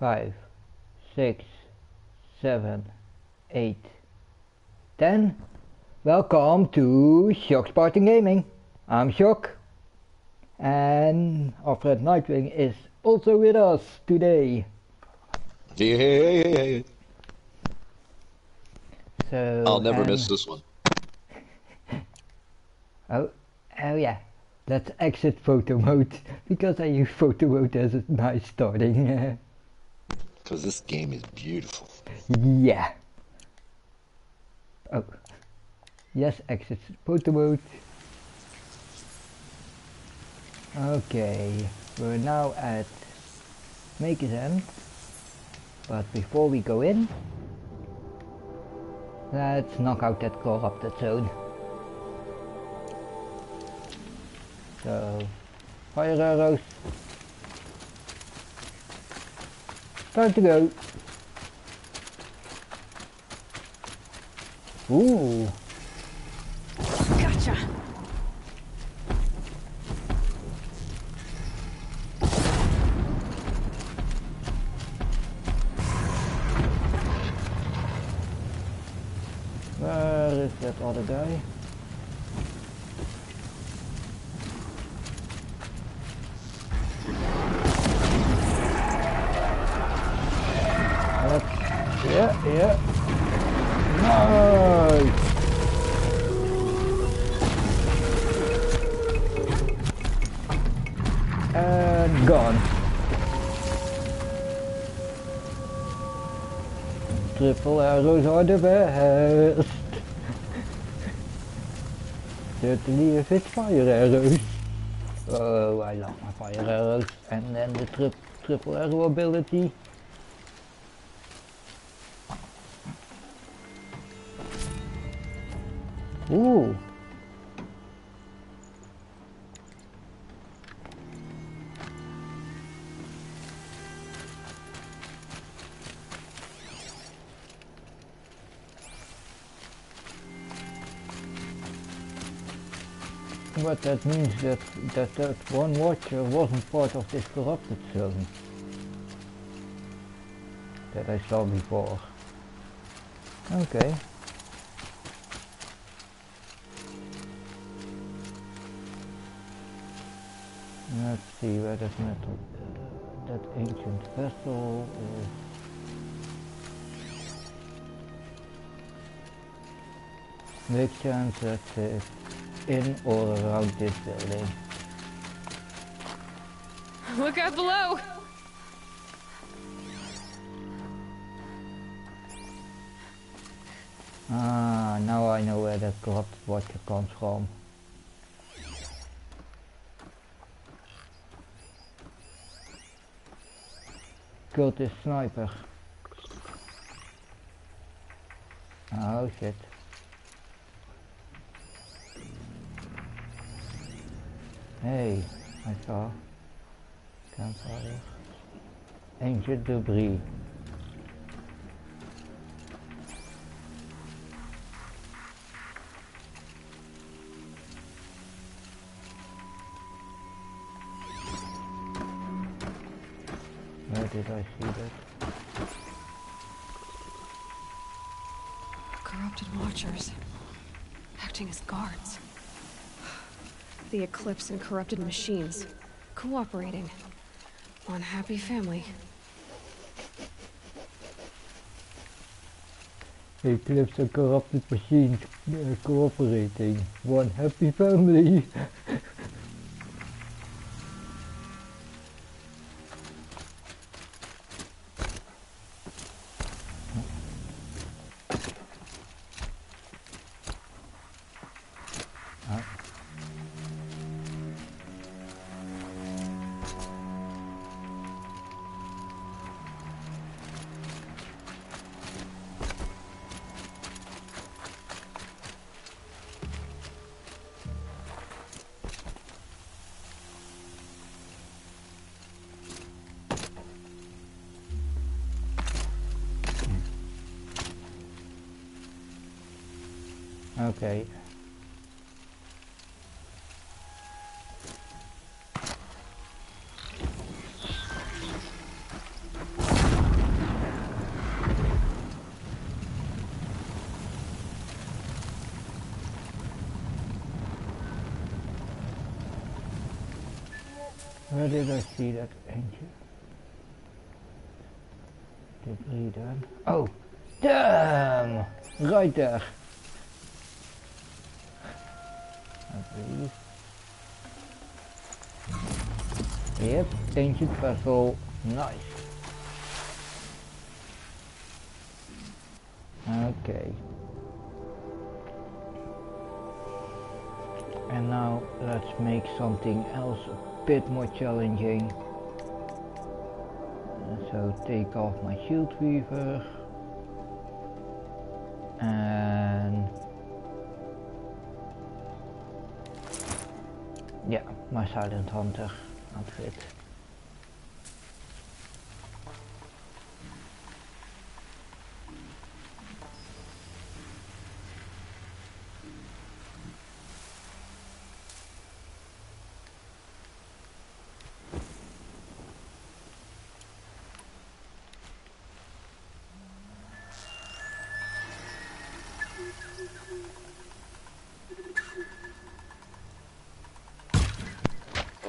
5, 6, 7, 8, 10. Welcome to Shock Spartan Gaming. I'm Shock, and our friend Nightwing is also with us today. Yeah. So I'll never miss this one. Oh yeah. Let's exit photo mode because I use photo mode as a nice starting. Because this game is beautiful. Yeah. Oh. Yes, exit photo mode. Okay, we're now at Maker's End. But before we go in, let's knock out that corrupted zone. So, fire arrows. Time to go. Ooh. Gotcha. Where is that other guy? Yeah. Nice! And gone. Triple arrows are the best. Certainly if it's fire arrows. Oh, I love my fire arrows. And then the triple arrow ability. Ooh. But that means that one watcher wasn't part of this corrupted zone that I saw before. Okay. Let's see where that metal, that ancient vessel is. Big chance that it's in or around this building. Look out below! Ah, now I know where that corrupted watcher comes from. Killed this sniper. Oh shit. Hey, I saw campfire. Ancient debris. Where did I see that? Corrupted watchers. Acting as guards. The Eclipse and corrupted machines. Cooperating. One happy family. Eclipse and corrupted machines cooperating. One happy family. Okay. Where did I see that engine? Debris then. Oh, damn! Right there. I believe. Yep, ancient vessel. Nice. Okay. And now let's make something else a bit more challenging. So take off my shield weaver and yeah, my silent hunter outfit.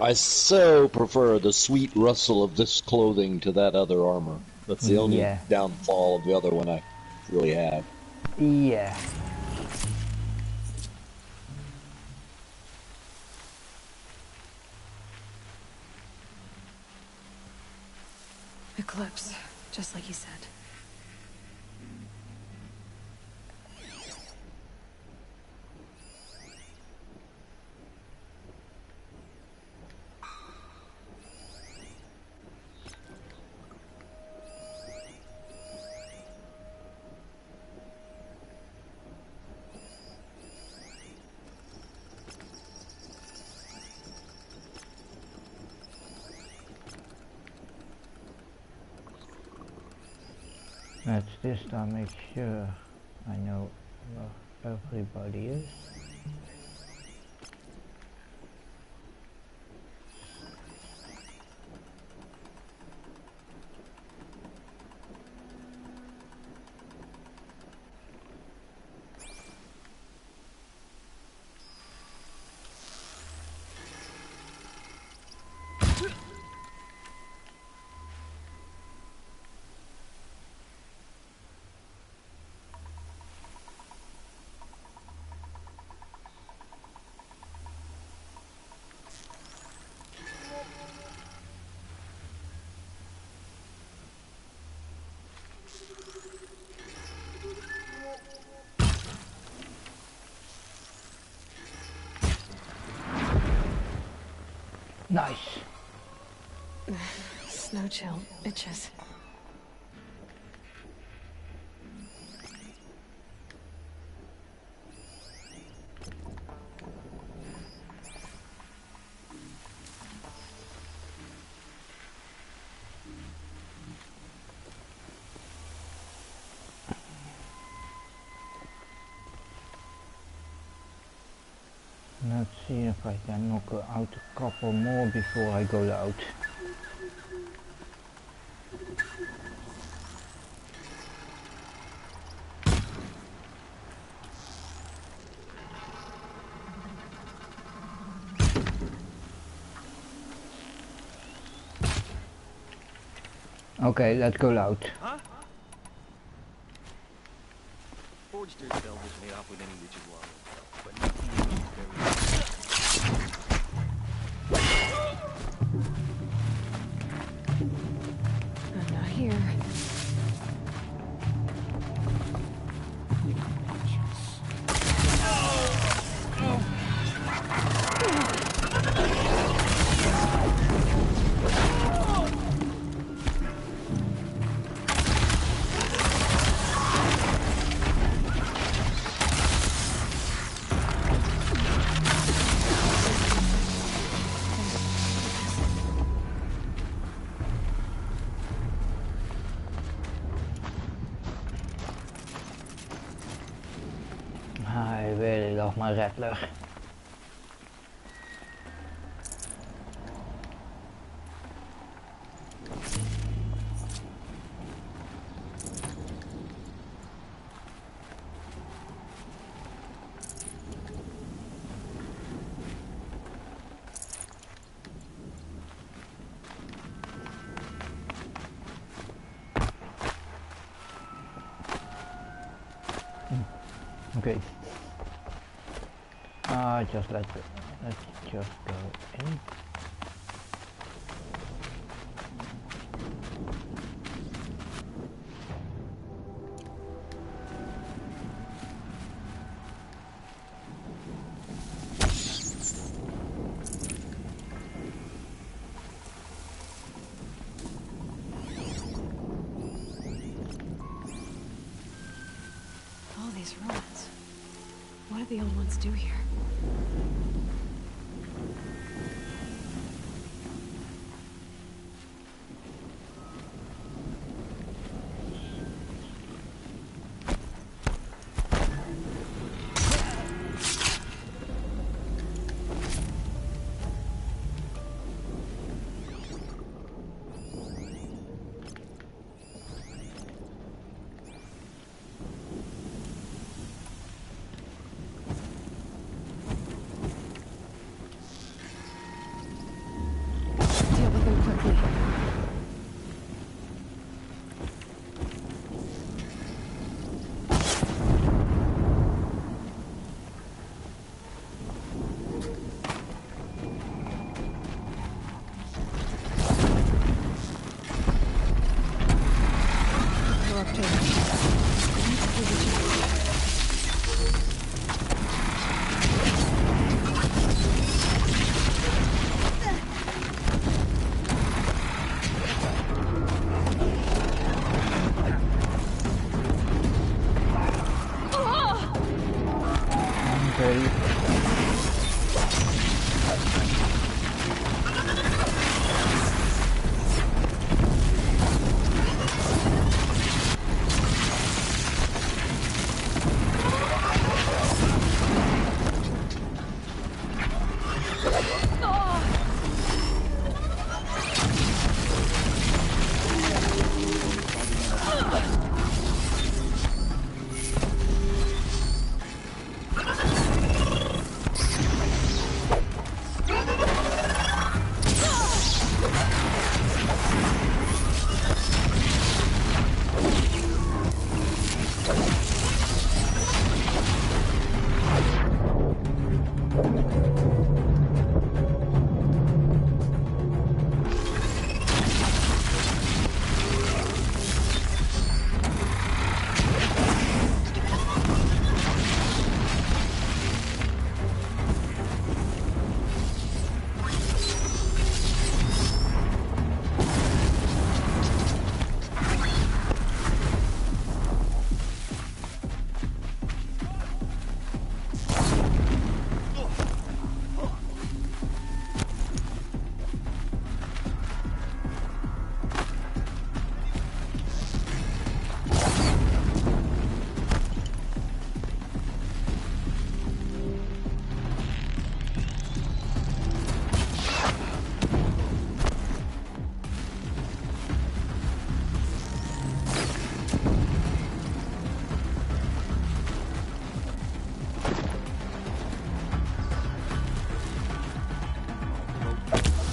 I so prefer the sweet rustle of this clothing to that other armor. That's the only downfall of the other one I really have. Yeah. Eclipse, just like he said. Let's this time make sure I know where everybody is. Nice. Snow chill, bitches. Let's see if I can knock out a couple more before I go out. Okay, let's go out. Huh? Forged spell was made off with any ritual, but nothing is I'm not here. I really love my Rattler. Okay. Just let's just go in. All these ruins. What do the old ones do here? Deal with them quickly. We're up to it. Okay.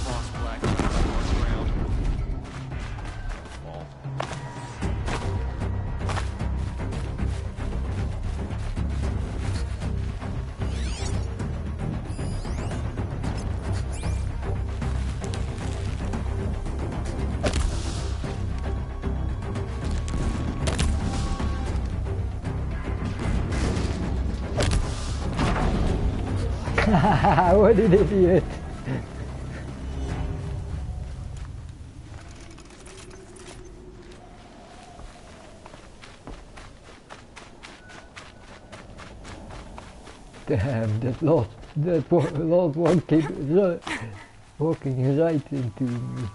Cross black across ground. Wall. What an idiot! Damn, that last one came walking right into me.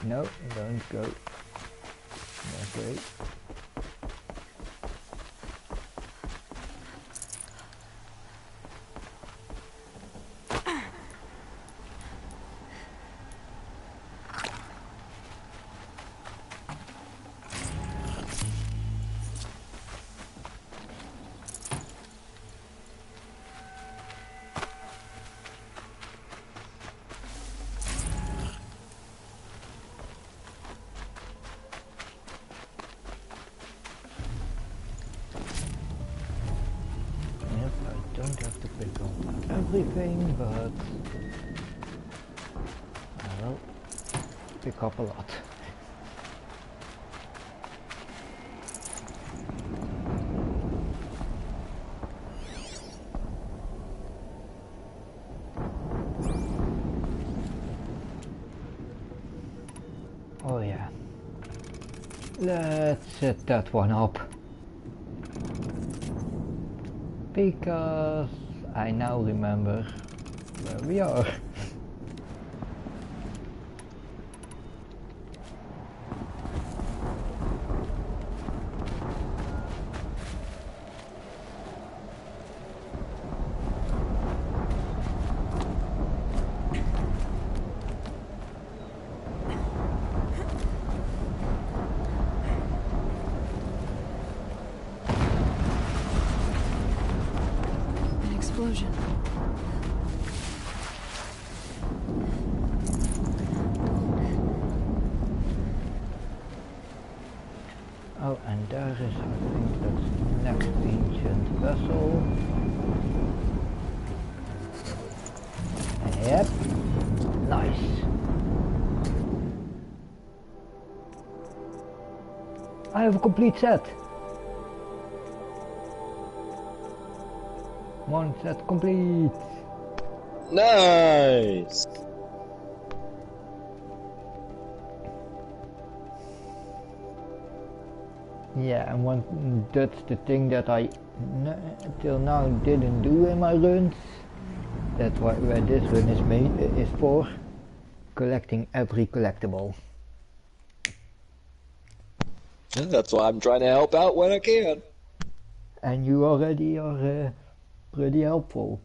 No, don't go. Okay. everything, but I will pick up a lot. Oh yeah, let's set that one up, because I now remember where we are. Explosion. Oh, and there is, I think that's next ancient vessel. Yep, nice. I have a complete set. One set complete. Nice. Yeah, and that's the thing that I till now didn't do in my runs. That's where this run is for, collecting every collectible. That's why I'm trying to help out when I can. And you already are pretty helpful.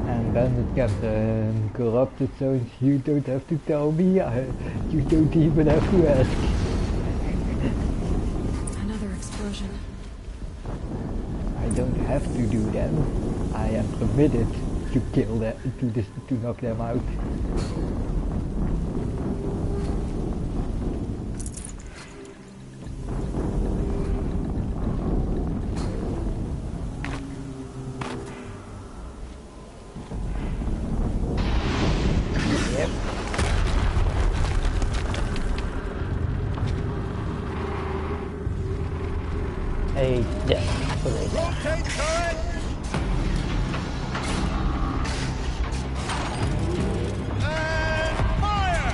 And Bandit kept corrupted, so you don't have to tell me, you don't even have to ask. Another explosion. I don't have to do them. I am permitted to kill them, to knock them out. Yep. Hey, yeah, Rotate turret! And fire!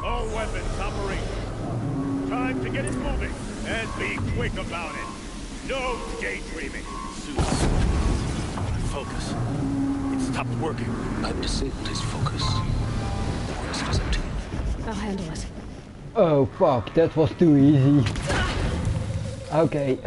All weapons operational. Time to get it moving. And be quick about it. No daydreaming. Focus. It stopped working. I've disabled his focus. The rest is up to you. I'll handle it. Oh fuck, that was too easy. Okay.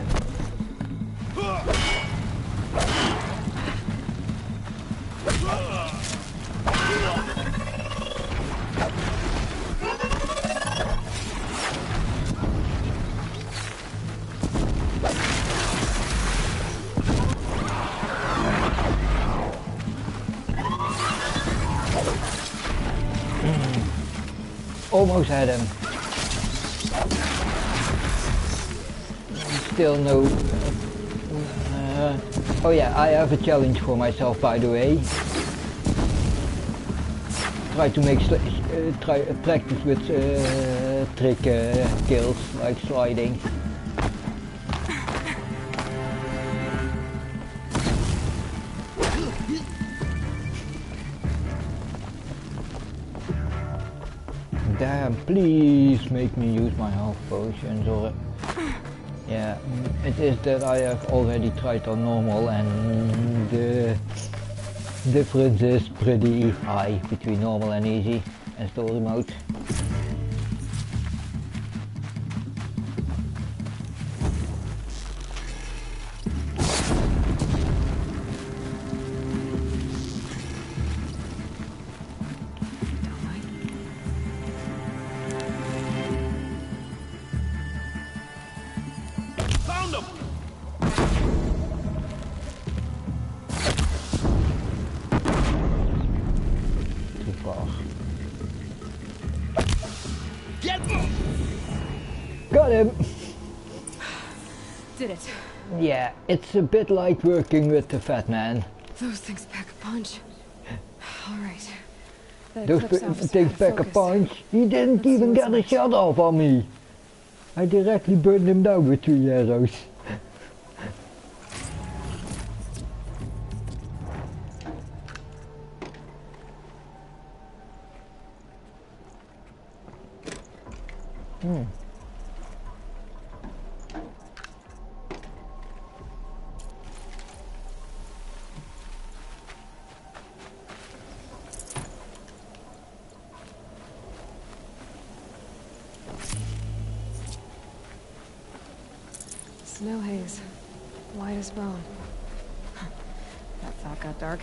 Almost had him. Still no. Oh yeah, I have a challenge for myself, by the way. Try to make practice with trick kills like sliding. Damn, please make me use my health potions, or yeah, it is that I have already tried on normal and the difference is pretty high between normal and easy and story mode. Got him! Did it. Yeah, it's a bit like working with the fat man. Those things pack a punch. Alright. Those things pack a punch. He didn't even get a shot off on me. I directly burned him down with 3 arrows. Snow haze. White as bone. That thought got dark.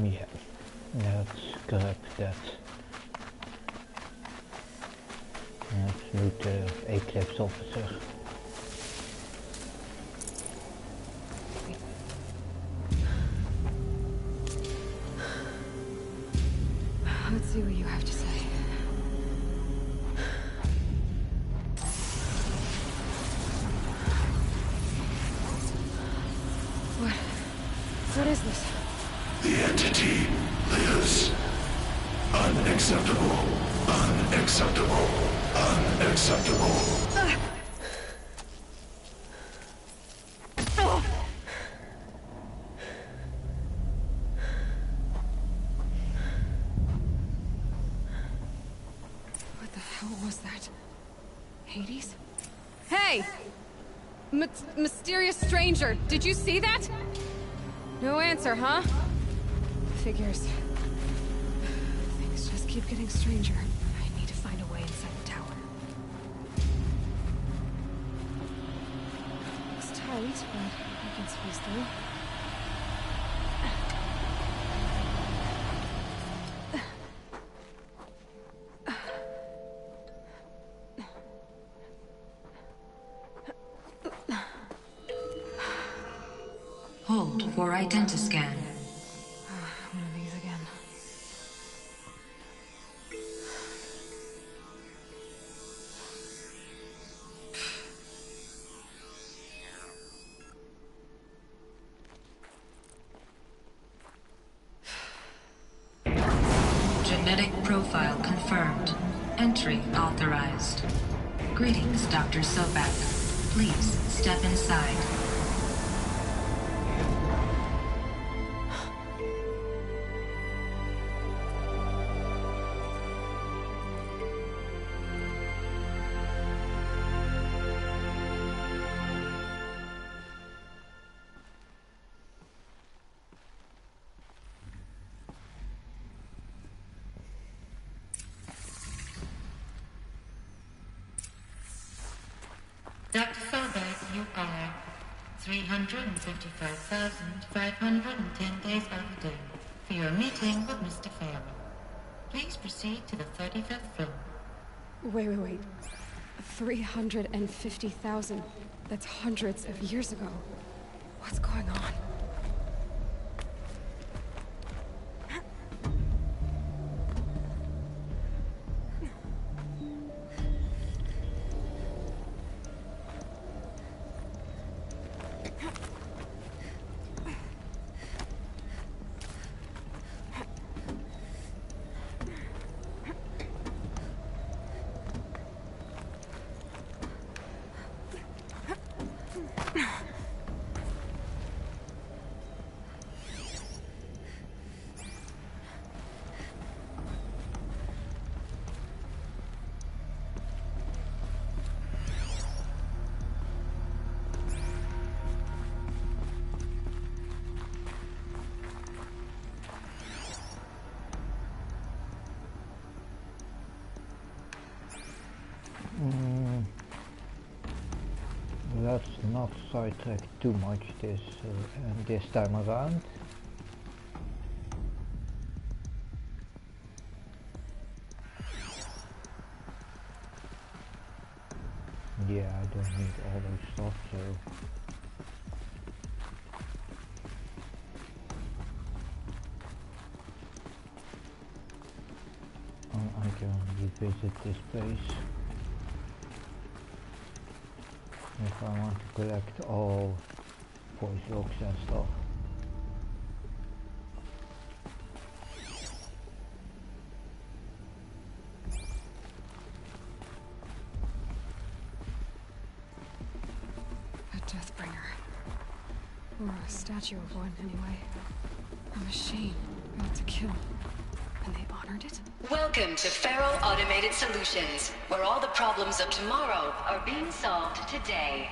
Yeah, let's grab that. Let's loot the Eclipse officer. Let's see what you have to say. What is this? The entity lives. Unacceptable. Unacceptable. Unacceptable. What the hell was that? Hades? Hey! Mysterious stranger, did you see that? No answer, huh? Figures. Things just keep getting stranger. I need to find a way inside the tower. It's tight, but I can squeeze through. Hold for identiscan. One of these again. Genetic profile confirmed. Entry authorized. Greetings, Dr. Sobak. Please step inside. Dr. Sobak, you are 355,510 days overdue for your meeting with Mr. Farrell. Please proceed to the 35th floor. Wait. 350,000. That's hundreds of years ago. What's going on? let's not sidetrack too much this time around. Yeah, I don't need all those stuff, so I can revisit this place if I want to collect all voice logs and stuff. Or a statue of one, anyway. A machine built to kill. And they honored it? Welcome to Faro Automated Solutions, where all the problems of tomorrow are being solved today.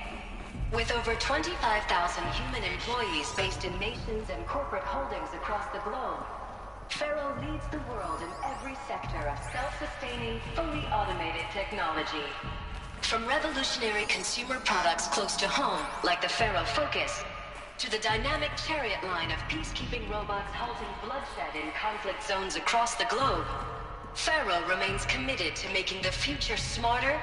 With over 25,000 human employees based in nations and corporate holdings across the globe, Faro leads the world in every sector of self-sustaining, fully automated technology. From revolutionary consumer products close to home, like the Faro Focus, to the dynamic chariot line of peacekeeping robots halting bloodshed in conflict zones across the globe, Faro remains committed to making the future smarter,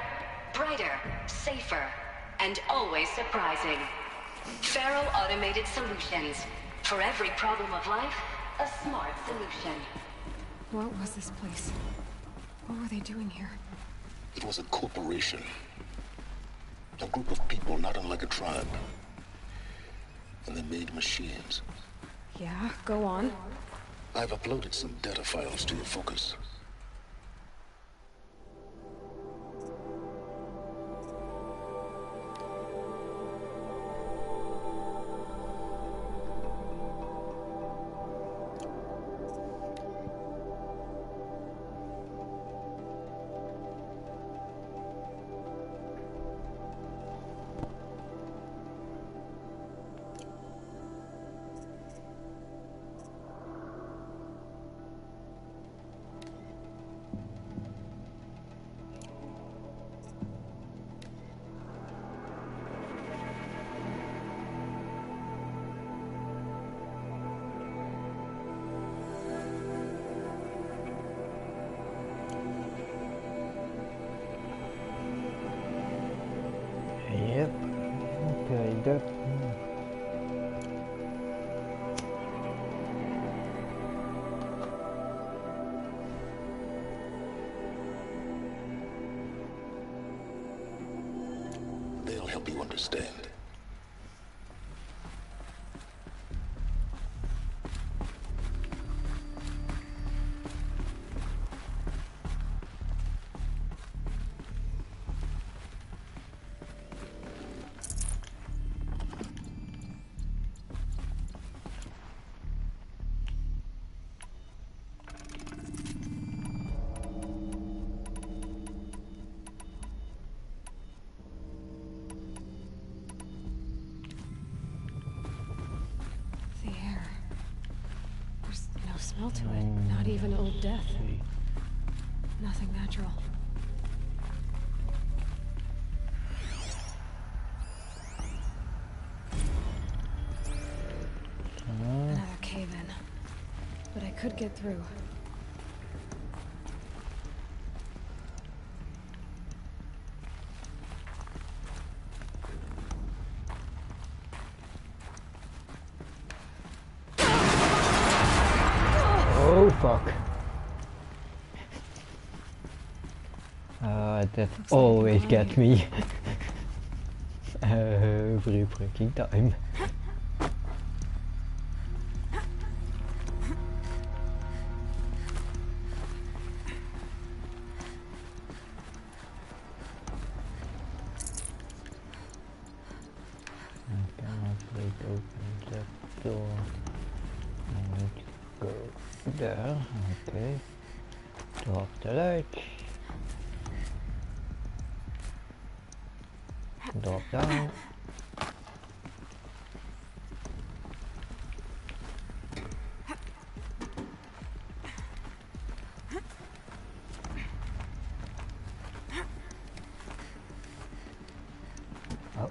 brighter, safer, and always surprising. Faro Automated Solutions. For every problem of life, a smart solution. What was this place? What were they doing here? It was a corporation. A group of people not unlike a tribe. And they made machines. Yeah, go on. I've uploaded some data files to your Focus. Yep. Okay, that. They'll help you understand. Smell to it. Not even old death. Nothing natural. Another cave-in. But I could get through. Oh fuck. That always gets me. Every freaking time. I cannot break open that door. I need to go there. Okay. Drop the ledge. Drop down. Oh.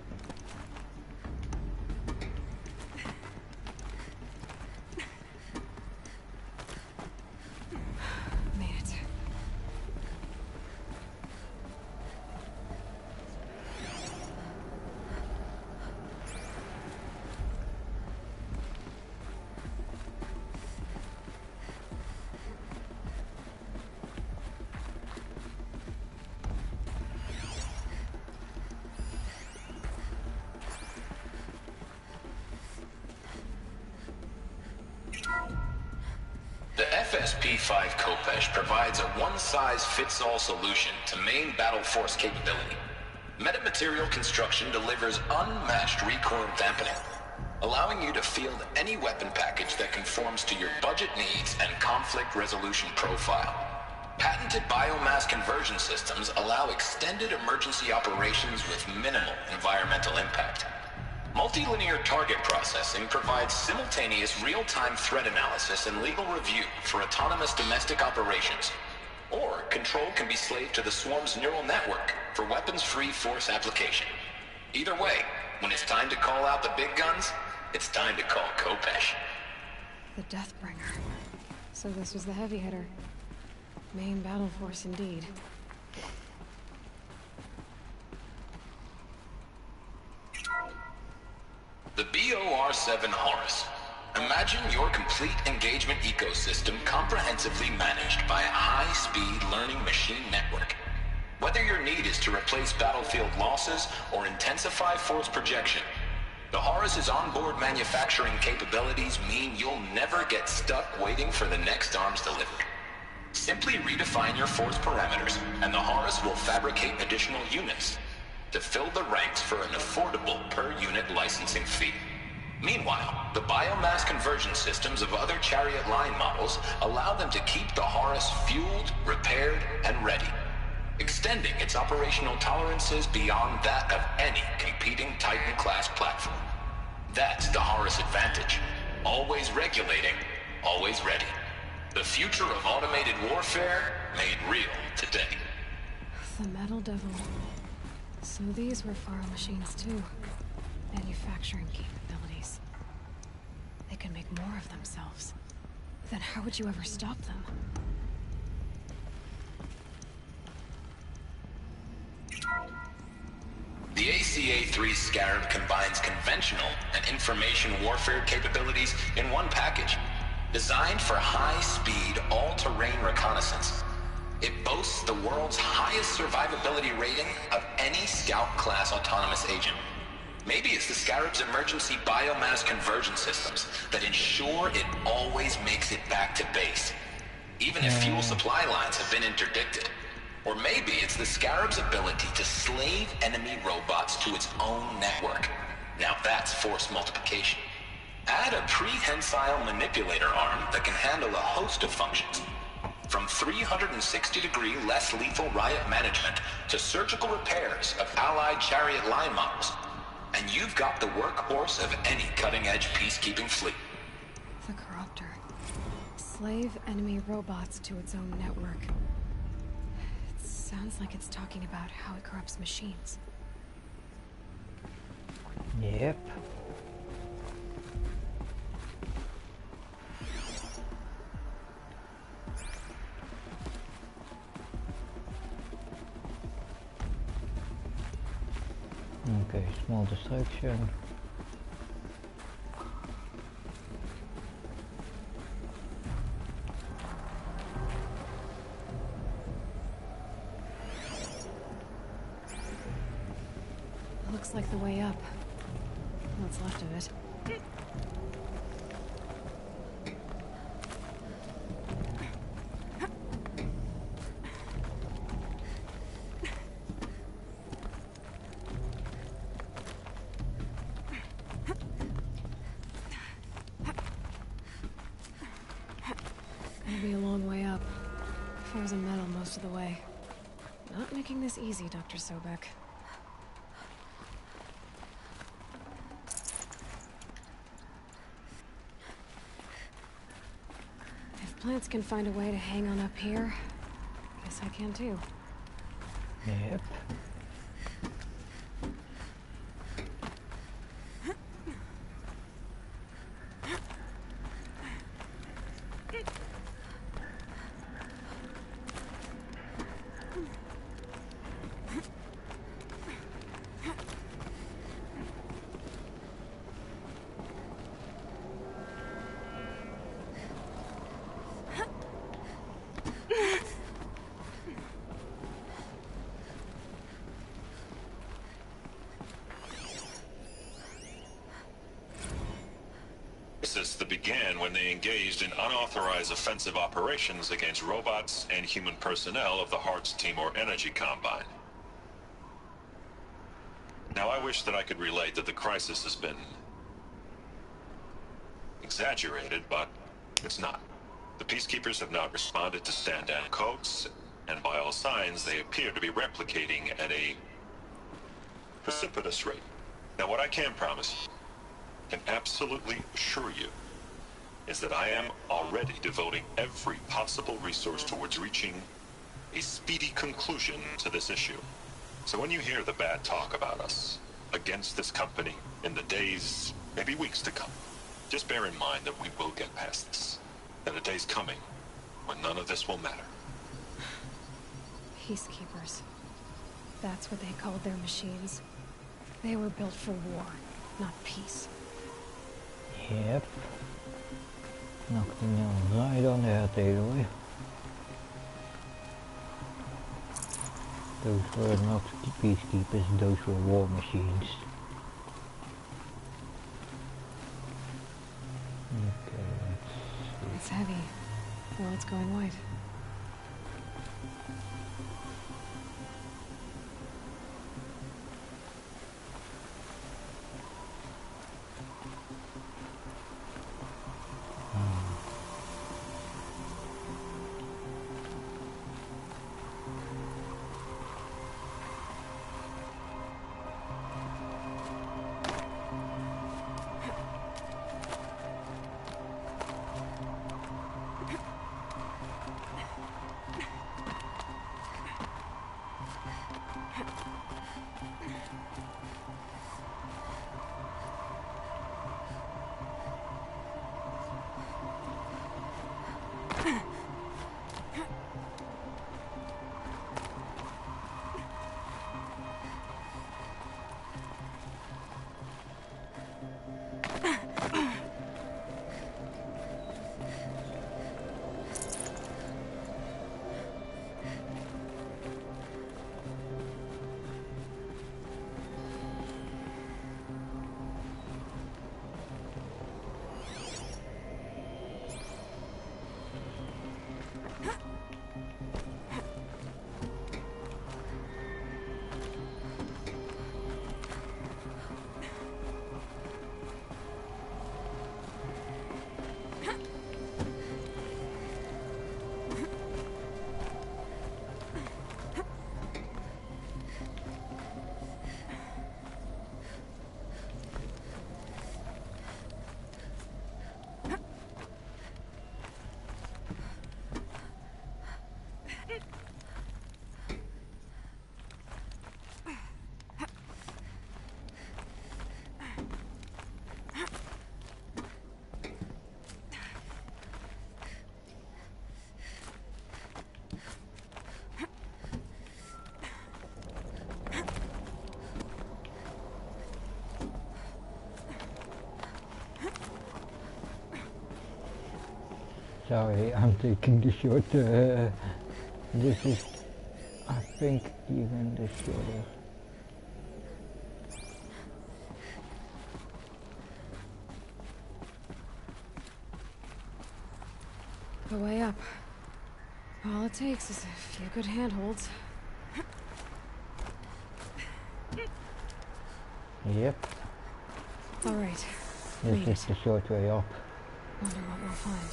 FSP-5 Kopesh provides a one-size-fits-all solution to main battle force capability. Metamaterial construction delivers unmatched recoil dampening, allowing you to field any weapon package that conforms to your budget needs and conflict resolution profile. Patented biomass conversion systems allow extended emergency operations with minimal environmental impact. Multilinear target processing provides simultaneous real-time threat analysis and legal review for autonomous domestic operations. Or control can be slaved to the swarm's neural network for weapons-free force application. Either way, when it's time to call out the big guns, it's time to call Kopesh. The Deathbringer. So this was the heavy hitter. Main battle force indeed. The BOR-7 Horus. Imagine your complete engagement ecosystem comprehensively managed by a high-speed learning machine network. Whether your need is to replace battlefield losses or intensify force projection, the Horus's onboard manufacturing capabilities mean you'll never get stuck waiting for the next arms delivered. Simply redefine your force parameters, and the Horus will fabricate additional units to fill the ranks for an affordable per-unit licensing fee. Meanwhile, the biomass conversion systems of other Chariot line models allow them to keep the Horus fueled, repaired, and ready, extending its operational tolerances beyond that of any competing Titan-class platform. That's the Horus advantage. Always regulating, always ready. The future of automated warfare made real today. The Metal Devil. So these were Faro machines too. Manufacturing capabilities. They can make more of themselves. Then how would you ever stop them? The ACA-3 Scarab combines conventional and information warfare capabilities in one package. Designed for high-speed, all-terrain reconnaissance, it boasts the world's highest survivability rating of any Scout-class autonomous agent. Maybe it's the Scarab's emergency biomass conversion systems that ensure it always makes it back to base, even if fuel supply lines have been interdicted. Or maybe it's the Scarab's ability to slave enemy robots to its own network. Now that's force multiplication. Add a prehensile manipulator arm that can handle a host of functions, from 360-degree less lethal riot management to surgical repairs of allied Chariot line models. And you've got the workhorse of any cutting-edge peacekeeping fleet. The Corruptor. Slave enemy robots to its own network. It sounds like it's talking about how it corrupts machines. Yep. Okay, small distraction. Looks like the way up. What's left of it. It'll be a long way up. Frozen metal most of the way. Not making this easy, Dr. Sobek. If plants can find a way to hang on up here, guess I can too. Yep. that began when they engaged in unauthorized offensive operations against robots and human personnel of the Hearts Timor Energy Combine. Now, I wish that I could relate that the crisis has been exaggerated, but it's not. The Peacekeepers have not responded to stand-down codes, and by all signs, they appear to be replicating at a precipitous rate. Now, what I can promise, can absolutely assure you, is that I am already devoting every possible resource towards reaching a speedy conclusion to this issue. So when you hear the bad talk about us against this company in the days, maybe weeks to come, just bear in mind that we will get past this. That a day's coming when none of this will matter. Peacekeepers. That's what they called their machines. They were built for war, not peace. Yep. Knocked the nail right on the head, Aloy. Those were not peacekeepers, those were war machines. Okay, let's see. It's heavy. Well, it's going white. Sorry, I'm taking the short. This is, I think, even the shorter. The way up. All it takes is a few good handholds. Yep. All right. This is the short way up. Wonder what we'll find.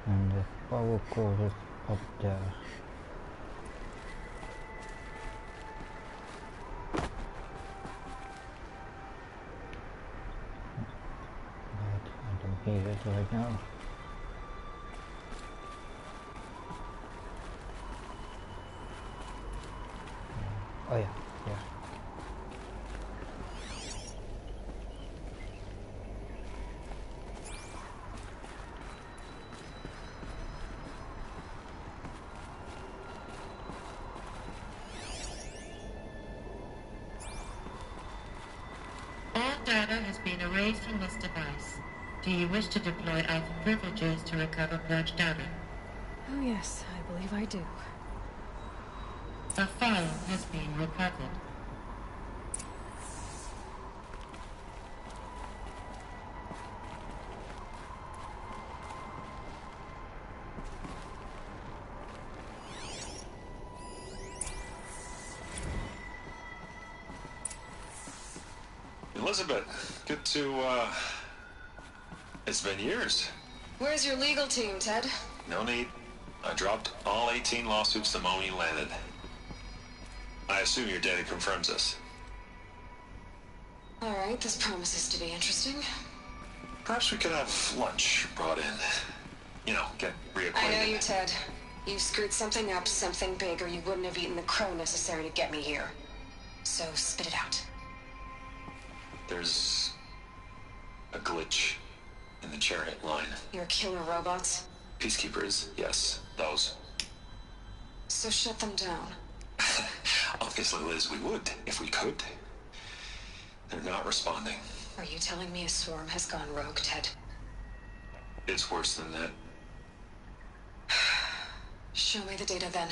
And the power cord is up there. But I don't need it right now. Oh yeah, yeah. Data has been erased from this device. Do you wish to deploy alpha privileges to recover purged data? Oh yes, I believe I do. A file has been recovered. Elizabeth, good to, it's been years. Where's your legal team, Ted? No need. I dropped all 18 lawsuits the moment you landed. I assume your data confirms this. Alright, this promises to be interesting. Perhaps we could have lunch brought in. You know, get reacquainted. I know you, Ted. You screwed something up, something big, or you wouldn't have eaten the crow necessary to get me here. So spit it out. There's a glitch in the chariot line. Your killer robots? Peacekeepers, yes, those. So shut them down. Obviously, Liz, we would, if we could. They're not responding. Are you telling me a swarm has gone rogue, Ted? It's worse than that. Show me the data then.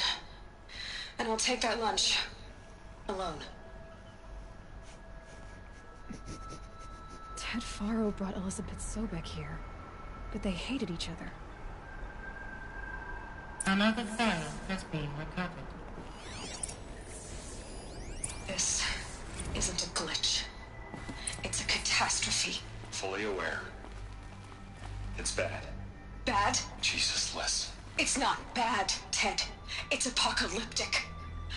And I'll take that lunch. Alone. Ted Faro brought Elizabeth Sobek here, but they hated each other. Another file has been recovered. This isn't a glitch. It's a catastrophe. Fully aware. It's bad. Bad? Jesus, Liz. It's not bad, Ted. It's apocalyptic.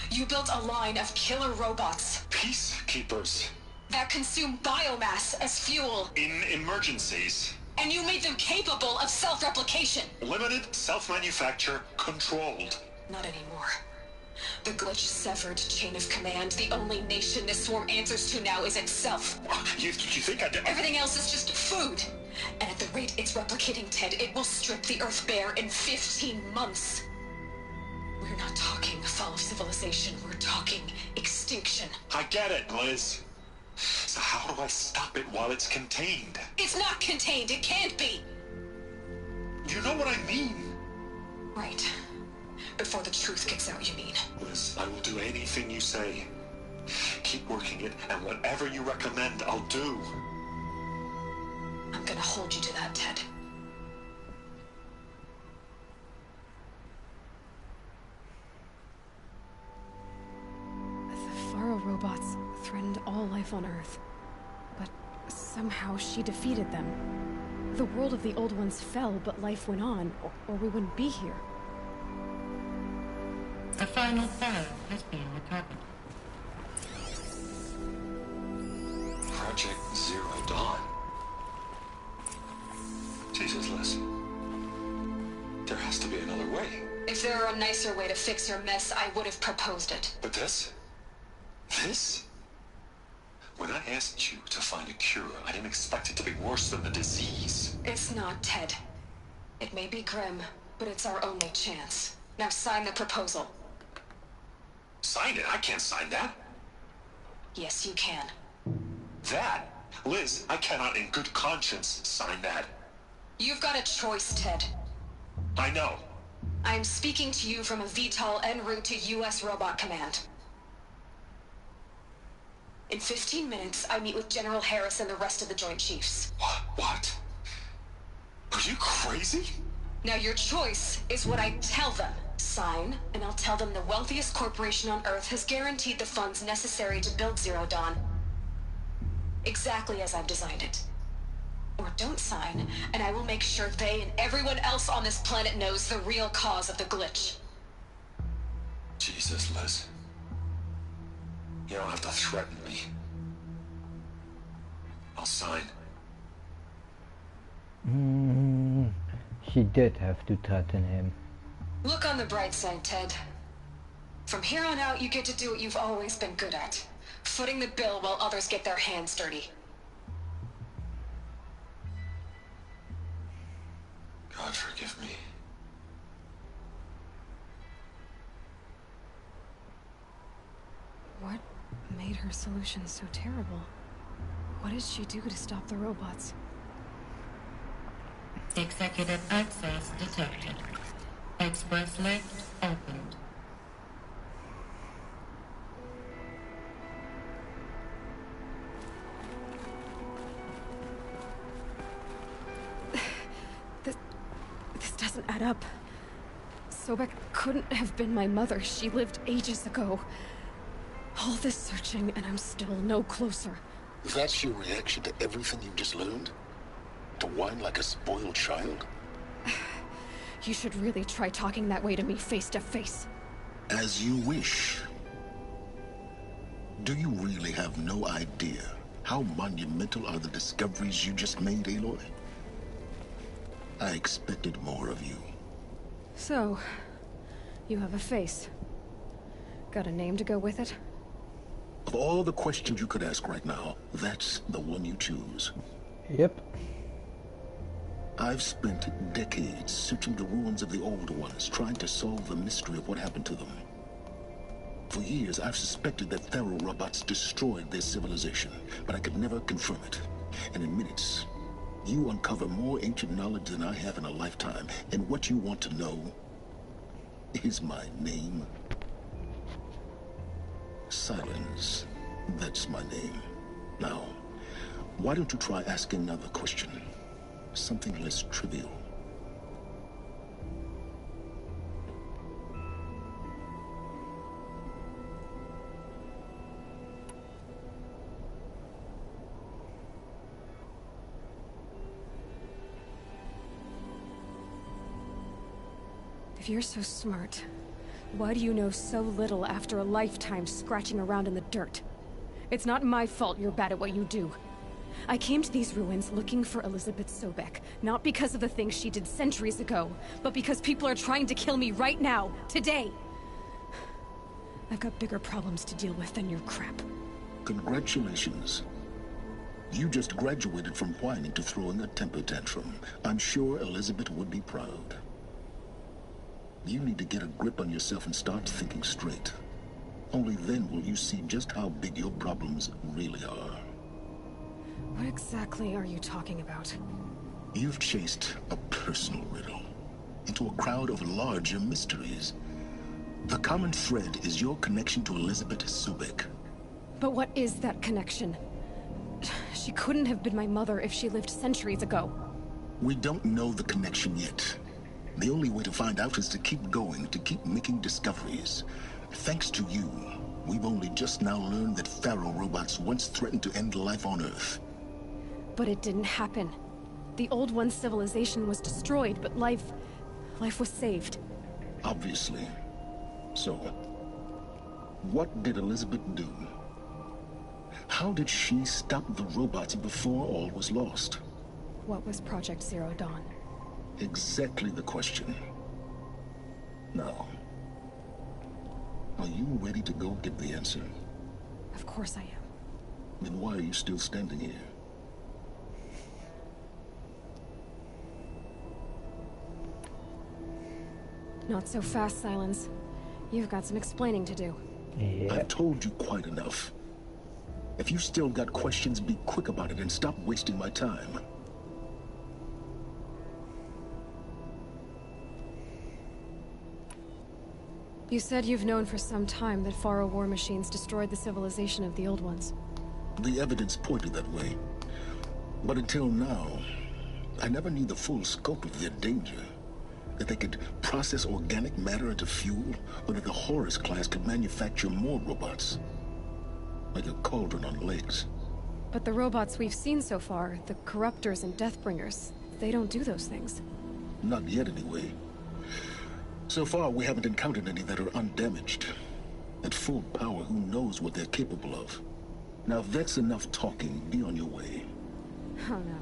You built a line of killer robots. Peacekeepers. That consume biomass as fuel. In emergencies. And you made them capable of self-replication. Limited, self-manufacture, controlled. Not anymore. The glitch severed chain of command. The only nation this swarm answers to now is itself. You think I'd... Everything else is just food. And at the rate it's replicating, Ted, it will strip the Earth bare in 15 months. We're not talking fall of civilization. We're talking extinction. I get it, Liz. So how do I stop it while it's contained? It's not contained. It can't be. You know what I mean. Right. Before the truth gets out, you mean? Liz, I will do anything you say. Keep working it, and whatever you recommend, I'll do. I'm gonna hold you to that, Ted. The Faro robots threatened all life on Earth, but somehow she defeated them. The world of the old ones fell, but life went on, or we wouldn't be here. A final file has been recovered. Project Zero Dawn. Jesus, Liz. There has to be another way. If there were a nicer way to fix your mess, I would have proposed it. But this? This? When I asked you to find a cure, I didn't expect it to be worse than the disease. It's not, Ted. It may be grim, but it's our only chance. Now sign the proposal. Sign it? I can't sign that. Yes, you can. That? Liz, I cannot in good conscience sign that. You've got a choice, Ted. I know. I'm speaking to you from a VTOL en route to U.S. Robot Command. In 15 minutes, I meet with General Harris and the rest of the Joint Chiefs. What? Are you crazy? Now your choice is what I tell them. Sign, and I'll tell them the wealthiest corporation on Earth has guaranteed the funds necessary to build Zero Dawn. Exactly as I've designed it. Or don't sign, and I will make sure they and everyone else on this planet knows the real cause of the glitch. Jesus, Liz. You don't have to threaten me. I'll sign. She did have to threaten him. Look on the bright side, Ted. From here on out, you get to do what you've always been good at. Footing the bill while others get their hands dirty. God forgive me. What made her solution so terrible? What did she do to stop the robots? Executive access detected. Express lift opened. This doesn't add up. Sobek couldn't have been my mother. She lived ages ago. All this searching, and I'm still no closer. That's your reaction to everything you've just learned? To whine like a spoiled child? You should really try talking that way to me face to face. As you wish. Do you really have no idea how monumental are the discoveries you just made, Aloy? I expected more of you. So, you have a face. Got a name to go with it? Of all the questions you could ask right now, that's the one you choose. Yep. I've spent decades searching the ruins of the old ones, trying to solve the mystery of what happened to them. For years, I've suspected that Faro robots destroyed their civilization, but I could never confirm it. And in minutes, you uncover more ancient knowledge than I have in a lifetime. And what you want to know is my name. Silence. That's my name. Now, why don't you try asking another question? Something less trivial. If you're so smart, why do you know so little after a lifetime scratching around in the dirt? It's not my fault you're bad at what you do. I came to these ruins looking for Elizabeth Sobek, not because of the things she did centuries ago, but because people are trying to kill me right now, today. I've got bigger problems to deal with than your crap. Congratulations. You just graduated from whining to throwing a temper tantrum. I'm sure Elizabeth would be proud. You need to get a grip on yourself and start thinking straight. Only then will you see just how big your problems really are. What exactly are you talking about? You've chased a personal riddle into a crowd of larger mysteries. The common thread is your connection to Elizabeth Sobek. But what is that connection? She couldn't have been my mother if she lived centuries ago. We don't know the connection yet. The only way to find out is to keep going, to keep making discoveries. Thanks to you, we've only just now learned that Faro robots once threatened to end life on Earth. But it didn't happen. The old one's civilization was destroyed, but life was saved. Obviously. So, what did Elizabeth do? How did she stop the robots before all was lost? What was Project Zero Dawn? Exactly the question. Now, are you ready to go get the answer? Of course I am. Then why are you still standing here? Not so fast, Silence. You've got some explaining to do. Yeah. I've told you quite enough. If you still got questions, be quick about it and stop wasting my time. You said you've known for some time that Faro war machines destroyed the civilization of the old ones. The evidence pointed that way. But until now, I never knew the full scope of their danger. That they could process organic matter into fuel, or that the Horus class could manufacture more robots. Like a cauldron on legs. But the robots we've seen so far, the Corruptors and Deathbringers, they don't do those things. Not yet, anyway. So far, we haven't encountered any that are undamaged. At full power, who knows what they're capable of? Now, if that's enough talking, be on your way. Oh no.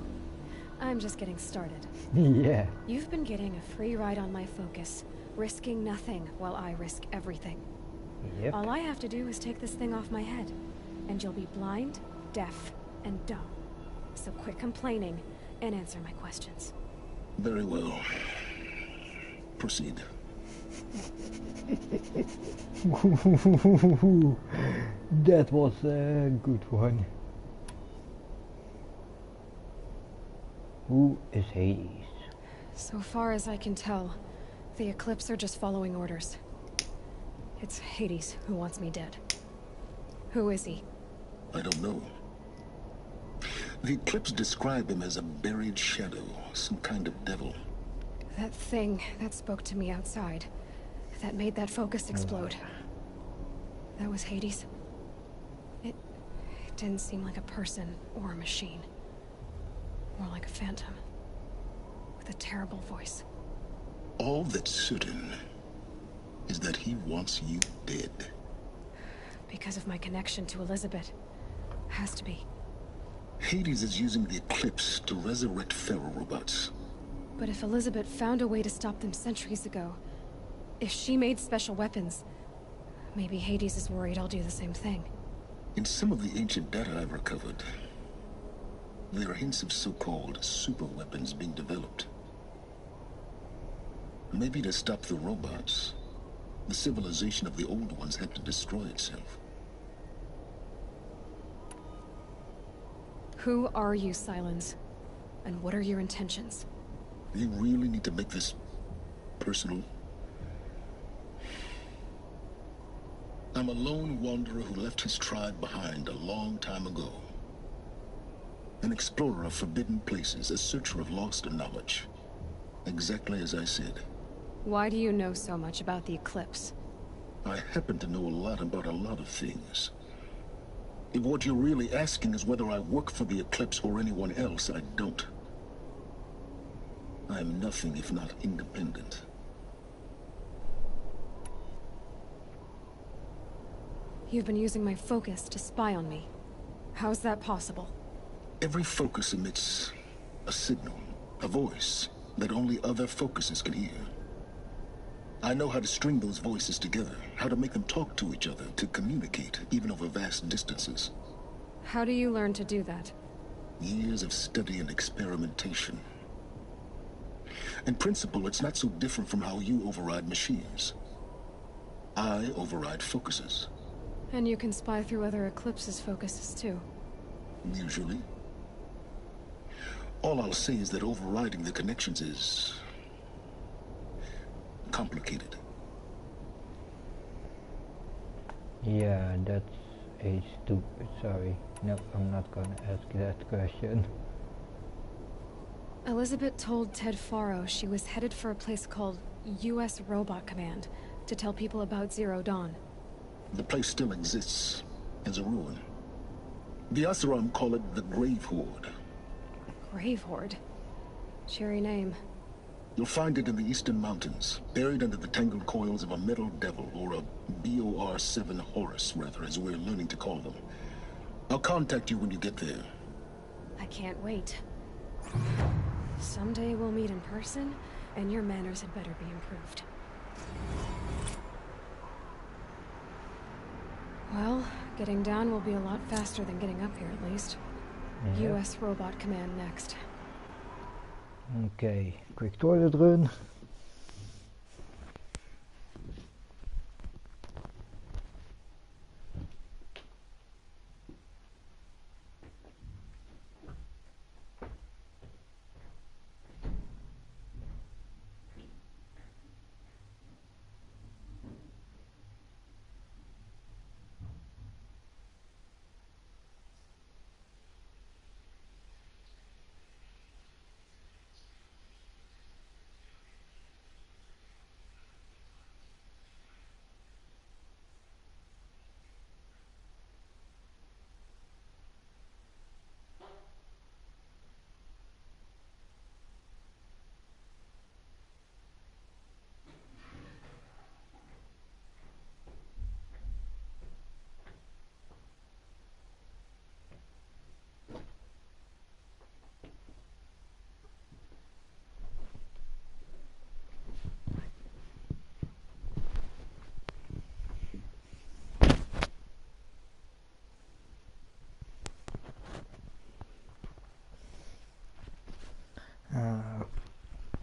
I'm just getting started. Yeah. You've been getting a free ride on my focus, risking nothing while I risk everything. Yep. All I have to do is take this thing off my head, and you'll be blind, deaf, and dumb. So quit complaining and answer my questions. Very well. Proceed. That was a good one. Who is Hades? So far as I can tell, the Eclipse are just following orders. It's Hades who wants me dead. Who is he? I don't know. The Eclipse describe him as a buried shadow, some kind of devil. That thing that spoke to me outside, that made that focus explode. That was Hades. It didn't seem like a person or a machine. More like a phantom. With a terrible voice. All that's certain is that he wants you dead. Because of my connection to Elizabeth. Has to be. Hades is using the Eclipse to resurrect feral robots. But if Elizabeth found a way to stop them centuries ago, if she made special weapons, maybe Hades is worried I'll do the same thing. In some of the ancient data I've recovered, there are hints of so-called super weapons being developed. Maybe to stop the robots, the civilization of the old ones had to destroy itself. Who are you, Silence? And what are your intentions? You really need to make this personal? I'm a lone wanderer who left his tribe behind a long time ago. An explorer of forbidden places, a searcher of lost knowledge. Exactly as I said. Why do you know so much about the Eclipse? I happen to know a lot about a lot of things. If what you're really asking is whether I work for the Eclipse or anyone else, I don't. I am nothing if not independent. You've been using my focus to spy on me. How's that possible? Every focus emits a signal, a voice, that only other focuses can hear. I know how to string those voices together, how to make them talk to each other, to communicate, even over vast distances. How do you learn to do that? Years of study and experimentation. In principle, it's not so different from how you override machines. I override focuses. And you can spy through other Eclipse's focuses too. Usually. All I'll say is that overriding the connections is complicated. Yeah, that's a stupid. Sorry. No, I'm not gonna ask that question. Elizabeth told Ted Faro she was headed for a place called U.S. Robot Command to tell people about Zero Dawn. The place still exists as a ruin. The Asaram call it the Grave Horde. Grave Horde? Cheery name. You'll find it in the Eastern Mountains, buried under the tangled coils of a metal devil, or a BOR-7 Horus, rather, as we're learning to call them. I'll contact you when you get there. I can't wait. Someday we'll meet in person, and your manners had better be improved. Well, getting down will be a lot faster than getting up here, at least. Yeah. U.S. Robot Command next. Okay, quick toilet run.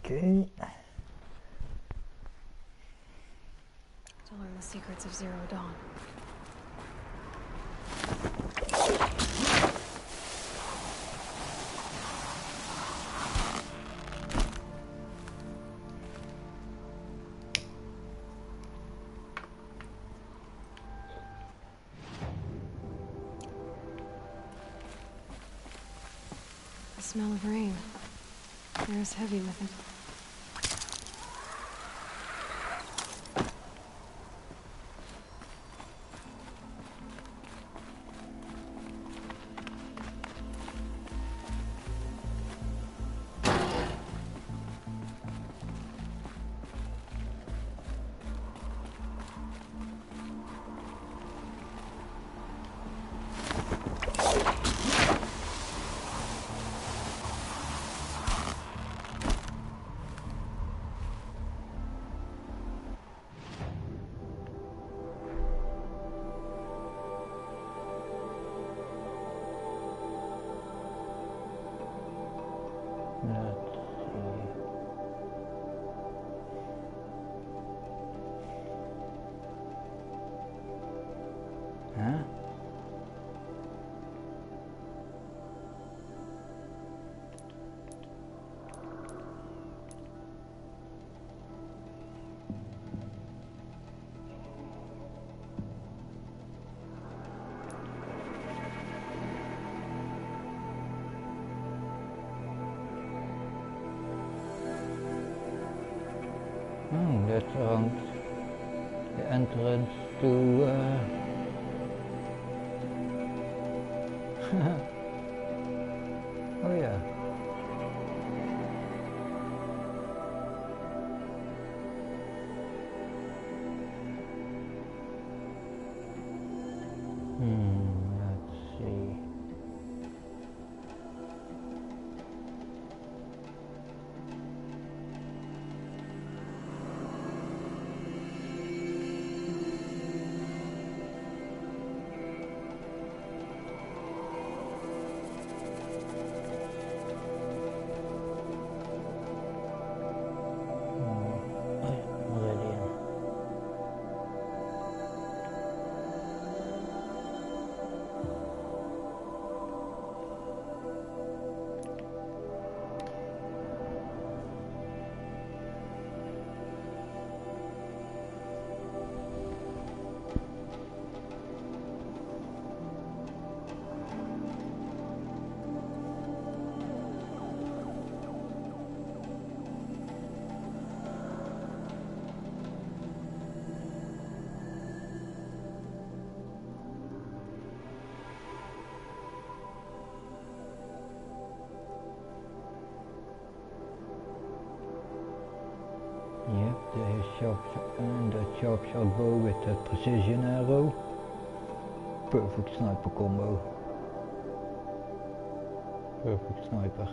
Okay. To learn the secrets of Zero Dawn. The smell of rain. Air is heavy with it. Oh, that's around the entrance to oh yeah. Let's see. Yep, the sharp bow with the precision arrow. Perfect sniper combo. Perfect sniper.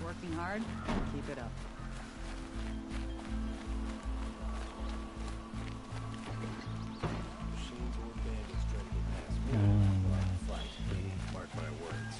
Working hard? Keep it up. Mark my words.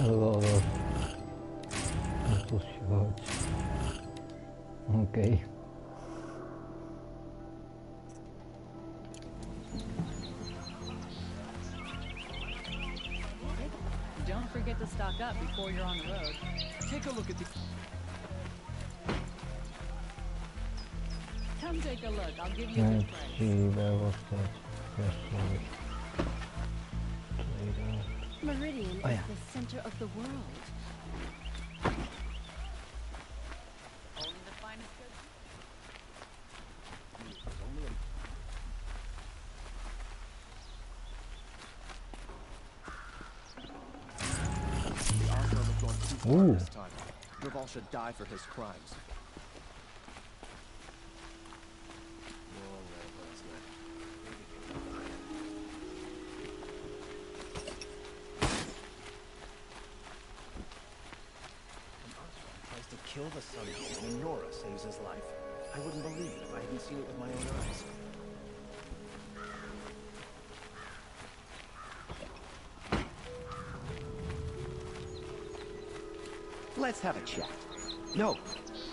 A lot of metal shards. Okay. Don't forget to stock up before you're on the road. Take a look at the... Come take a look. I'll give you a Let's good price. see, where was that vessel? Meridian is the center of the world. Only the finest goods. The Arthur looked on too far this time. Raval should die for his crimes. Kill the Sun King and Nora saves his life. I wouldn't believe it if I hadn't seen it with my own eyes. Let's have a chat. No,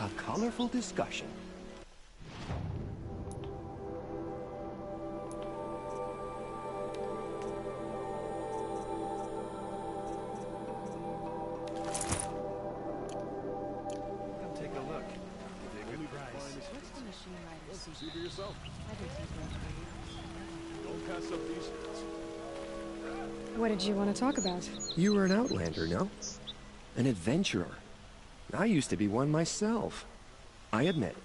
a colorful discussion. See for yourself. Don't pass up these hits. What did you want to talk about? You were an outlander, no? An adventurer. I used to be one myself. I admit,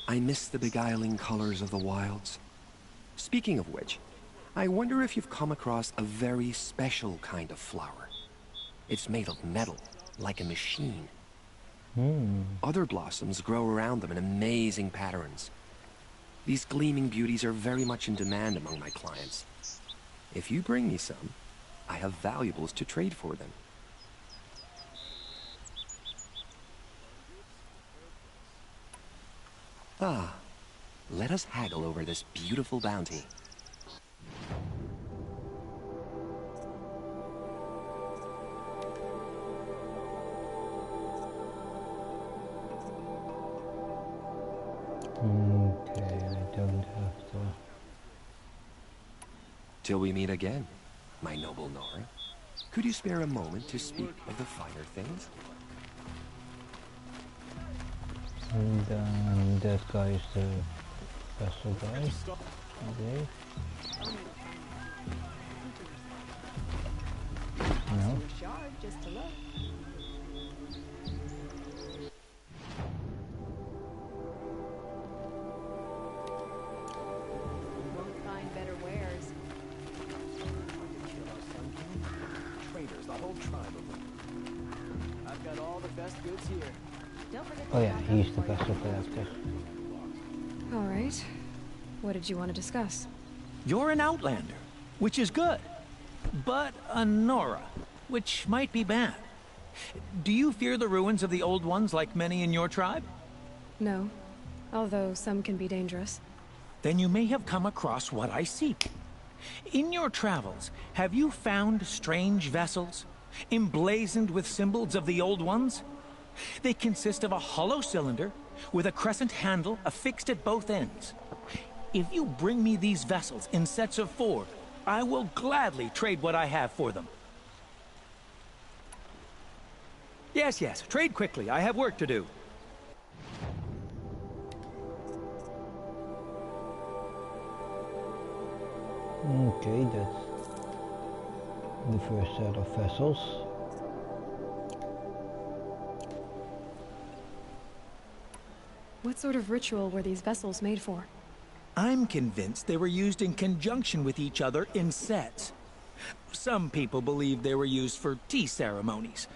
I miss the beguiling colors of the wilds. Speaking of which, I wonder if you've come across a very special kind of flower. It's made of metal, like a machine. Other blossoms grow around them in amazing patterns. These gleaming beauties are very much in demand among my clients. If you bring me some, I have valuables to trade for them. Ah, let us haggle over this beautiful bounty. Okay, I don't have to... Till we meet again, my noble Nora. Could you spare a moment to speak of the finer things? And that guy is the vessel guy. Okay. No. Just to look. Oh yeah, he's the vessel collector. All right. What did you want to discuss? You're an outlander, which is good. But a Nora, which might be bad. Do you fear the ruins of the old ones like many in your tribe? No, although some can be dangerous. Then you may have come across what I seek. In your travels, have you found strange vessels, emblazoned with symbols of the old ones? They consist of a hollow cylinder with a crescent handle affixed at both ends. If you bring me these vessels in sets of 4, I will gladly trade what I have for them. Yes, trade quickly. I have work to do. Okay, that's the first set of vessels. What sort of ritual were these vessels made for? I'm convinced they were used in conjunction with each other in sets. Some people believe they were used for tea ceremonies.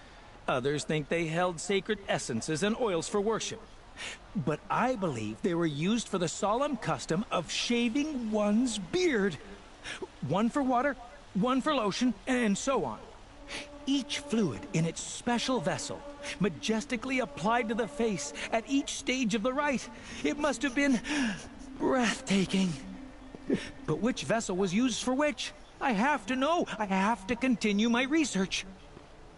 Others think they held sacred essences and oils for worship. But I believe they were used for the solemn custom of shaving one's beard. One for water, one for lotion, and so on. Each fluid in its special vessel, majestically applied to the face at each stage of the rite. It must have been breathtaking. But which vessel was used for which? I have to know. I have to continue my research.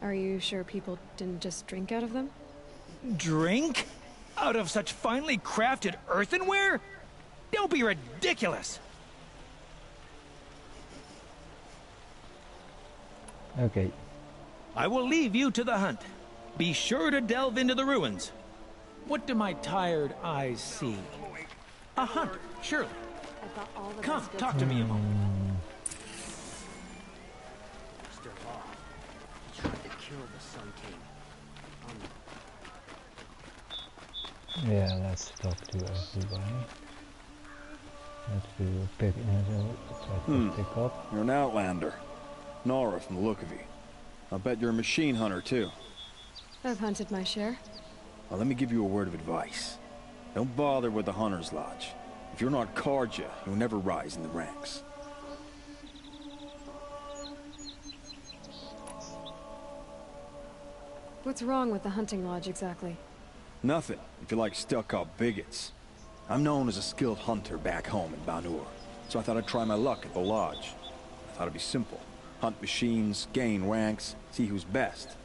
Are you sure people didn't just drink out of them? Drink? Out of such finely crafted earthenware? Don't be ridiculous! Okay. I will leave you to the hunt. Be sure to delve into the ruins. What do my tired eyes see? A hunter, surely. Come, talk to me a moment. Mr. Law, he tried to kill the Sun King. Yeah, let's talk to everybody. Let's do a pick pick up. You're an outlander. Nora from the look of you. I'll bet you're a machine hunter too. I've hunted my share. Well, let me give you a word of advice. Don't bother with the Hunter's Lodge. If you're not Karja, you'll never rise in the ranks. What's wrong with the hunting lodge exactly? Nothing, if you like stuck-up bigots. I'm known as a skilled hunter back home in Banur, so I thought I'd try my luck at the lodge. I thought it'd be simple. Hunt machines, gain ranks, see who's best.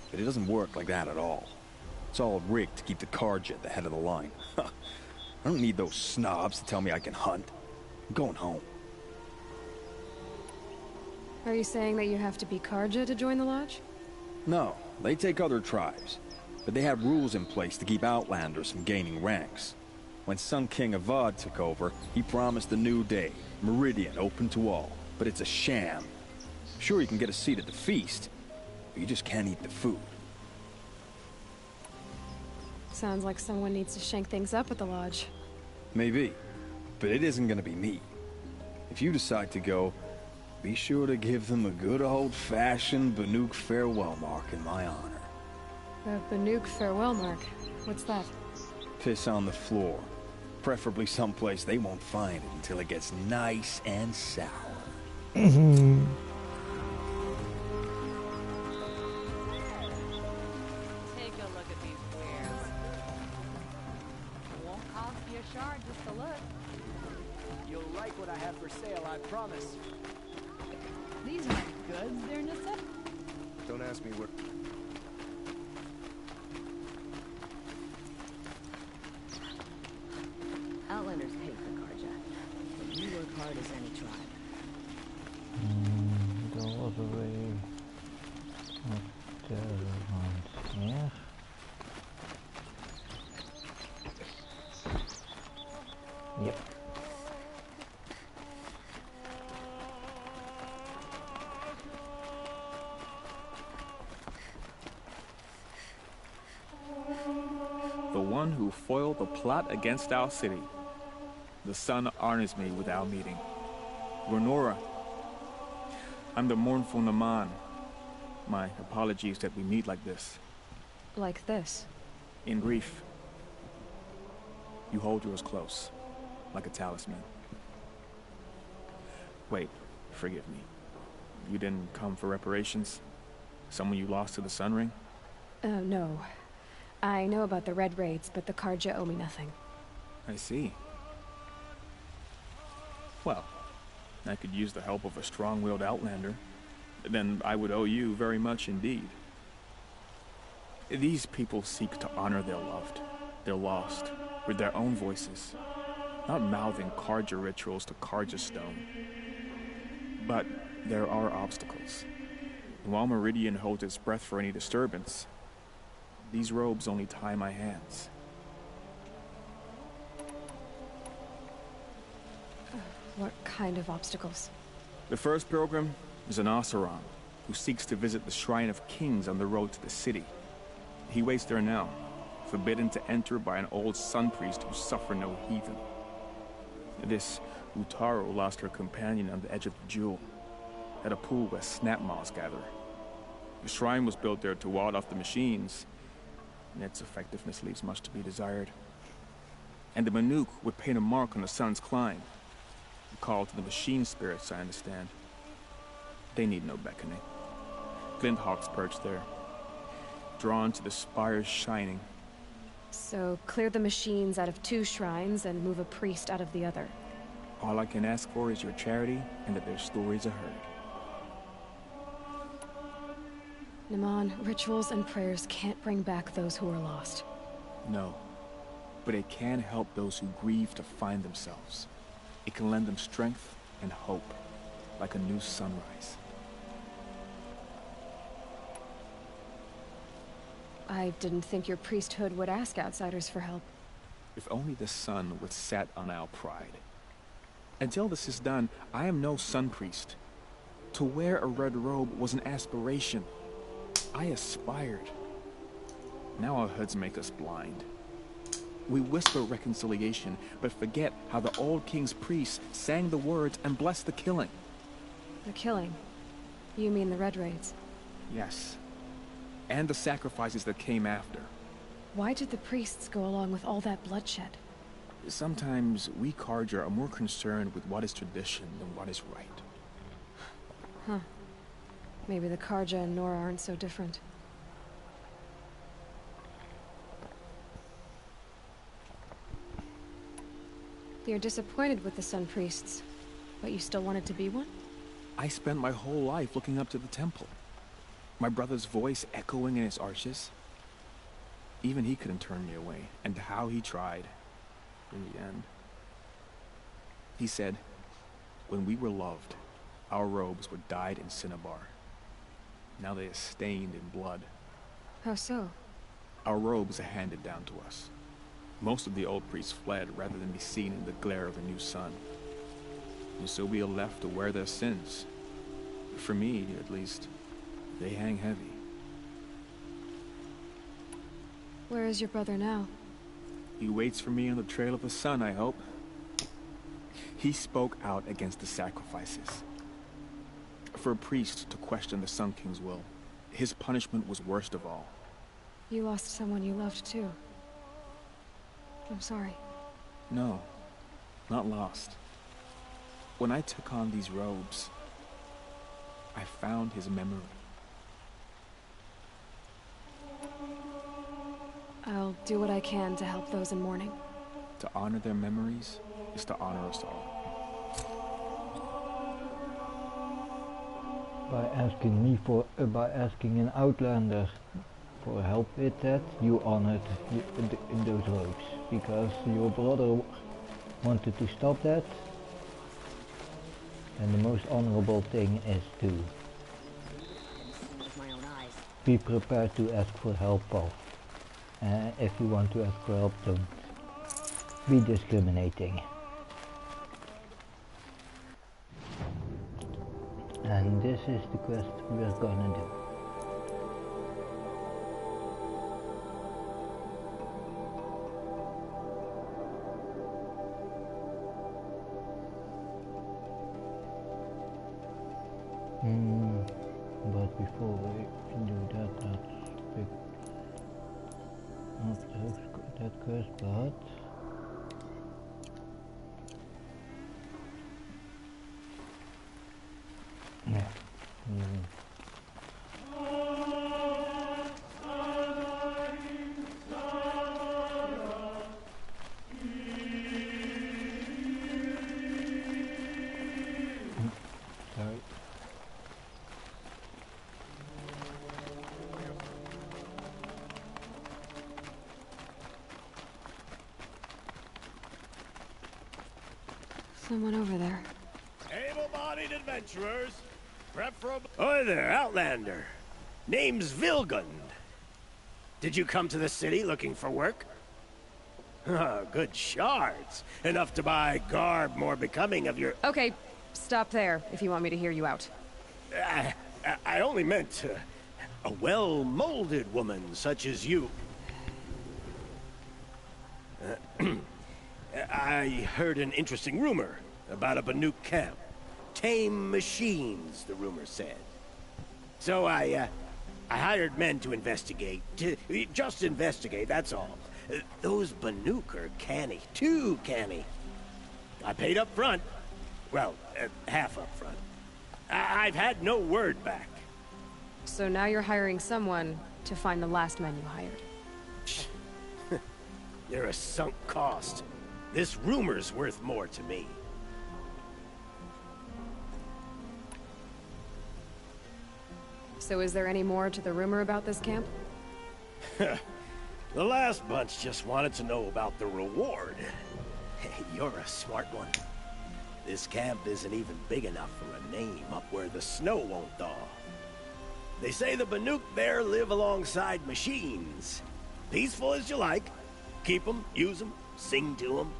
But it doesn't work like that at all. It's all rigged to keep the Karja at the head of the line. I don't need those snobs to tell me I can hunt. I'm going home. Are you saying that you have to be Karja to join the lodge? No, they take other tribes. But they have rules in place to keep outlanders from gaining ranks. When Sun King Avad took over, he promised a new day, Meridian open to all. But it's a sham. Sure, you can get a seat at the feast, but you just can't eat the food. Sounds like someone needs to shank things up at the lodge. Maybe, but it isn't gonna be me. If you decide to go, be sure to give them a good old-fashioned Banuk farewell mark in my honor. A Banuk farewell mark? What's that? Piss on the floor. Preferably someplace they won't find it until it gets nice and sour. For sale, I promise. These aren't goods, they're necessities. Don't ask me what... Outlanders hate the Karja, but you work hard as any tribe. There was a way of the hunt here. Yep. The one who foiled the plot against our city. The sun honors me with our meeting. Granora. I'm the mournful Naman. My apologies that we meet like this. Like this? In grief. You hold yours close, like a talisman. Wait, forgive me. You didn't come for reparations? Someone you lost to the Sun Ring? No. I know about the Red Raids, but the Karja owe me nothing. I see. Well, I could use the help of a strong-willed outlander. Then I would owe you very much indeed. These people seek to honor their loved, their lost, with their own voices, not mouthing Karja rituals to Karja stone. But there are obstacles. And while Meridian holds its breath for any disturbance, these robes only tie my hands. What kind of obstacles? The first pilgrim is an Oseram, who seeks to visit the Shrine of Kings on the road to the city. He waits there now, forbidden to enter by an old sun priest who suffered no heathen. This Utaro lost her companion on the edge of the jewel, at a pool where snap moths gather. The shrine was built there to ward off the machines, and its effectiveness leaves much to be desired. And the Banuk would paint a mark on the sun's climb, a call to the machine spirits, I understand. They need no beckoning. Glint hawks perch there, drawn to the spires shining. So, clear the machines out of 2 shrines and move a priest out of the other. All I can ask for is your charity and that their stories are heard. Naman, rituals and prayers can't bring back those who are lost. No. But it can help those who grieve to find themselves. It can lend them strength and hope, like a new sunrise. I didn't think your priesthood would ask outsiders for help. If only the sun would set on our pride. Until this is done, I am no sun priest. To wear a red robe was an aspiration. I aspired. Now our hoods make us blind. We whisper reconciliation, but forget how the old king's priests sang the words and blessed the killing. The killing? You mean the Red Raids? Yes. And the sacrifices that came after. Why did the priests go along with all that bloodshed? Sometimes we Carja are more concerned with what is tradition than what is right. Huh. Maybe the Carja and Nora aren't so different. You're disappointed with the Sun Priests, but you still wanted to be one? I spent my whole life looking up to the temple. My brother's voice echoing in its arches. Even he couldn't turn me away, and how he tried. In the end. He said, when we were loved, our robes were dyed in cinnabar. Now they are stained in blood. How so? Our robes are handed down to us. Most of the old priests fled rather than be seen in the glare of the new sun. And so we are left to wear their sins. For me, at least, they hang heavy. Where is your brother now? He waits for me on the trail of the sun, I hope. He spoke out against the sacrifices. For a priest to question the Sun King's will, his punishment was worst of all. You lost someone you loved too. I'm sorry. No, not lost. When I took on these robes, I found his memory. I'll do what I can to help those in mourning. To honor their memories is to honor us all. By asking an outlander for help with that, you honored those robes, because your brother wanted to stop that, and the most honorable thing is to be prepared to ask for help, Paul. If you want to ask for help, don't be discriminating. And this is the quest we're gonna do. But before we do that, let's pick not that quest, but yeah. Sorry. Someone over there. Able-bodied adventurers, preferable. Hi there, Outlander. Name's Vilgund. Did you come to the city looking for work? Good shards. Enough to buy garb more becoming of your... Okay, stop there if you want me to hear you out. I only meant a well-molded woman such as you. I heard an interesting rumor about a Banuk camp. Tame machines, the rumor said. So I hired men to investigate. Just investigate, that's all. Those Banuk are canny. Too canny. I paid up front. Well, half up front. I've had no word back. So now you're hiring someone to find the last man you hired. They're a sunk cost. This rumor's worth more to me. So is there any more to the rumor about this camp? The last bunch just wanted to know about the reward. You're a smart one. This camp isn't even big enough for a name up where the snow won't thaw. They say the Banuk there live alongside machines. Peaceful as you like. Keep them, use them, sing to them.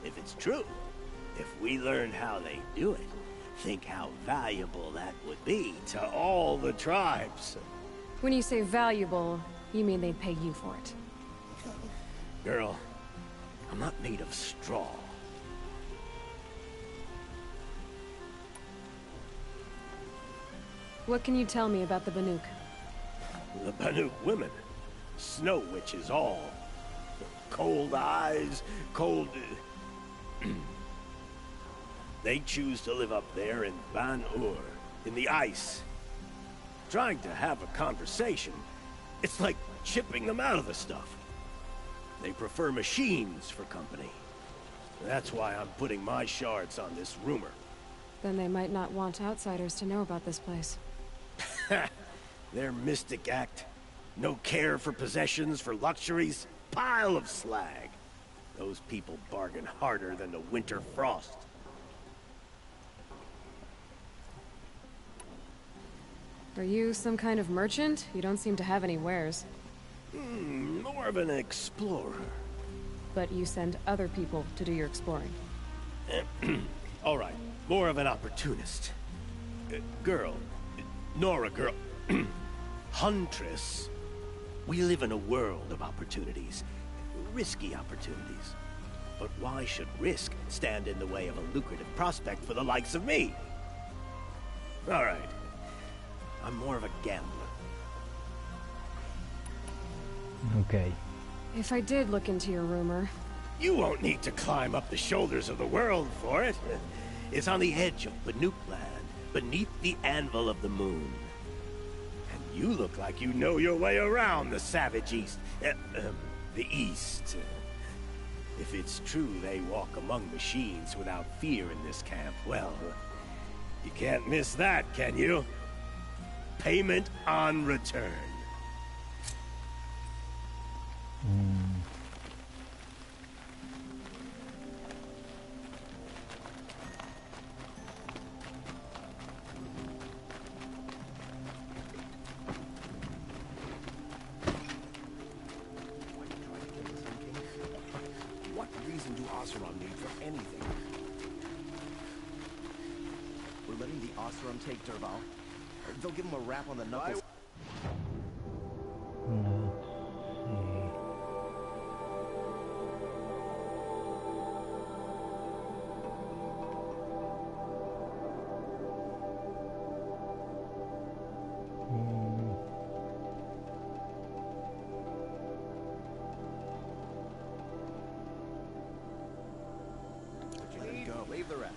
If it's true, if we learned how they do it, think how valuable that would be to all the tribes. When you say valuable, you mean they'd pay you for it. Girl, I'm not made of straw. What can you tell me about the Banuk? The Banuk women. Snow witches all. Cold eyes, cold... They choose to live up there in Ban-Ur, in the ice. Trying to have a conversation, it's like chipping them out of the stuff. They prefer machines for company. That's why I'm putting my shards on this rumor. Then they might not want outsiders to know about this place. Their mystic act. No care for possessions, for luxuries. Pile of slag. Those people bargain harder than the winter frost. Are you some kind of merchant? You don't seem to have any wares. More of an explorer. But you send other people to do your exploring. All right, more of an opportunist. Girl. Nora, girl. Huntress. We live in a world of opportunities. Risky opportunities. But why should risk stand in the way of a lucrative prospect for the likes of me? All right. I'm more of a gambler. Okay. If I did look into your rumor... You won't need to climb up the shoulders of the world for it. It's on the edge of Banuk land, beneath the anvil of the moon. And you look like you know your way around the savage east. The east. If it's true they walk among machines without fear in this camp, well, you can't miss that, can you? Payment on return. What reason do Oseram need for anything? We're letting the Oseram take Derval. They'll give him a rap on the knuckles. Leave the rest.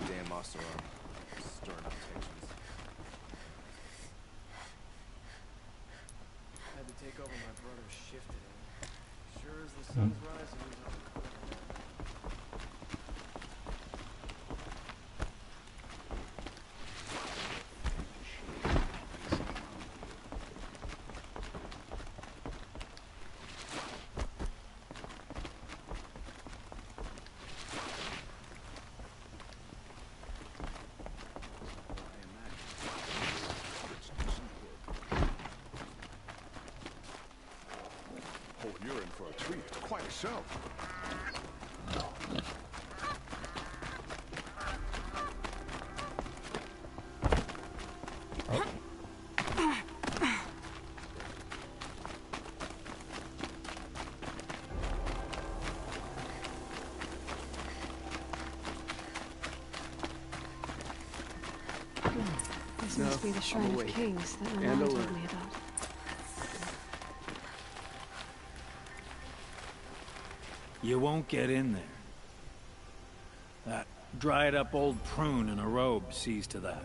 Damn Oseram. Stirring up tensions. Had to take over my brother's shift today. Sure as the sun's rising, he's on the coast. You're in for a treat. Quite a show. This must be the Shrine of Kings that my mom told me about. You won't get in there. That dried-up old prune in a robe sees to that.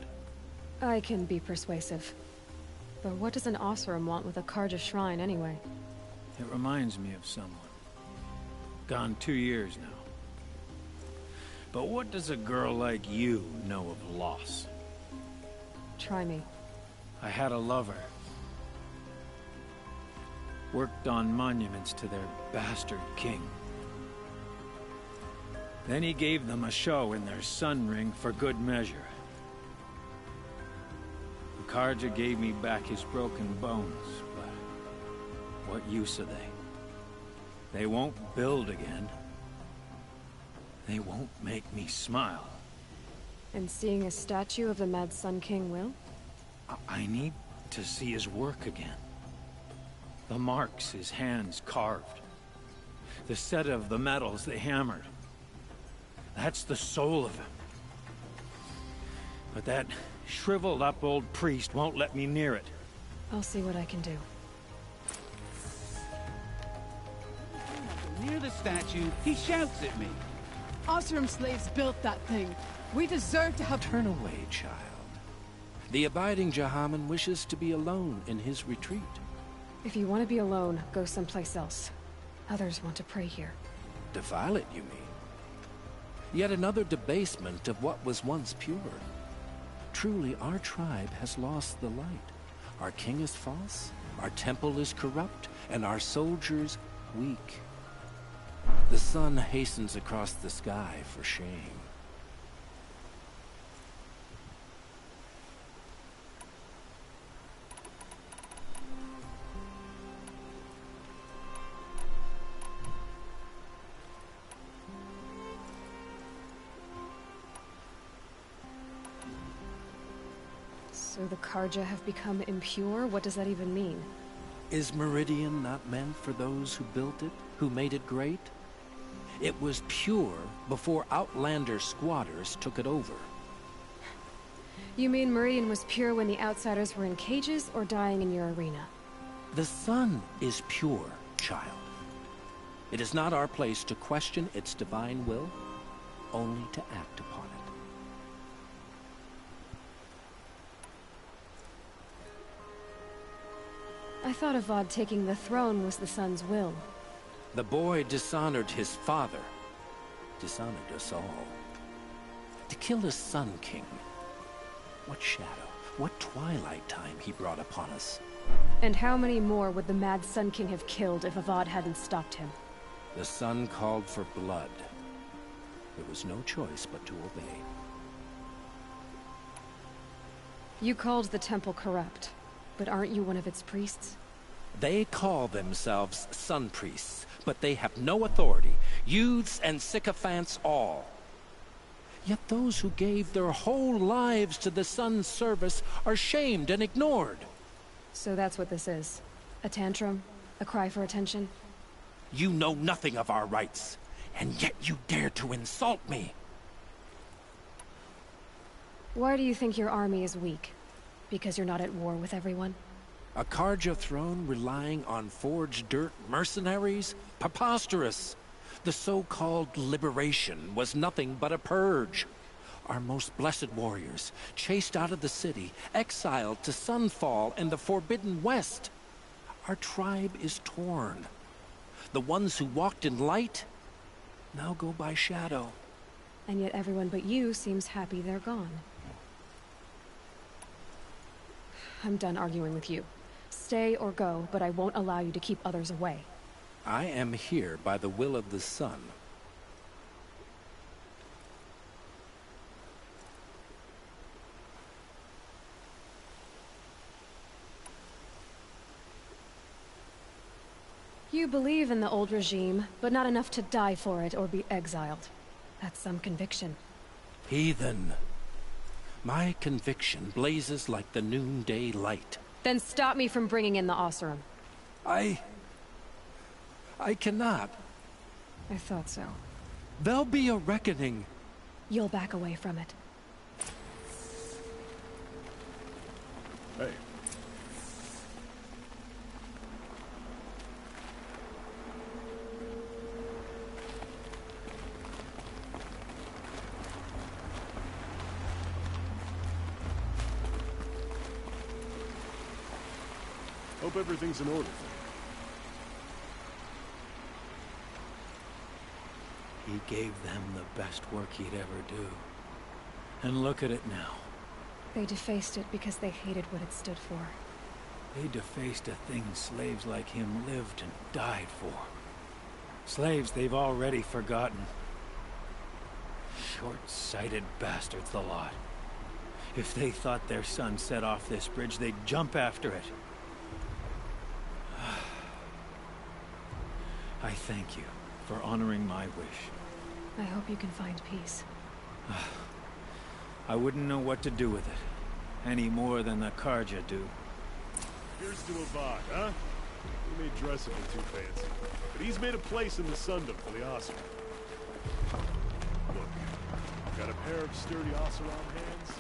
I can be persuasive. But what does an Oseram want with a Karja shrine, anyway? It reminds me of someone. Gone 2 years now. But what does a girl like you know of loss? Try me. I had a lover. Worked on monuments to their bastard king. Then he gave them a show in their sun ring for good measure. The Karja gave me back his broken bones, but what use are they? They won't build again. They won't make me smile. And seeing a statue of the Mad Sun King will? I need to see his work again. The marks his hands carved. The set of the metals they hammered. That's the soul of him. But that shriveled up old priest won't let me near it. I'll see what I can do. Near the statue, he shouts at me. Osram slaves built that thing. We deserve to have— Turn away, child. The abiding Jahaman wishes to be alone in his retreat. If you want to be alone, go someplace else. Others want to pray here. Defile it, you mean? Yet another debasement of what was once pure. Truly, our tribe has lost the light. Our king is false, our temple is corrupt, and our soldiers weak. The sun hastens across the sky for shame. So the Karja have become impure? What does that even mean? Is Meridian not meant for those who built it, who made it great? It was pure before outlander squatters took it over. You mean Meridian was pure when the outsiders were in cages or dying in your arena? The sun is pure, child. It is not our place to question its divine will, only to act upon it. I thought Avad taking the throne was the sun's will. The boy dishonored his father, dishonored us all. To kill the Sun King. What shadow, what twilight time he brought upon us. And how many more would the Mad Sun King have killed if Avad hadn't stopped him? The sun called for blood. There was no choice but to obey. You called the temple corrupt, but aren't you one of its priests? They call themselves sun priests, but they have no authority. Youths and sycophants all. Yet those who gave their whole lives to the sun's service are shamed and ignored. So that's what this is. A tantrum? A cry for attention? You know nothing of our rights, and yet you dare to insult me. Why do you think your army is weak? Because you're not at war with everyone? A Karja throne relying on forged dirt mercenaries? Preposterous! The so-called liberation was nothing but a purge. Our most blessed warriors, chased out of the city, exiled to Sunfall and the Forbidden West. Our tribe is torn. The ones who walked in light now go by shadow. And yet everyone but you seems happy they're gone. I'm done arguing with you. Stay or go, but I won't allow you to keep others away. I am here by the will of the sun. You believe in the old regime, but not enough to die for it or be exiled. That's some conviction. Heathen. My conviction blazes like the noonday light. Then stop me from bringing in the Oseram. I cannot. I thought so. There'll be a reckoning. You'll back away from it. Hey. Hope everything's in order. He gave them the best work he'd ever do. And look at it now. They defaced it because they hated what it stood for. They defaced a thing slaves like him lived and died for. Slaves they've already forgotten. Short-sighted bastards, the lot. If they thought their son set off this bridge, they'd jump after it. I thank you for honoring my wish. I hope you can find peace. I wouldn't know what to do with it, any more than the Karja do. Here's to Avad, huh? He may dress a bit too fancy, but he's made a place in the Sundom for the Oseram. Look, got a pair of sturdy Oseram hands?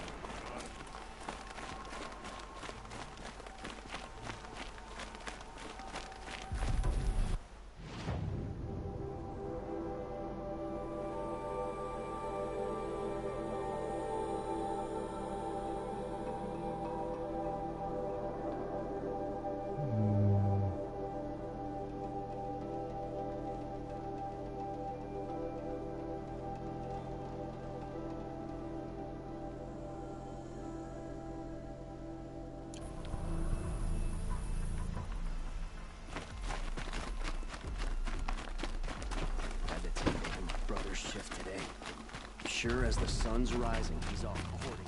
Shift today. Sure as the sun's rising, he's off courting.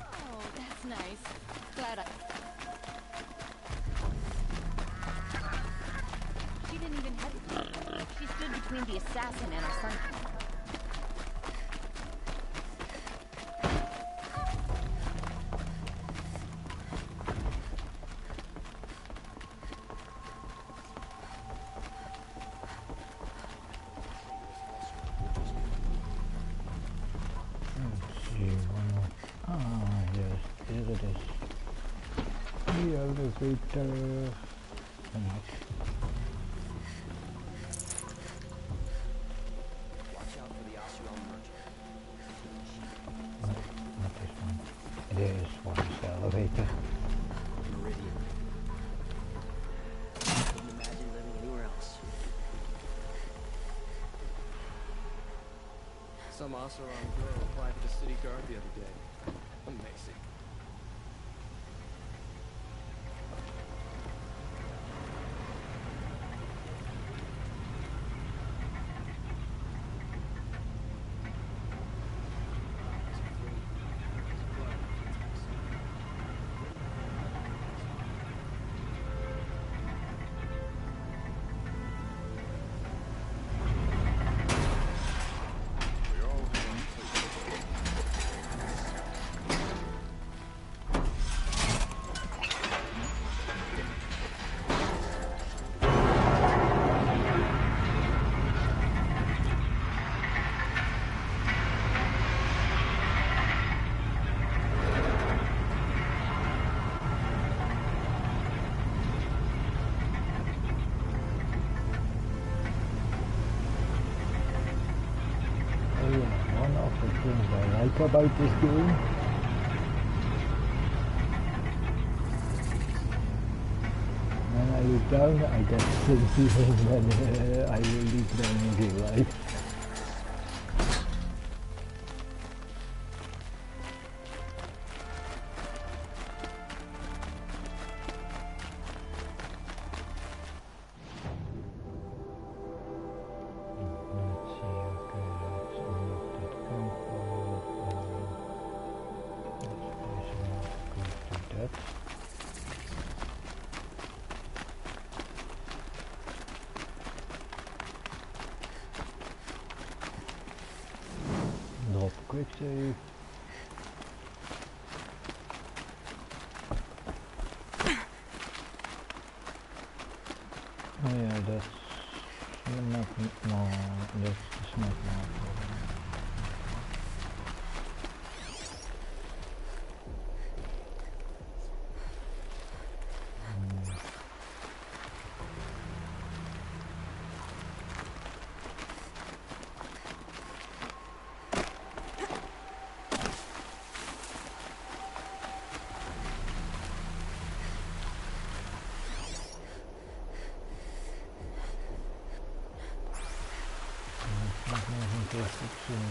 Oh, that's nice. Glad She didn't even hesitate. She stood between the assassin and her son. Elevator. Watch out for the Oseram merchant. Not this one. This one is the elevator. Meridian. Couldn't imagine living anywhere else. Some Oseram girl applied to the city guard the other day. Amazing. About this game. When I look down, I get the feeling that I will leave them in real life. Drop quick save. Oh yeah, that's not more, that's not more.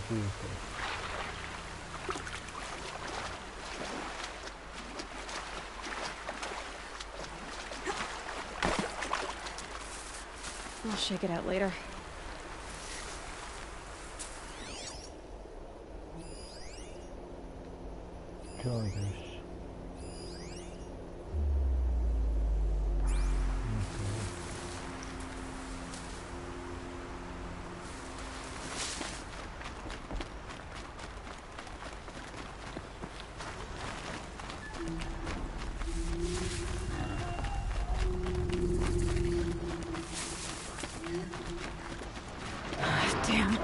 vehicle. I'll shake it out later. Chargers. Damn.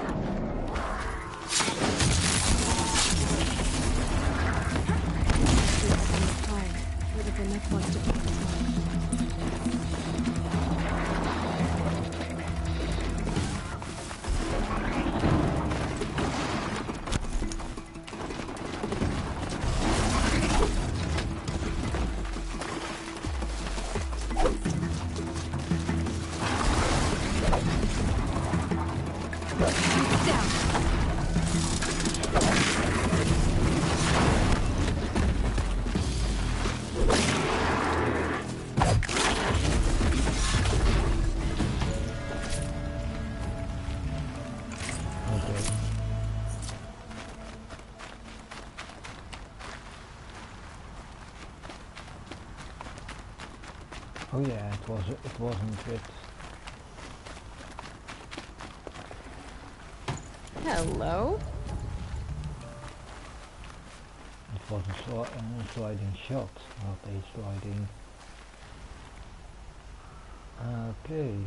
Oh yeah, it wasn't good. Hello? It was a sliding shot, not a sliding... Okay.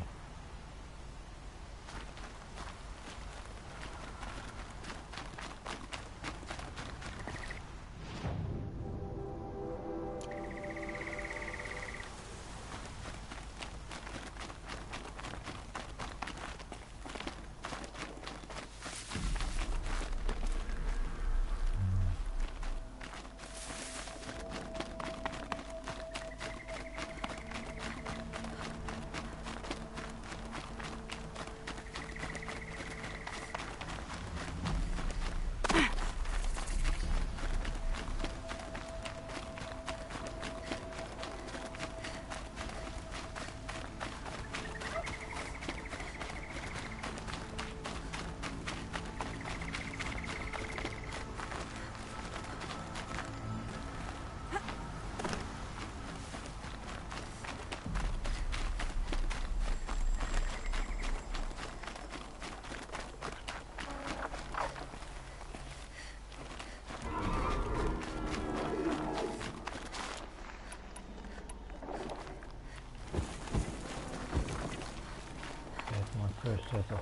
First set of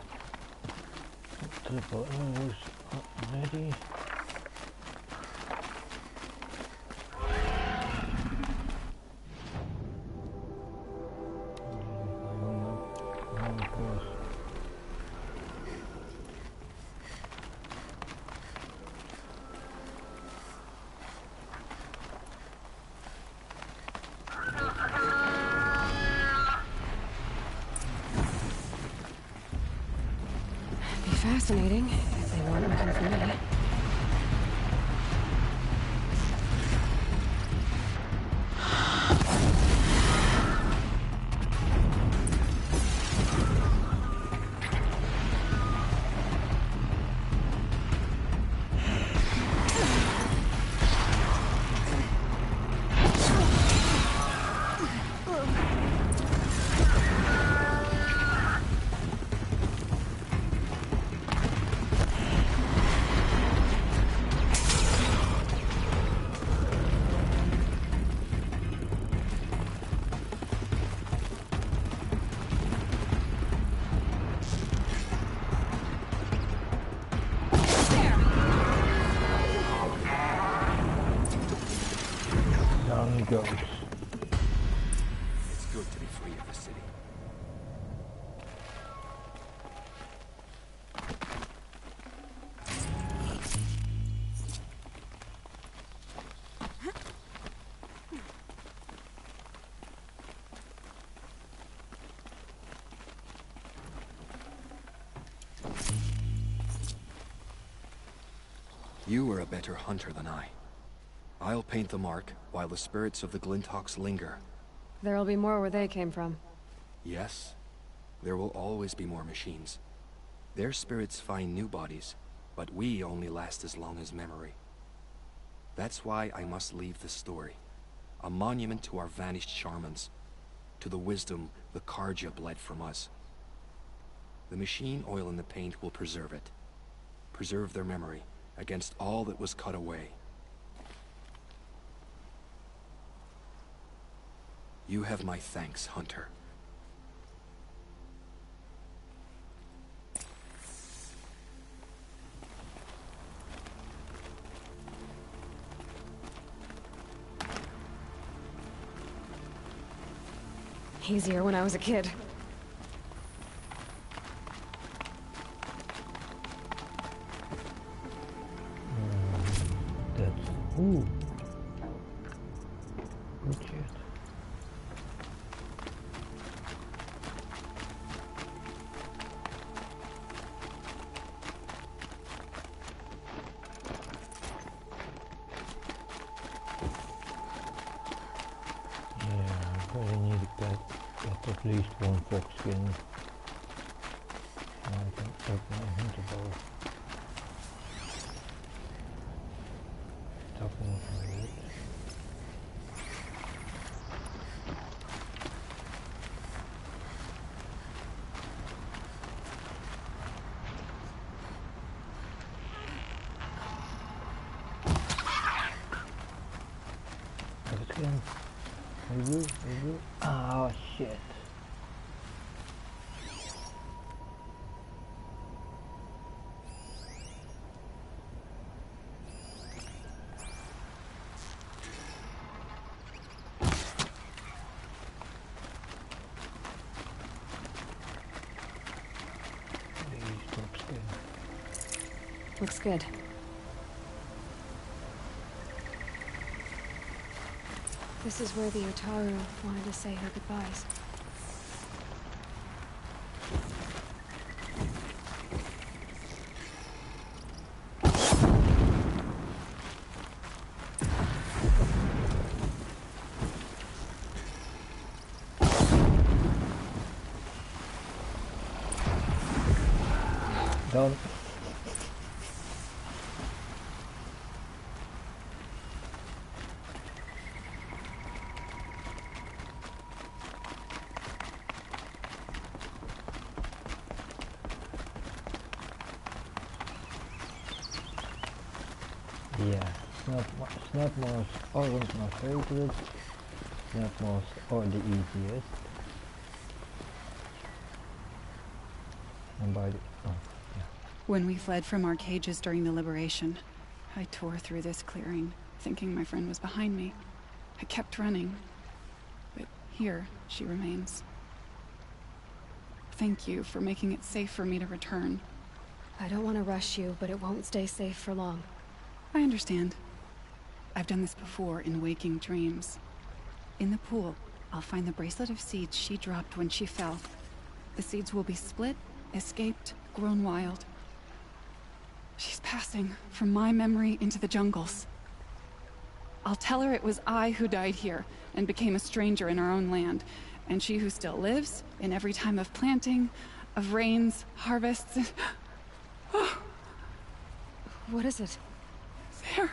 triple arrows ready. Fascinating, if they weren't looking for me. Down he goes. It's good to be free of the city. You are a better hunter than I. I'll paint the mark while the spirits of the Glinthawks linger. There'll be more where they came from. Yes, there will always be more machines. Their spirits find new bodies, but we only last as long as memory. That's why I must leave the story. A monument to our vanished shamans, to the wisdom the Karja bled from us. The machine oil in the paint will preserve it. Preserve their memory against all that was cut away. You have my thanks, Hunter. Easier when I was a kid. That's... Ooh. Good shit. At least one fox skin. I can open my hunter bow. Top one of my wood. Have a skin. Review. Oh shit. Looks good. This is where the Utaru wanted to say her goodbyes. Done. Yeah, snap moss aren't my favorite. Snap moss are the easiest. And by the When we fled from our cages during the liberation, I tore through this clearing, thinking my friend was behind me. I kept running, but here she remains. Thank you for making it safe for me to return. I don't want to rush you, but it won't stay safe for long. I understand. I've done this before in waking dreams. In the pool, I'll find the bracelet of seeds she dropped when she fell. The seeds will be split, escaped, grown wild. She's passing from my memory into the jungles. I'll tell her it was I who died here and became a stranger in our own land, and she who still lives in every time of planting, of rains, harvests, and... Oh. What is it? There.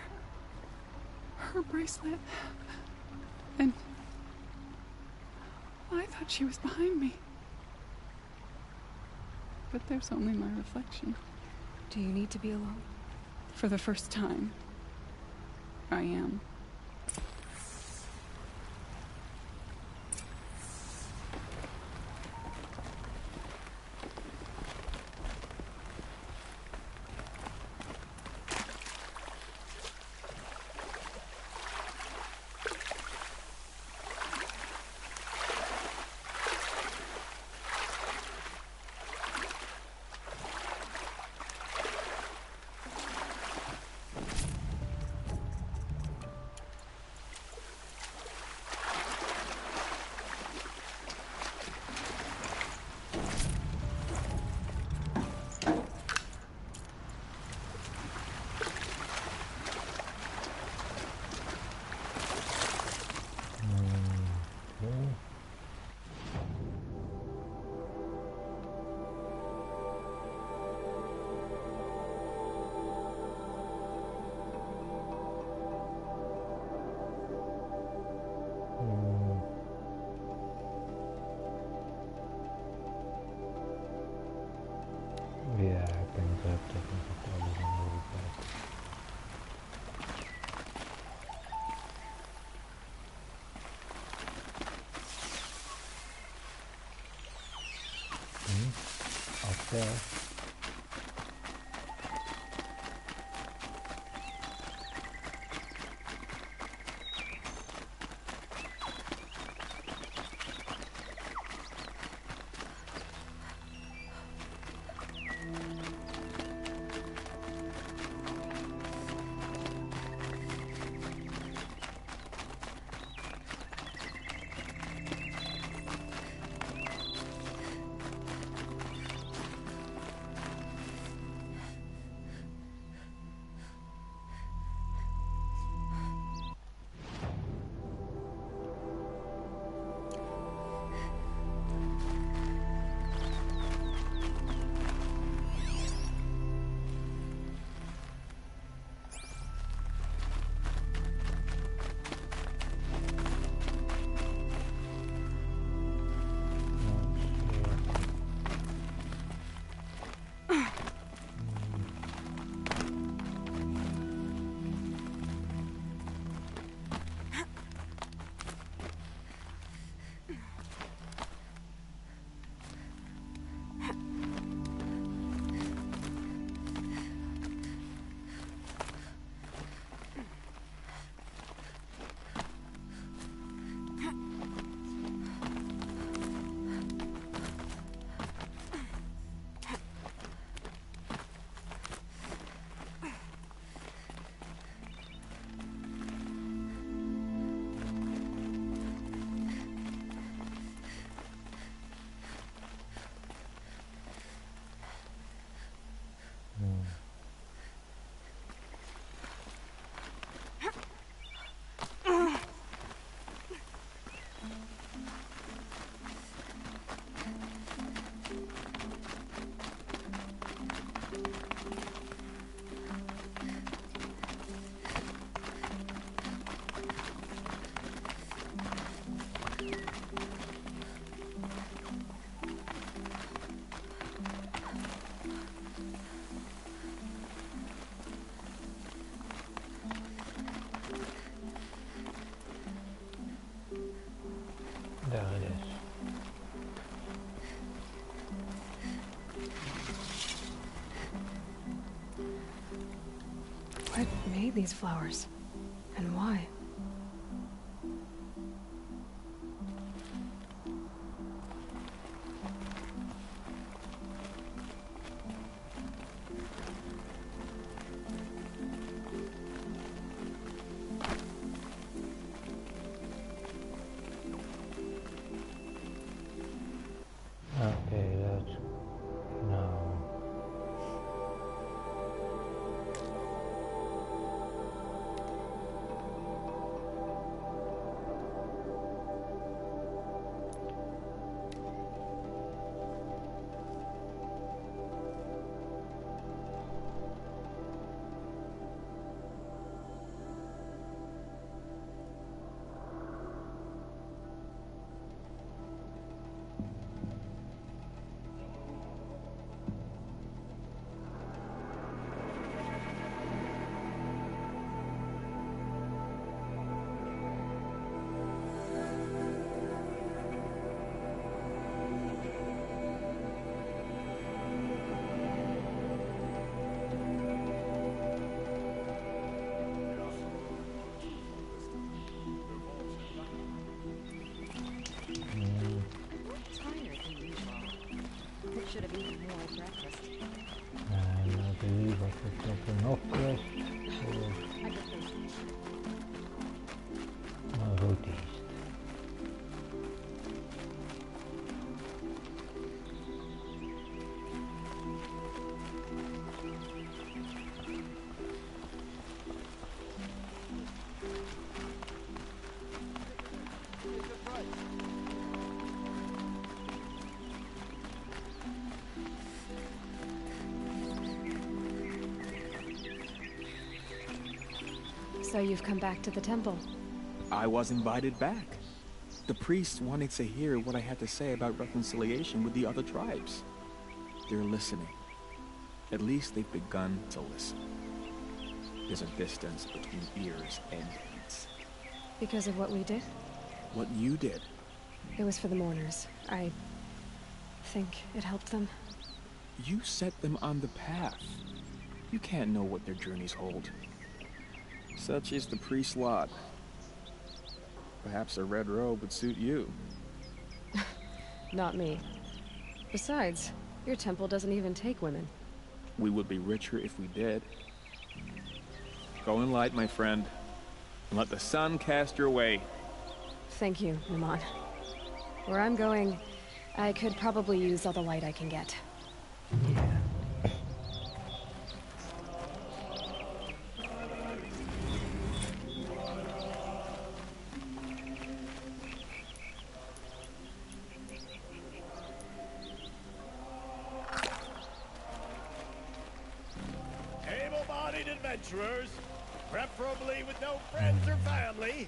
Her bracelet. And... I thought she was behind me. But there's only my reflection. Do you need to be alone? For the first time, I am. there. There it is. What made these flowers? And why? Okay, let's now. Should have eaten more breakfast. And I believe I picked up enough rest for my routine. So you've come back to the temple. I was invited back. The priests wanted to hear what I had to say about reconciliation with the other tribes. They're listening. At least they've begun to listen. There's a distance between ears and heads. Because of what we did? What you did. It was for the mourners. I think it helped them. You set them on the path. You can't know what their journeys hold. Such is the priest's lot. Perhaps a red robe would suit you. Not me. Besides, your temple doesn't even take women. We would be richer if we did. Go in light, my friend, and let the sun cast your way. Thank you, Naman. Where I'm going, I could probably use all the light I can get. Able-bodied adventurers, preferably with no friends or family.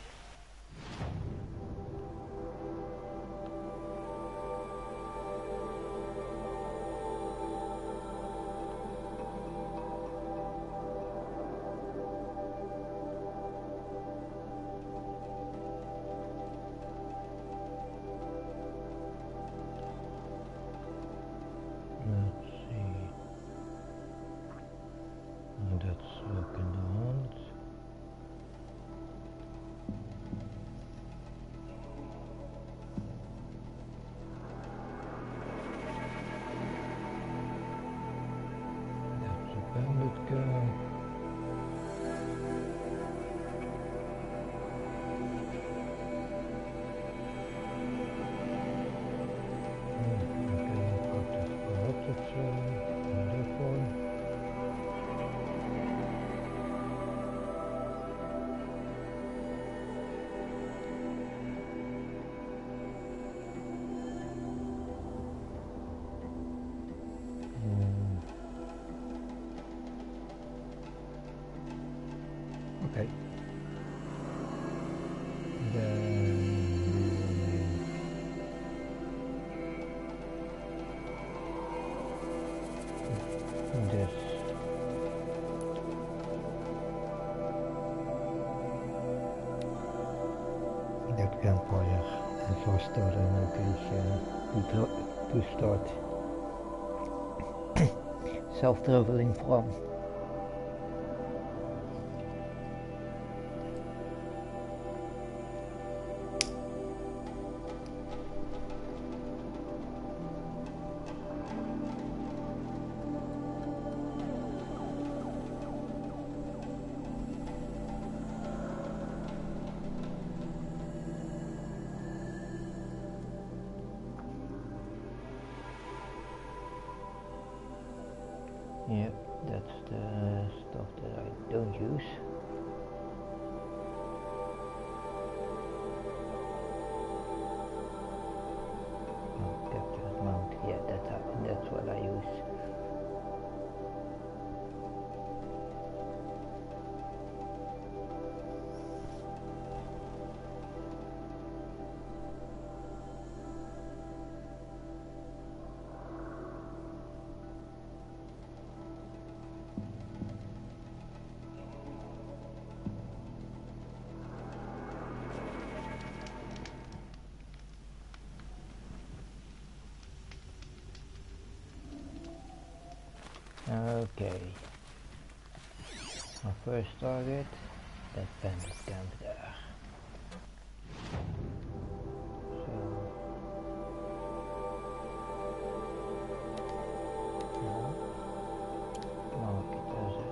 Okay. This. That campfire and faster location to start self-traveling from. Yep, that's the stuff that I don't use. Oh, capture mount. Yeah, that's what I use. Okay, our first target, that bandit camp there. So, mark it as a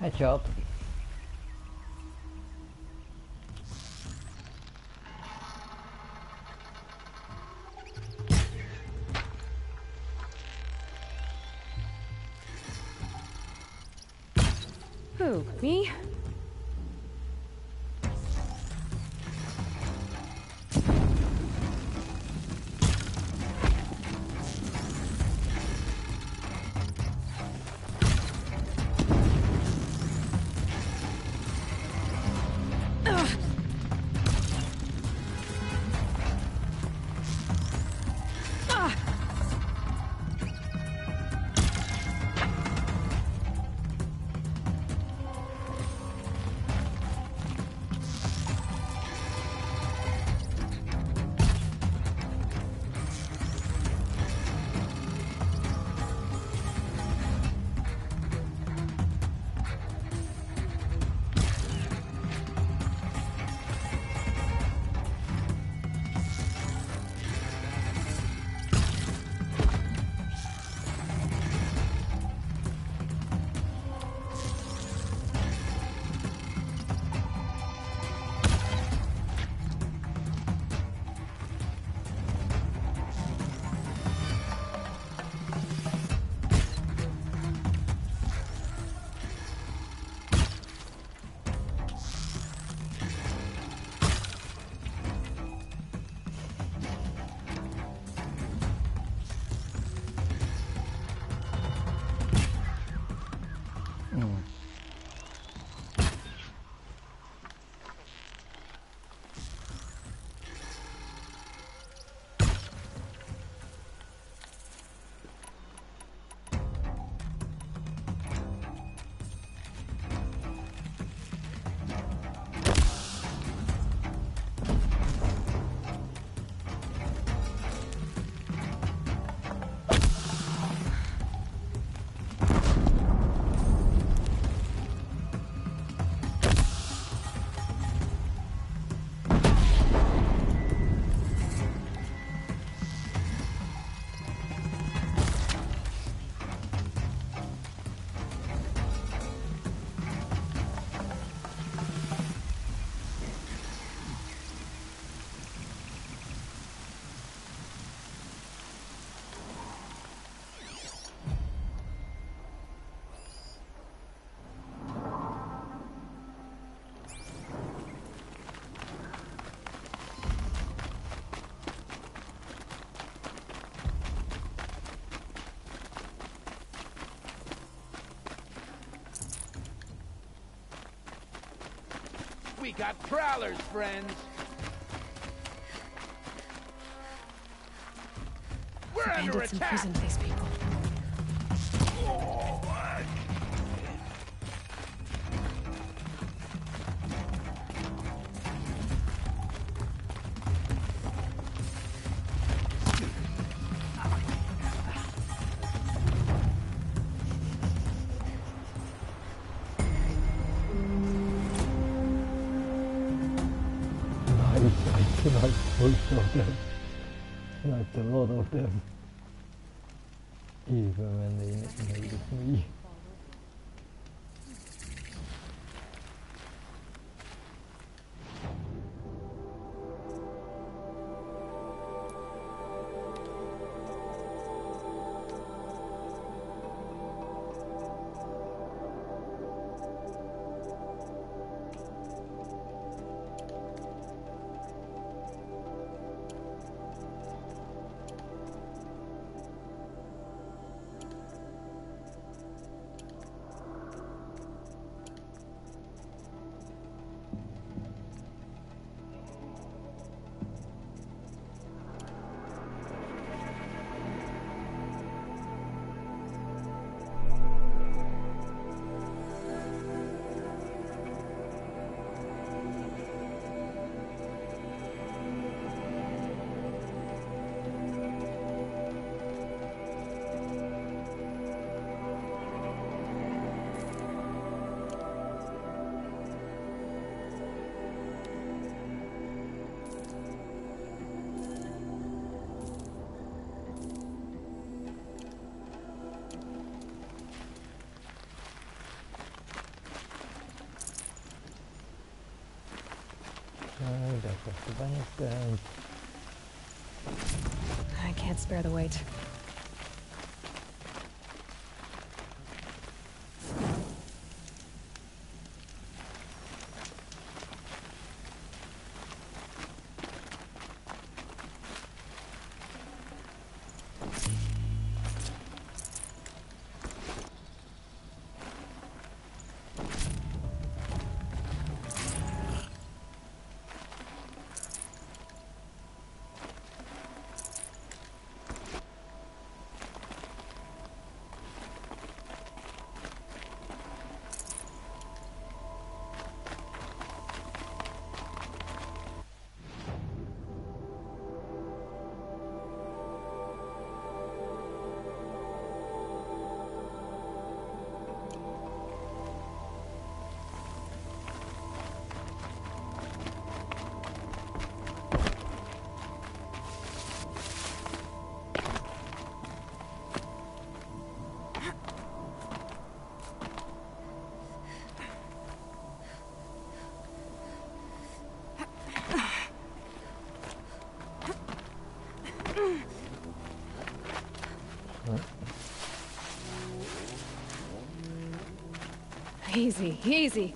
Headshot. Who, me? We got prowlers, friends. We're under Bandits attack. imprisoned these people. Most of them, like a lot of them, even when they notice me. I can't spare the weight. Easy, easy.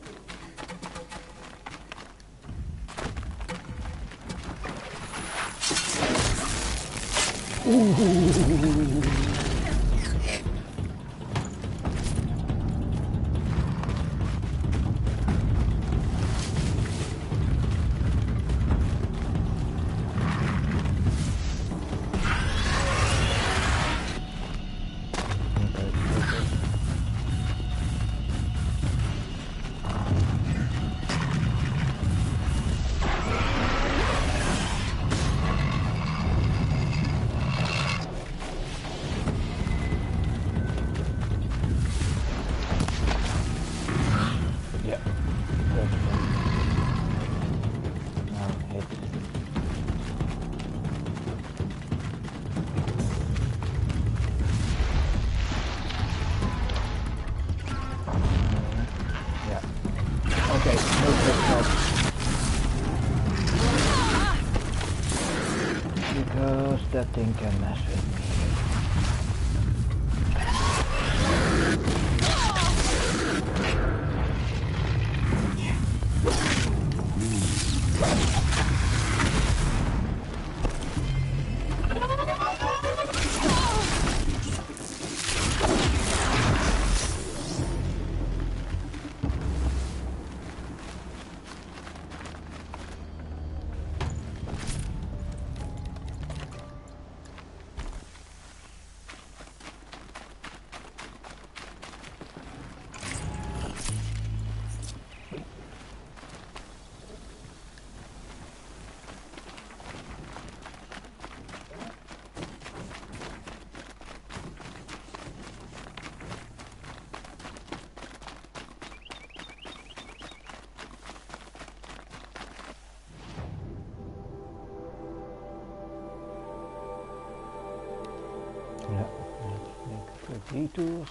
Because that thing can mess with me. Ja, let's make a detour.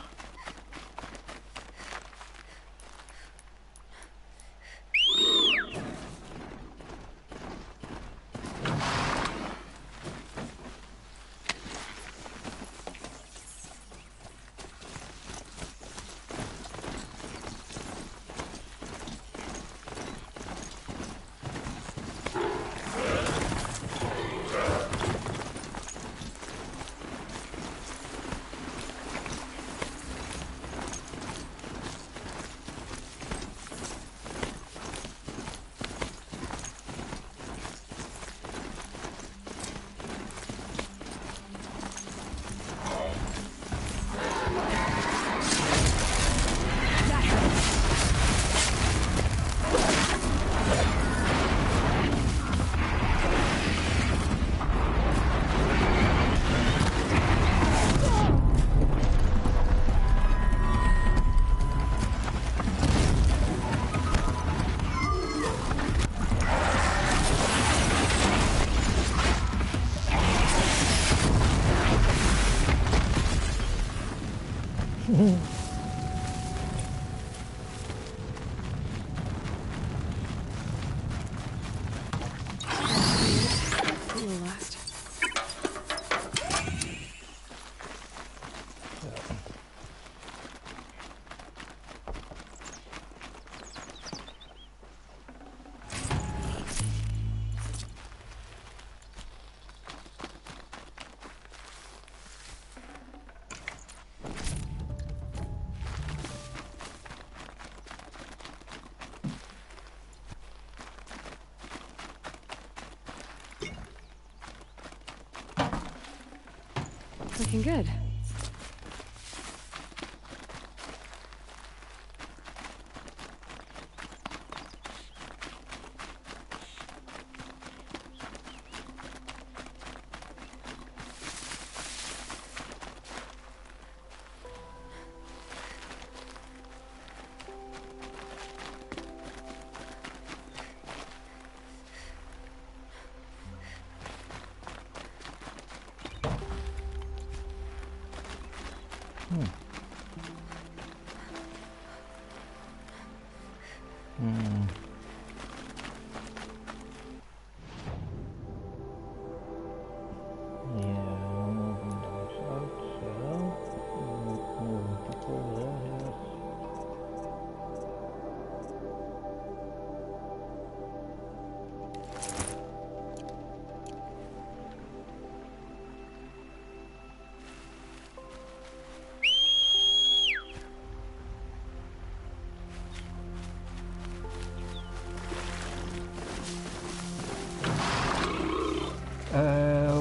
Looking good.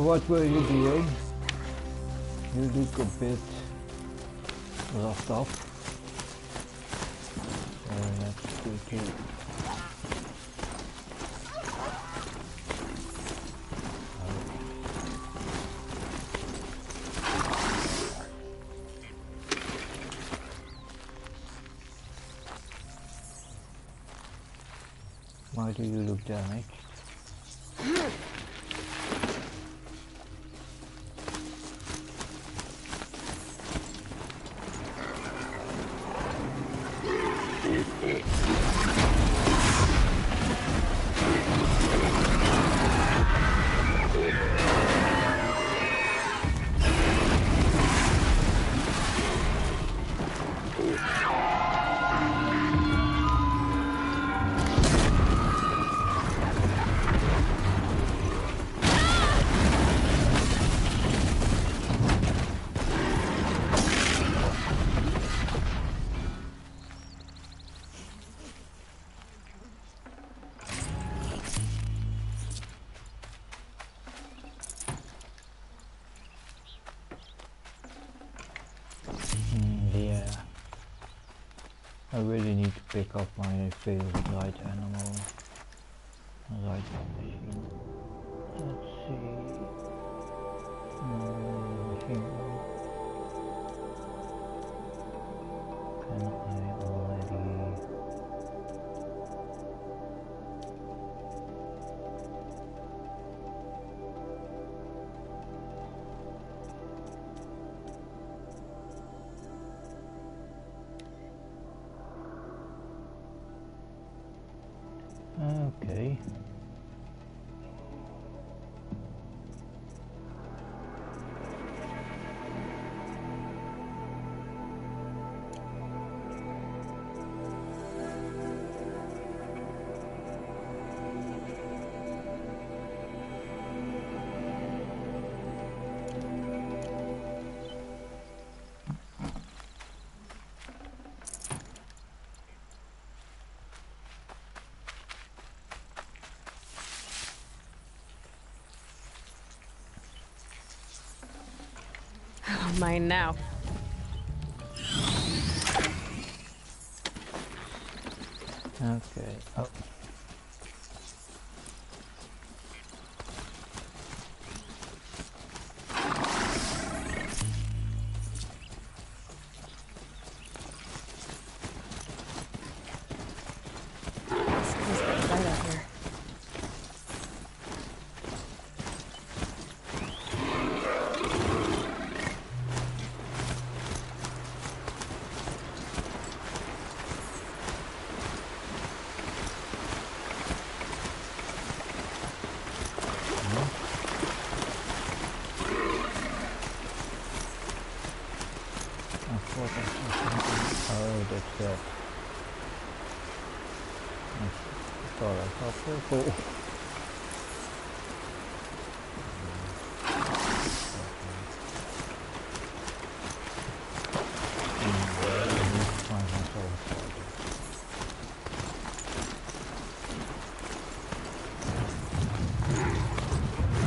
What were you doing? You look a bit roughed up. Let's quickly. Why do you look damaged? I really need to pick up my favorite ride animal. Ride machine. Let's see. Machine. Can I already? Okay. Mine now. Okay. Oh. Oh, that's that. I thought I saw purple.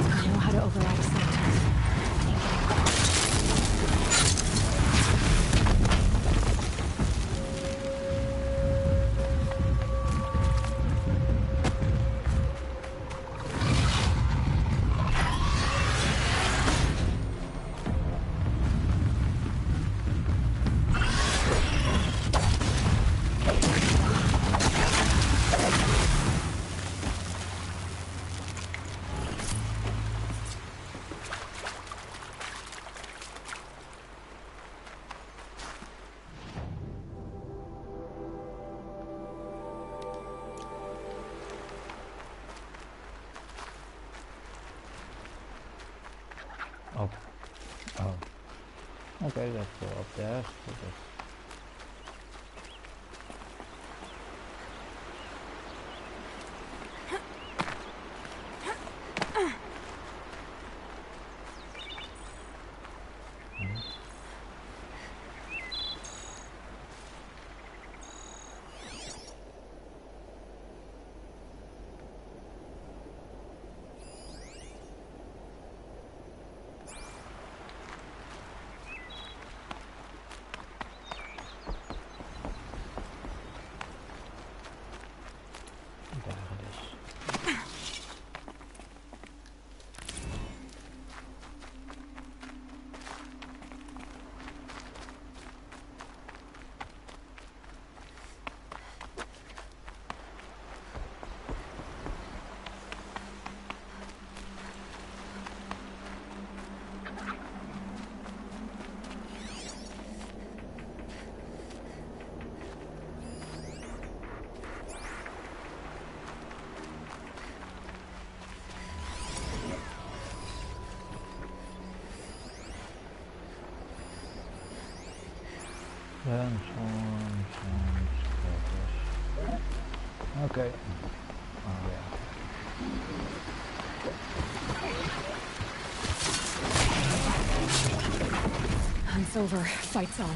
I know how to override a sound. Oh. Oh. Okay, let's go up there. Okay. Oh yeah. Hunt's over. Fight's on.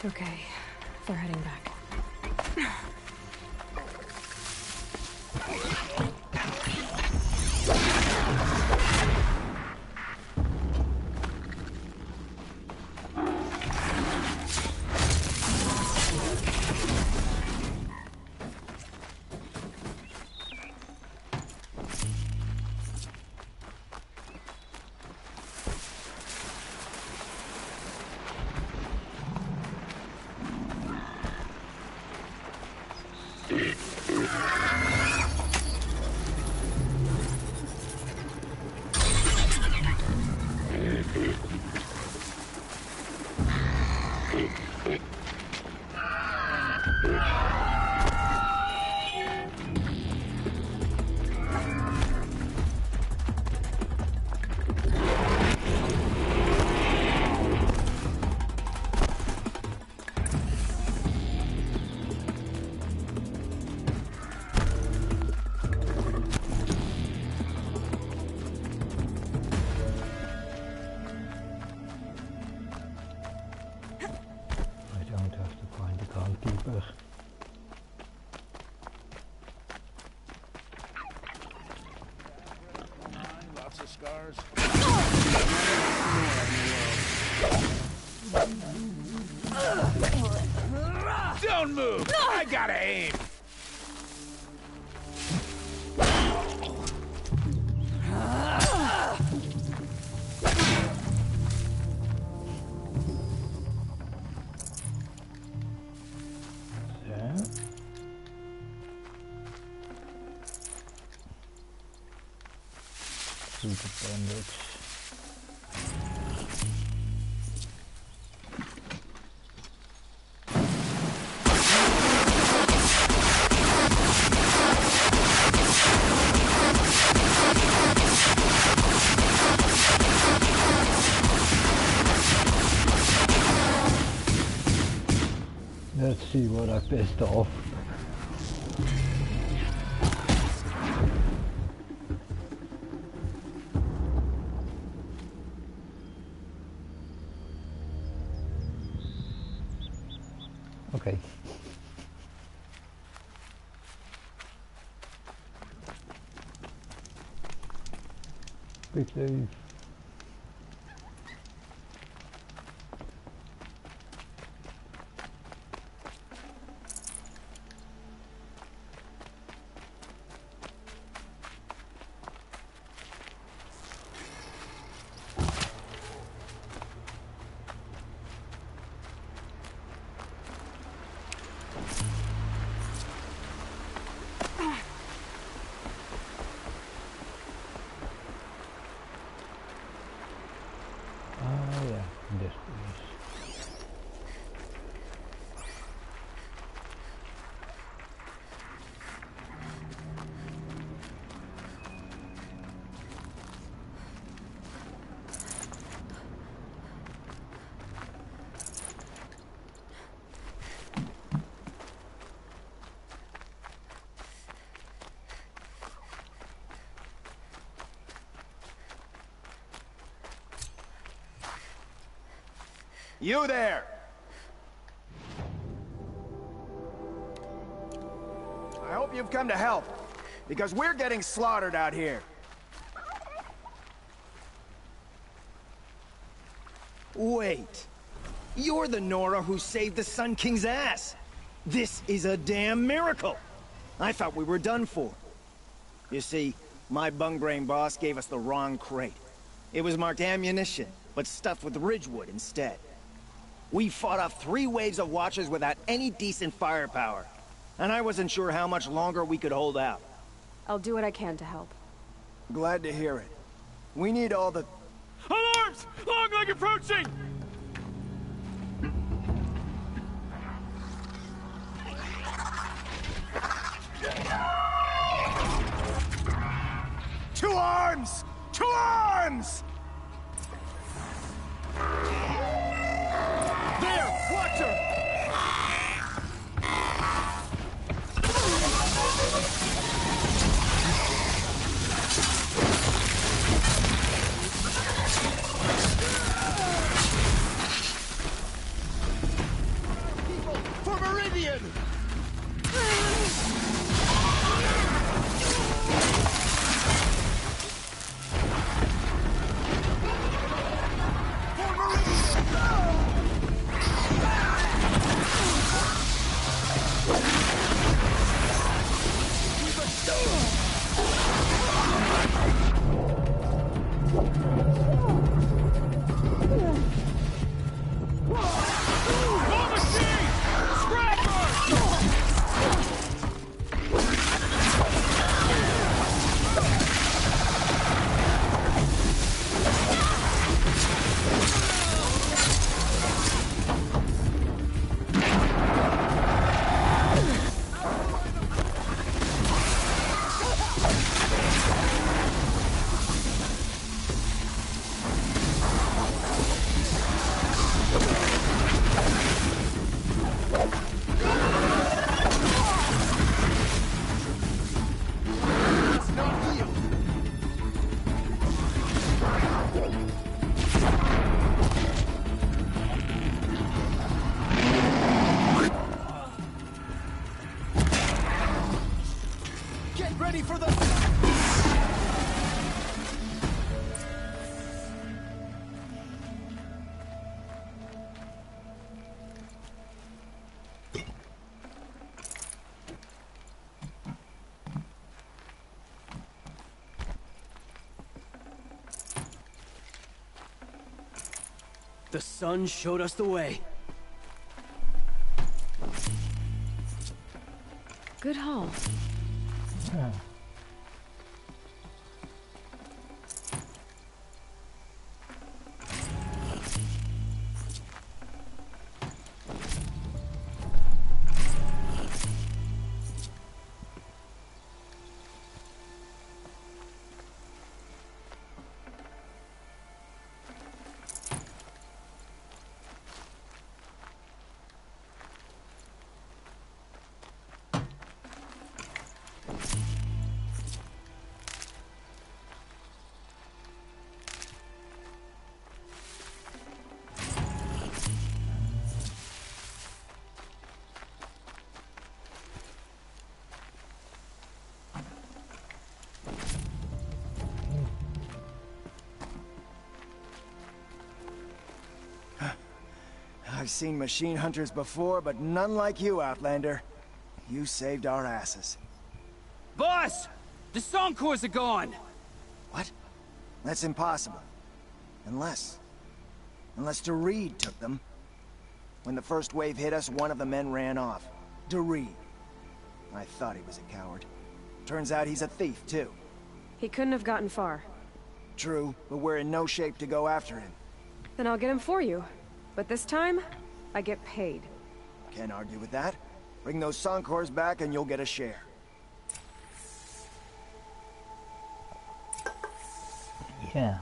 Okay, they're heading back. Don't move! I gotta aim! Let's see what I pissed off. Okay. Quick save. You there! I hope you've come to help, because we're getting slaughtered out here. Wait. You're the Nora who saved the Sun King's ass. This is a damn miracle. I thought we were done for. You see, my bung-brain boss gave us the wrong crate. It was marked ammunition, but stuffed with Ridgewood instead. We fought off 3 waves of Watchers without any decent firepower. And I wasn't sure how much longer we could hold out. I'll do what I can to help. Glad to hear it. We need all the... Alarms! Long leg approaching! Two arms! Two arms! There! Watch her! in! The sun showed us the way. Good haul. Yeah. I've seen machine hunters before, but none like you, Outlander. You saved our asses. Boss! The Soncors are gone! What? That's impossible. Unless Doreed took them. When the first wave hit us, one of the men ran off. Doreed. I thought he was a coward. Turns out he's a thief, too. He couldn't have gotten far. True, but we're in no shape to go after him. Then I'll get him for you. But this time, I get paid. Can't argue with that. Bring those Soncors back and you'll get a share. Yeah.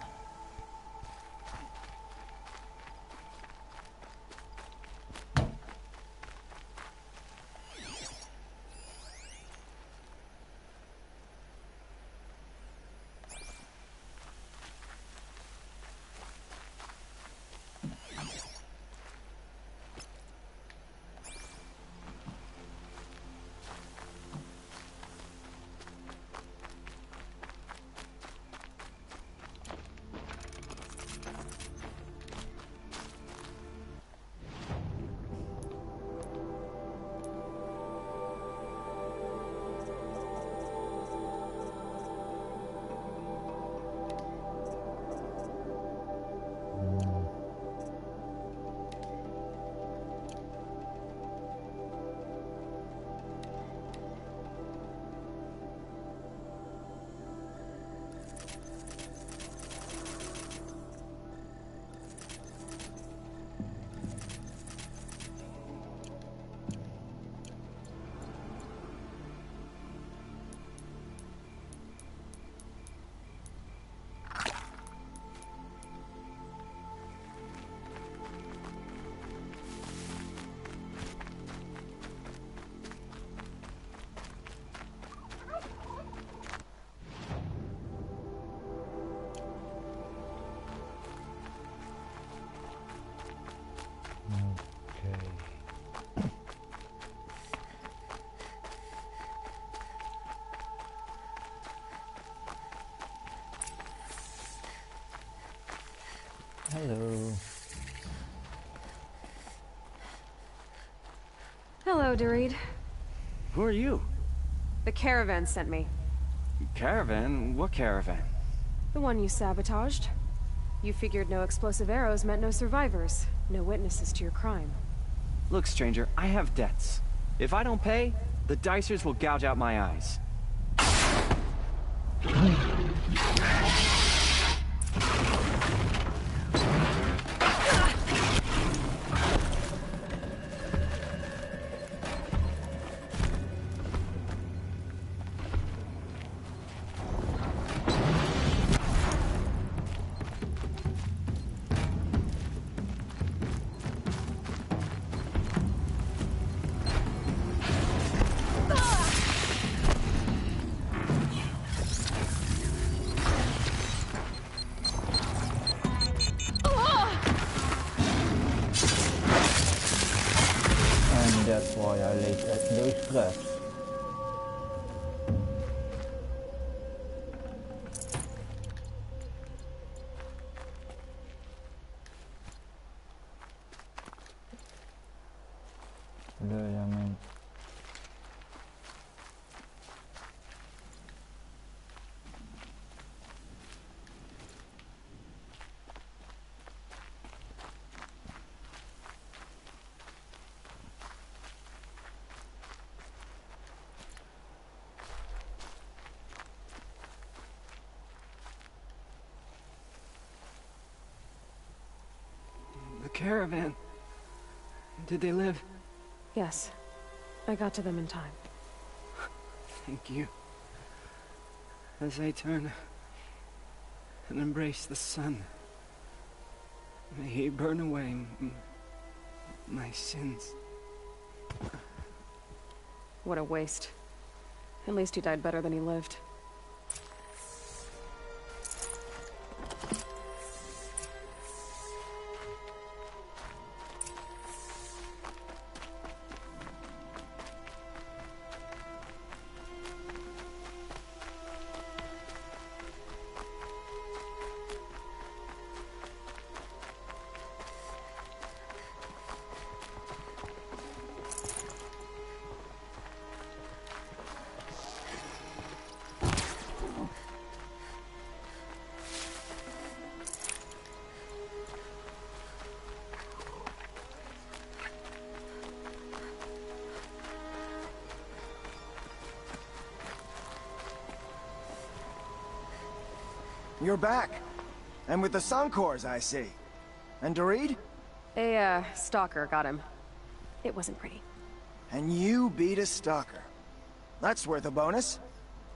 Hello, Dorit. Who are you? The caravan sent me. Caravan? What caravan? The one you sabotaged. You figured no explosive arrows meant no survivors, no witnesses to your crime. Look, stranger, I have debts. If I don't pay, the Dicers will gouge out my eyes. That's why I laid those traps. Ja, man. Caravan. Did they live? Yes. I got to them in time. Thank you. As I turn and embrace the sun, may he burn away my sins. What a waste. At least he died better than he lived. You're back. And with the Suncors, I see. And Dorit? A, stalker got him. It wasn't pretty. And you beat a stalker. That's worth a bonus.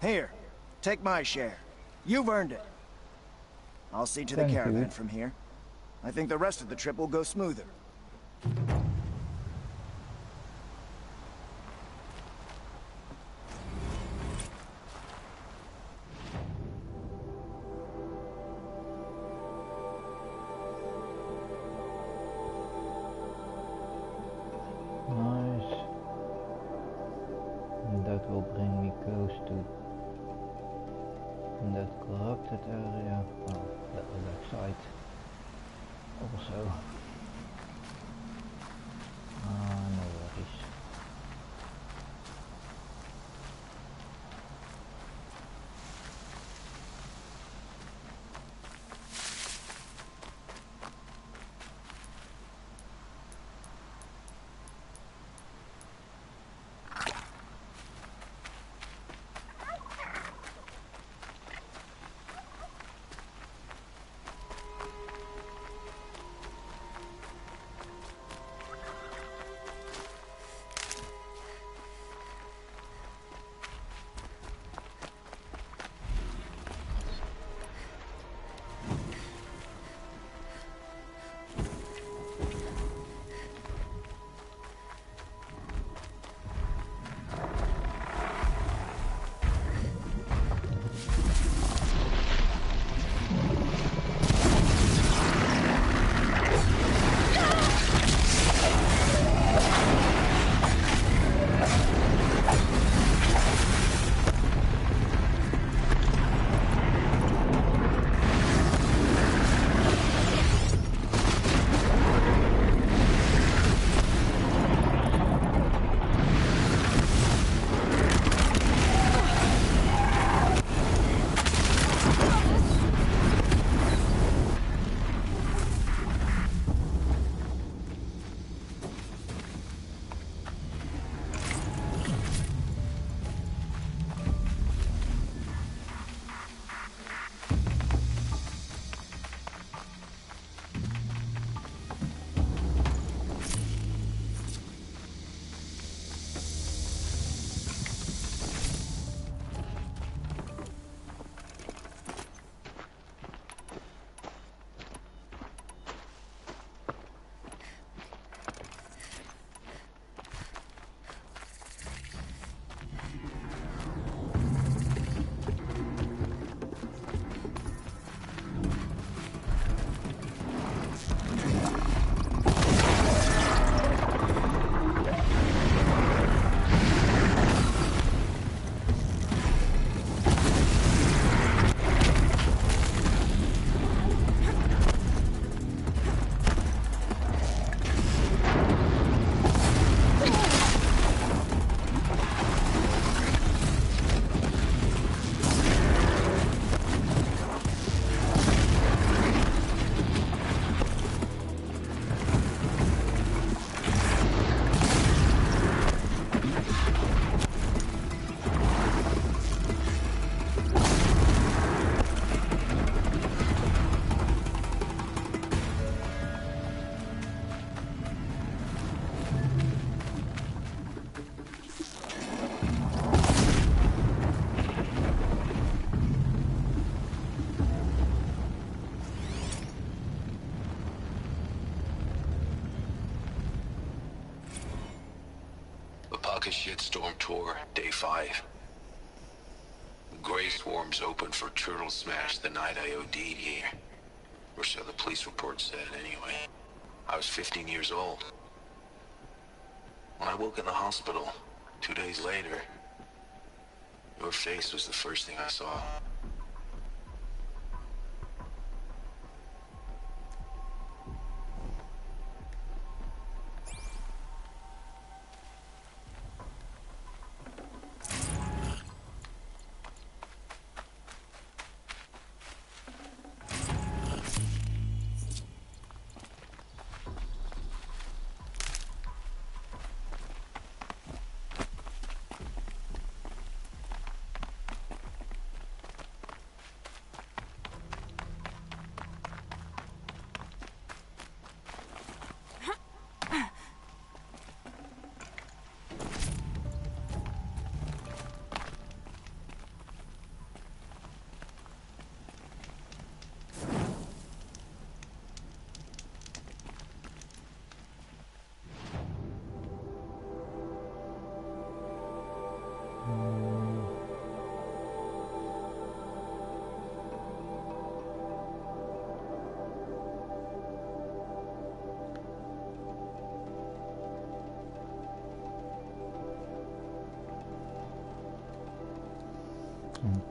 Here, take my share. You've earned it. I'll see to the caravan from here. I think the rest of the trip will go smoother. Nice. And that will bring me close to that corrupted area. Well, the other side also. No worries. Block of Shitstorm Tour, Day 5. The Grey Swarm's open for Turtle Smash the night I OD'd here. Or so the police report said, anyway. I was 15 years old. When I woke in the hospital, 2 days later, your face was the first thing I saw.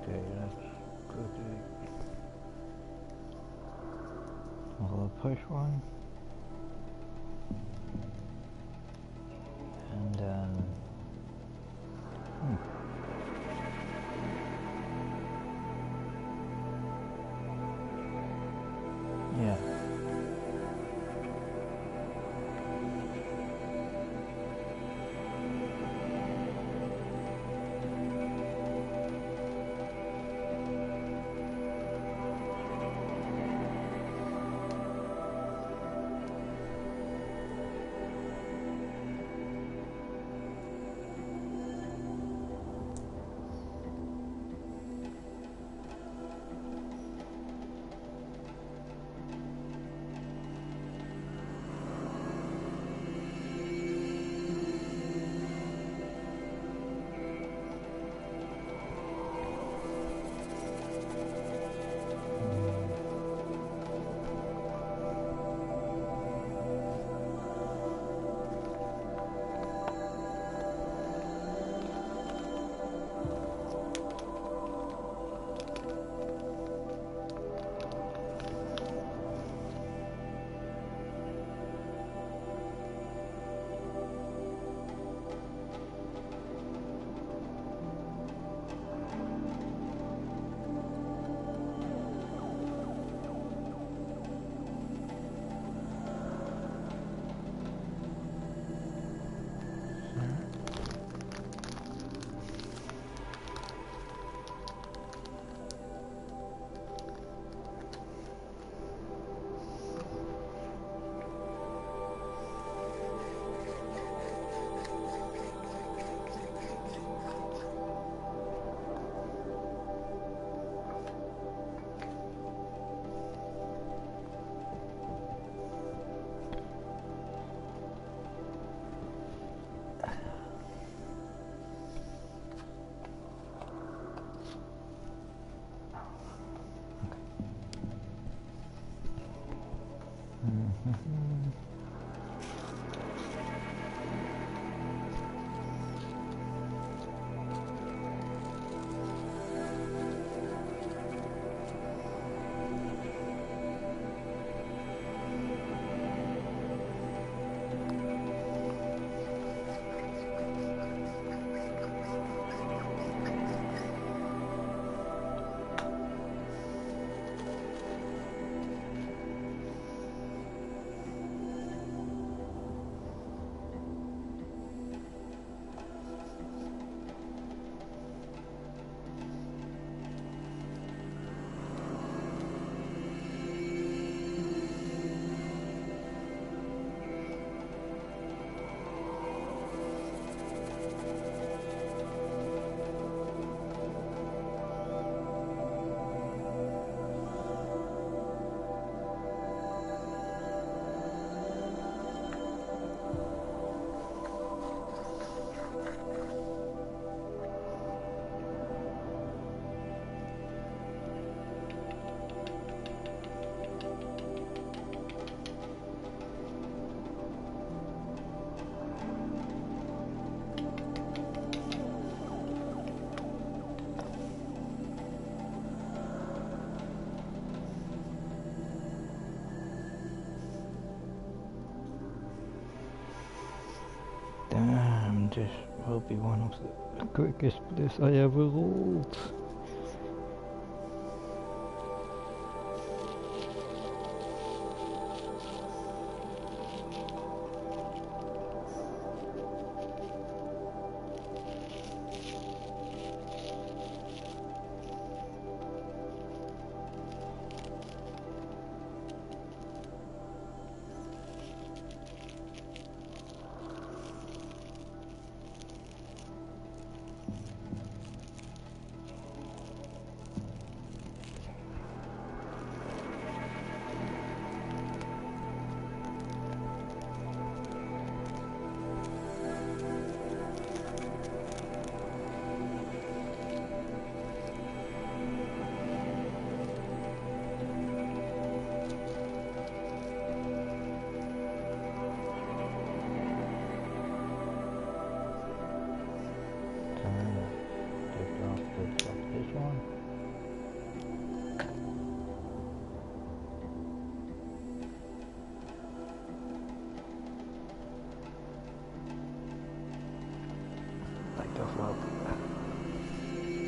Okay, let's go to another push one, and then yeah. This will be one of the quickest plays I ever rolled.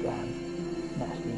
Damn, nasty.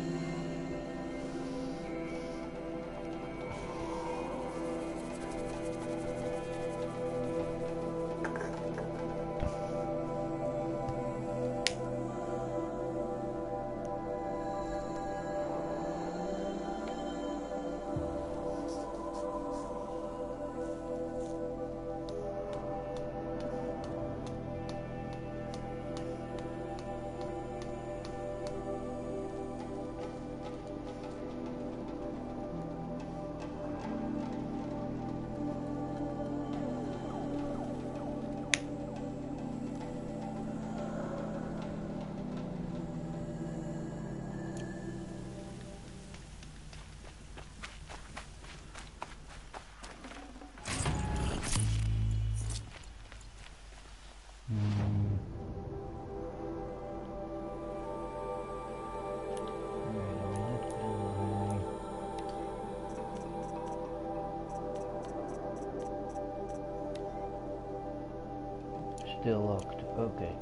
Still locked, okay.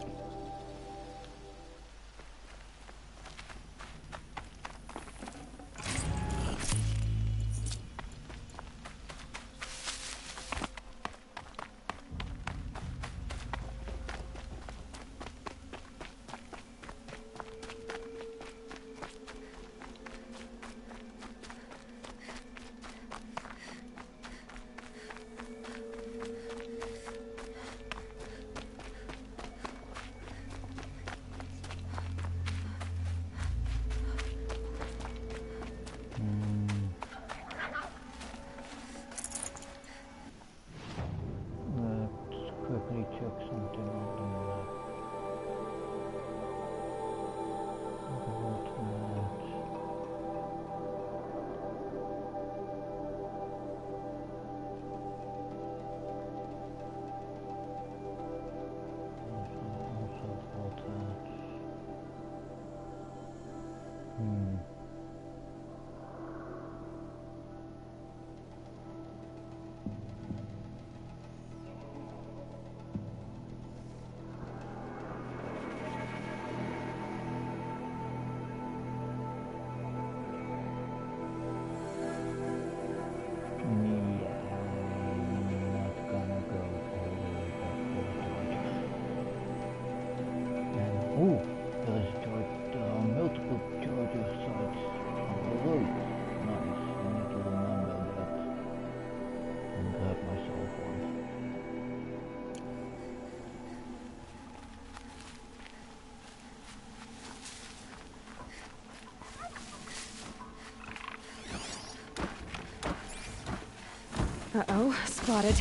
Ooh, there is a charge, there are multiple charger sites on the road. Nice, I need to remember that and grab myself one. Uh-oh, spotted.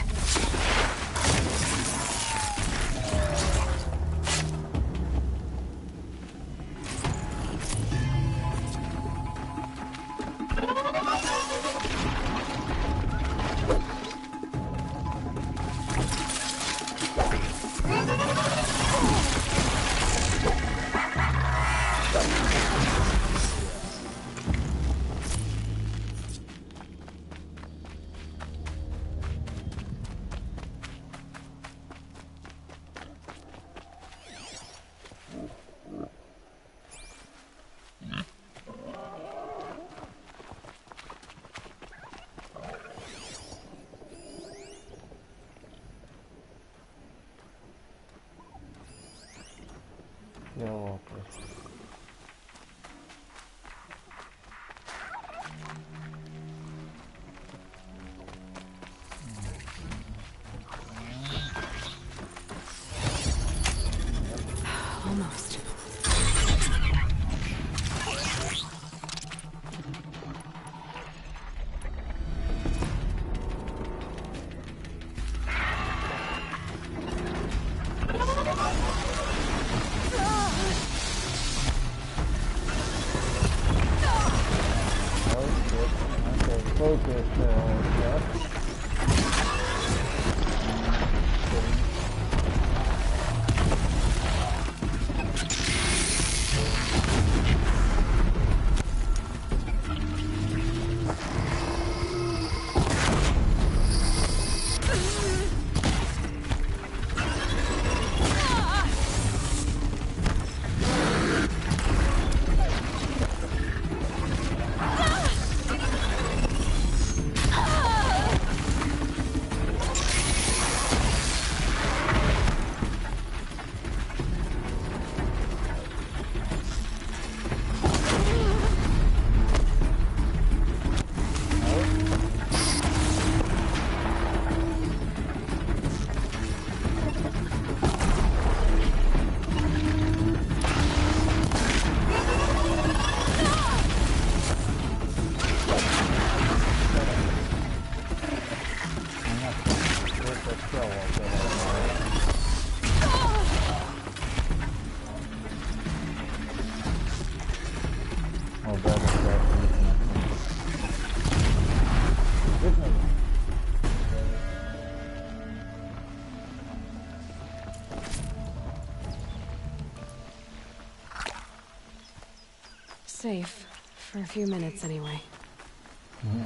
Ja, Almost. Focus, yeah. Safe. For a few minutes, anyway. Yeah.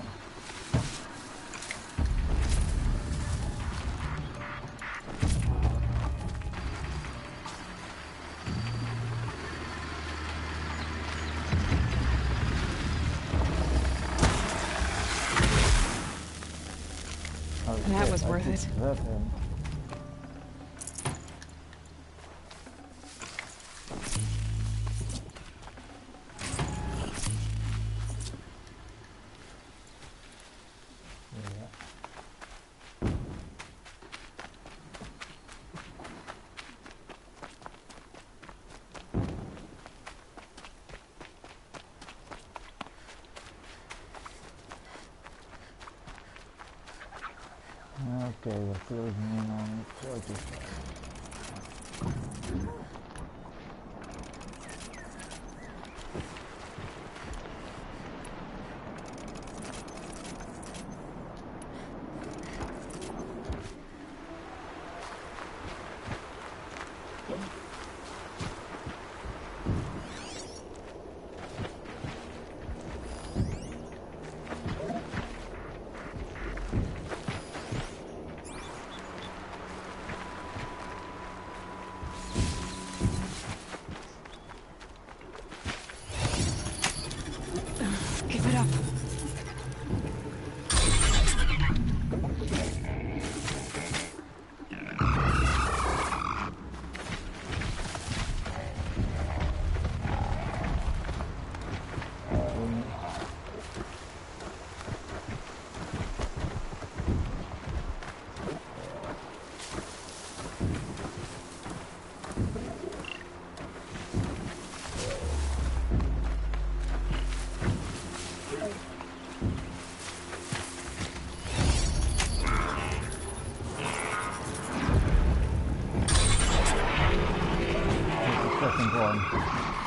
That was worth it. Okay, we're closing in on 45. Give it up. Second one.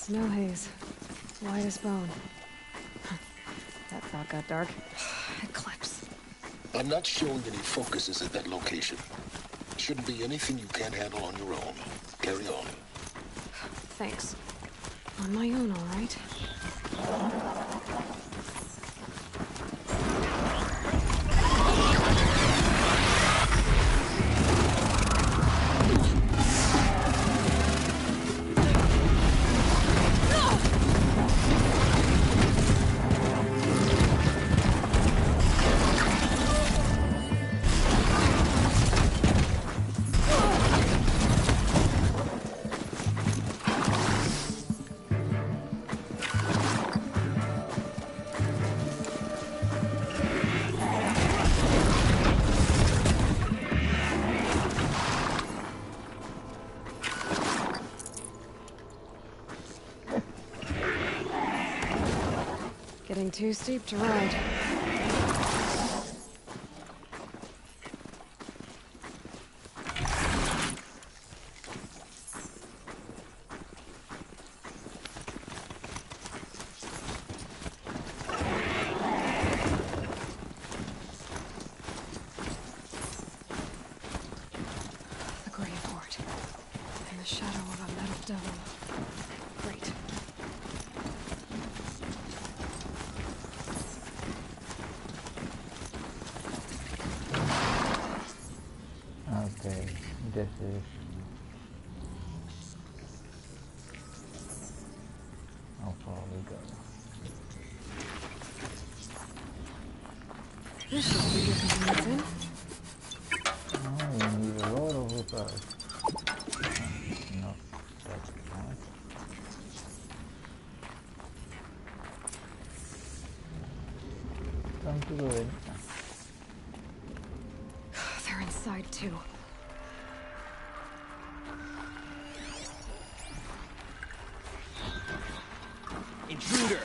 Snow haze. White as bone. That thought got dark. Eclipse. I'm not showing any focuses at that location. Shouldn't be anything you can't handle on your own. Carry on. Thanks. On my own, all right? Getting too steep to ride. The graveyard. In the shadow of a metal devil. Great. Okay, this is... how far we go. This should be good to in. Oh, we need a lot of repairs. No, that's not. Time to go in. They're inside too. Intruder!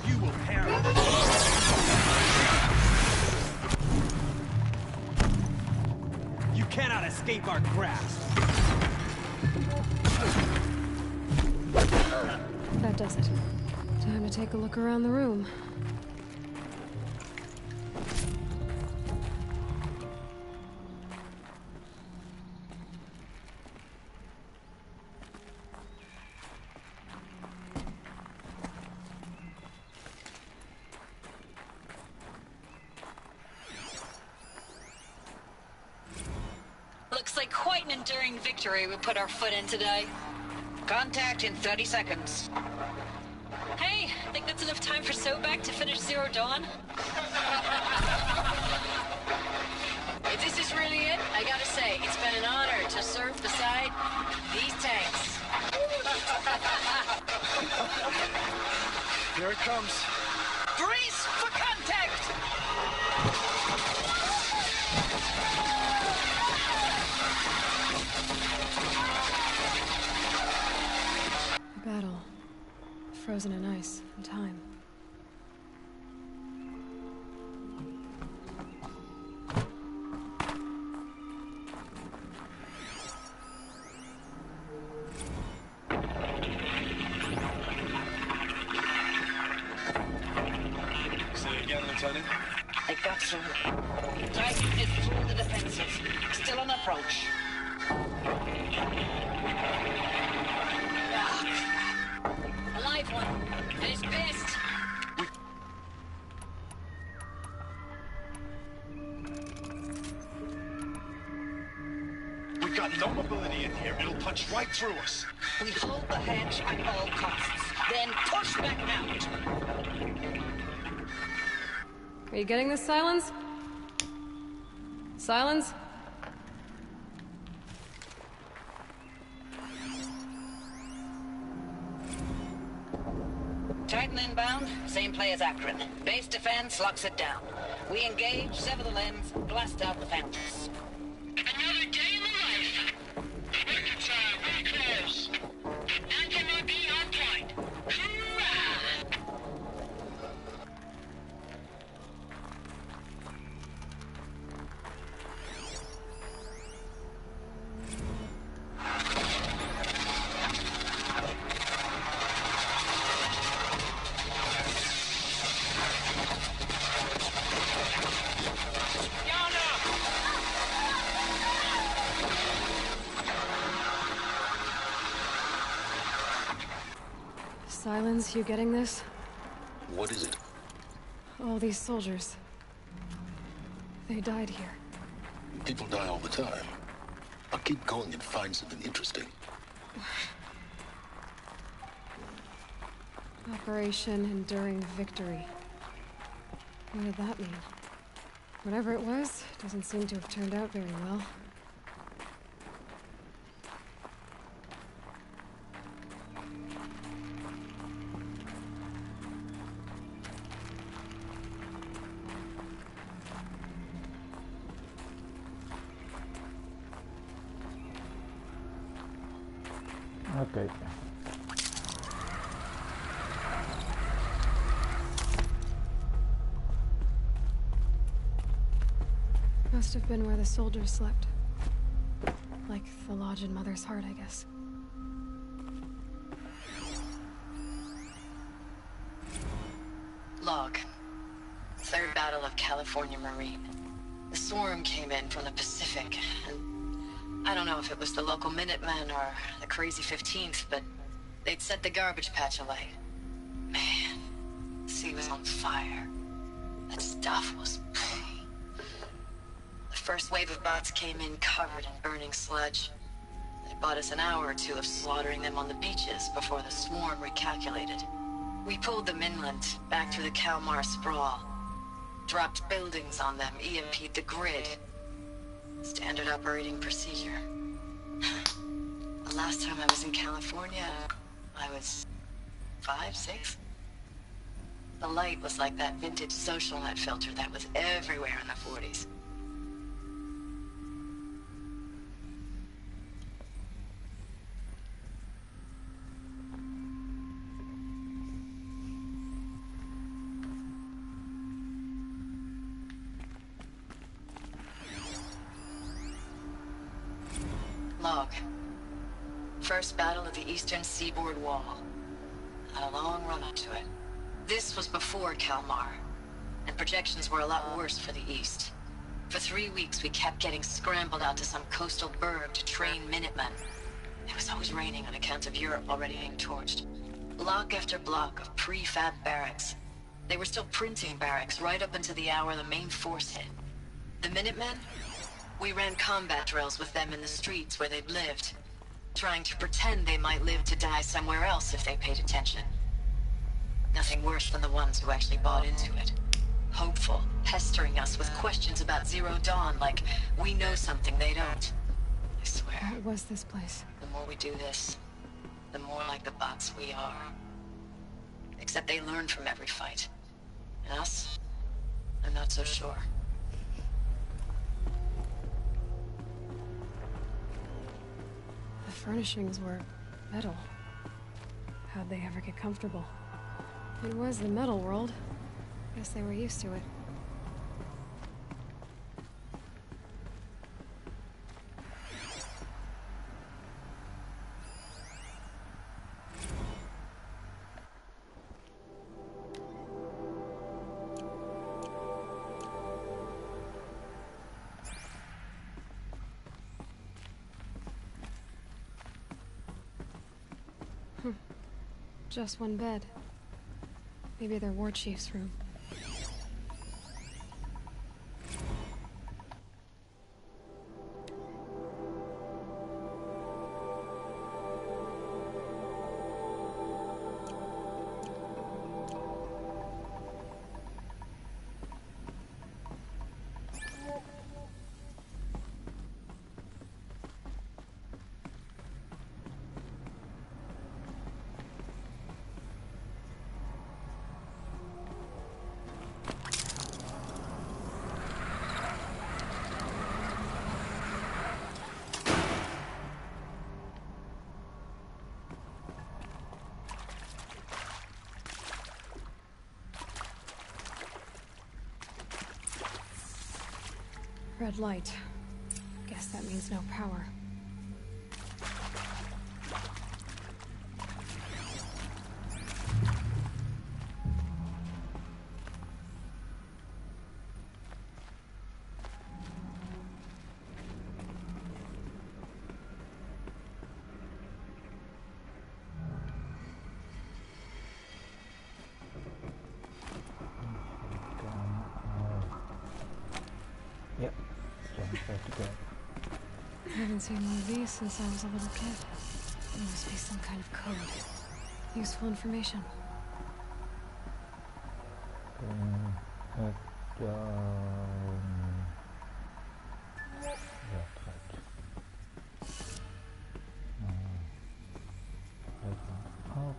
You will perish! You cannot escape our grasp! That does it. Time to take a look around the room. Looks like quite an enduring victory we put our foot in today. Contact in 30 seconds. Hey, think that's enough time for Sobek to finish Zero Dawn? If this is really it, I gotta say, it's been an honor to serve beside these tanks. Here it comes. Brace for contact! A battle. Frozen in ice and time. Say again, Lieutenant. I got some. Titan is through the defenses. Still on approach. A live one. At his best. We've got no mobility in here. It'll punch right through us. We hold the hedge at all costs. Then push back out. Are you getting this, Silence? Silence? Titan inbound, same play as Akron. Base defense locks it down. We engage, sever the limbs, blast out the fountains. Another day in the life. Reconcile, really close. Anthem will be on point. Hoorah! islands, you getting this? What is it? All these soldiers. They died here. People die all the time. I'll keep going and find something interesting. Operation Enduring Victory. What did that mean? Whatever it was, doesn't seem to have turned out very well. Okay. Must have been where the soldiers slept. Like the lodge in Mother's Heart, I guess. Log. Third Battle of California Marine. The swarm came in from the Pacific, and I don't know if it was the local Minutemen or the crazy 15th, but they'd set the garbage patch alight. Man, the sea was on fire. That stuff was... The first wave of bots came in covered in burning sludge. It bought us an hour or two of slaughtering them on the beaches before the swarm recalculated. We pulled them inland, back through the Kalmar sprawl. Dropped buildings on them, EMP'd the grid. Standard operating procedure. The last time I was in California, I was 5, 6? The light was like that vintage social net filter that was everywhere in the 40s. Log. First battle of the eastern seaboard wall. Had a long run up to it. This was before Kalmar, and projections were a lot worse for the east. For 3 weeks we kept getting scrambled out to some coastal burg to train Minutemen. It was always raining on account of Europe already being torched. Block after block of prefab barracks. They were still printing barracks right up until the hour the main force hit. The Minutemen? We ran combat drills with them in the streets where they'd lived, trying to pretend they might live to die somewhere else if they paid attention. Nothing worse than the ones who actually bought into it. Hopeful, pestering us with questions about Zero Dawn like we know something they don't. I swear. What was this place? The more we do this, the more like the bots we are. Except they learn from every fight. And us? I'm not so sure. The furnishings were metal. How'd they ever get comfortable? It was the metal world. Guess they were used to it. Just one bed. Maybe their war chief's room. Red light. Guess that means no power. Yep, sounds like to go. I haven't seen one of these since I was a little kid. There must be some kind of code. Useful information. Up, down. That's right. Up.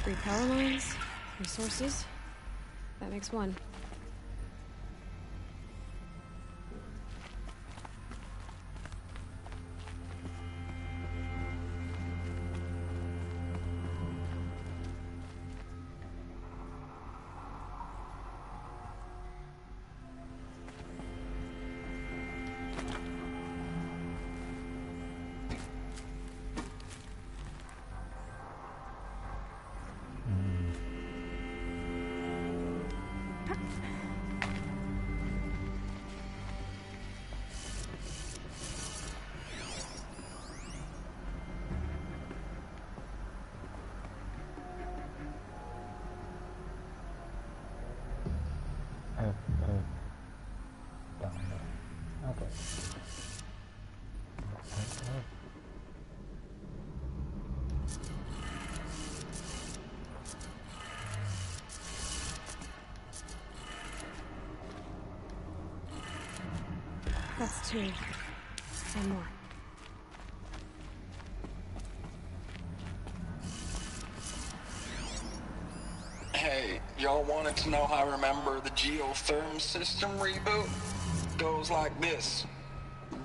Three power lines, resources. That makes one. That's two. One more. Hey, y'all wanted to know how I remember the geotherm system reboot? Goes like this.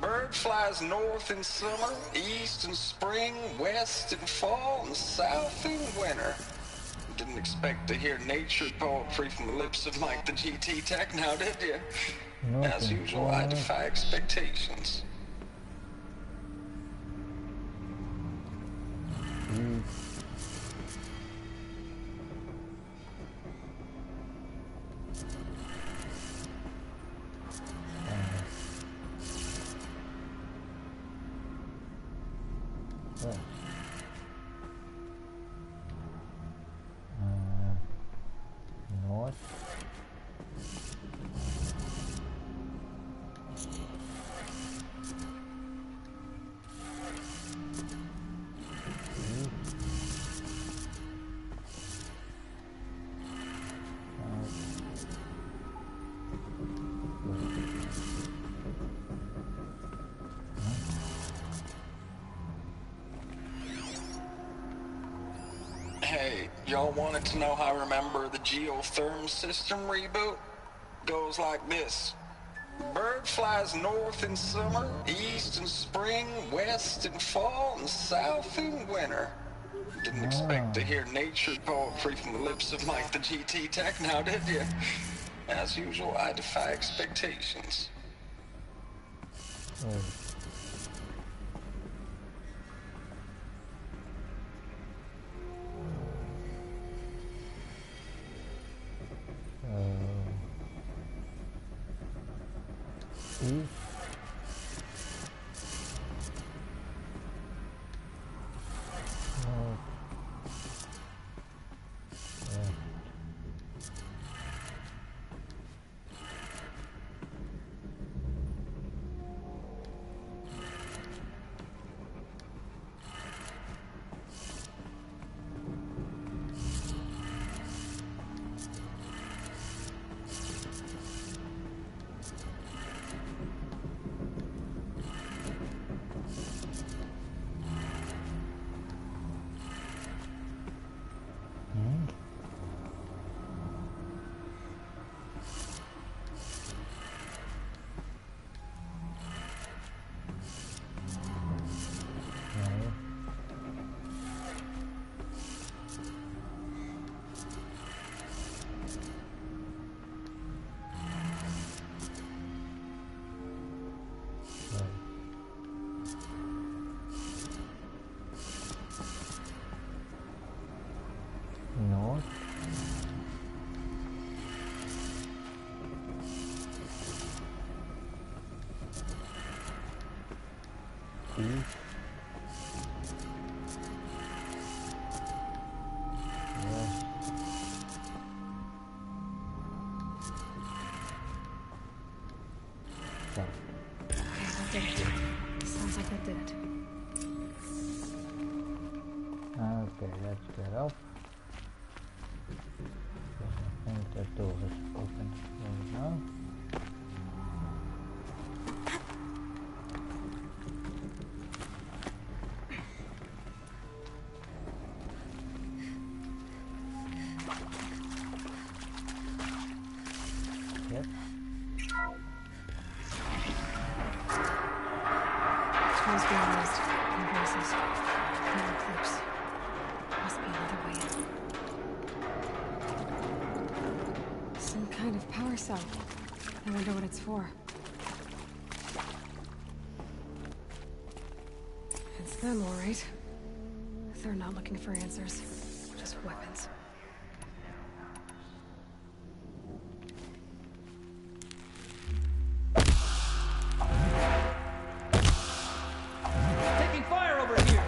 Bird flies north in summer, east in spring, west in fall, and south in winter. Didn't expect to hear nature poetry from the lips of Mike the GT Tech now, did you? As usual, I defy expectations. North. Hey, y'all wanted to know how I remember the geotherm system reboot? Goes like this. Bird flies north in summer, east in spring, west in fall, and south in winter. Didn't expect to hear nature poetry from the lips of Mike the GT Tech now, did you? As usual, I defy expectations. please. Yes. So. Okay, that did it. Sounds like that did it. Okay, let's get up. I think that door is open right now. Yep. Tools being used. In places. No clips. Must be another way in. Some kind of power cell. I wonder what it's for. It's them, all right. They're not looking for answers. Just weapons. Taking fire over here!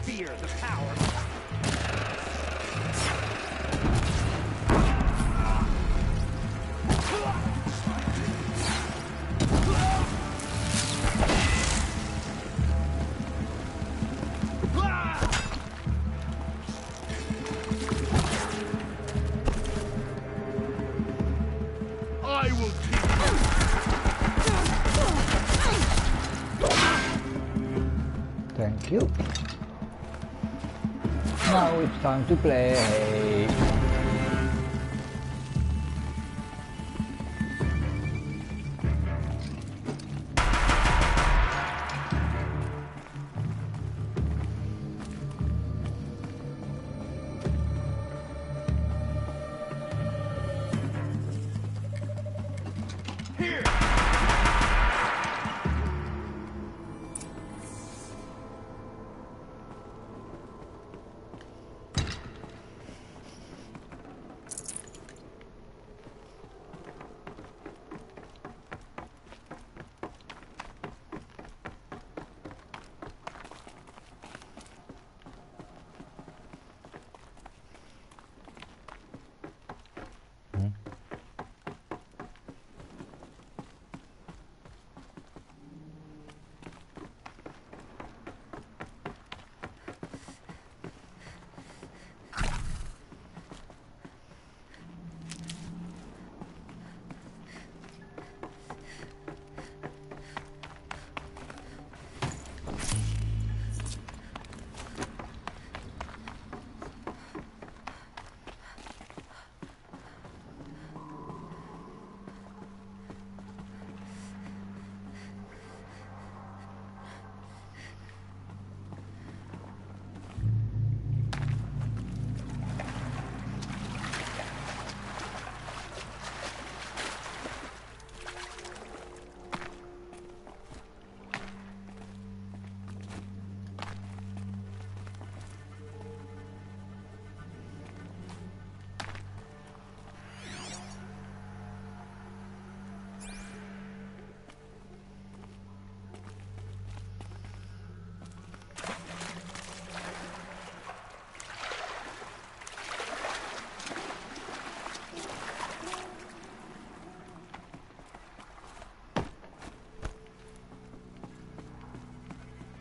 Fear the power. I will teach Thank you. Now it's time to play.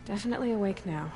Definitely awake now.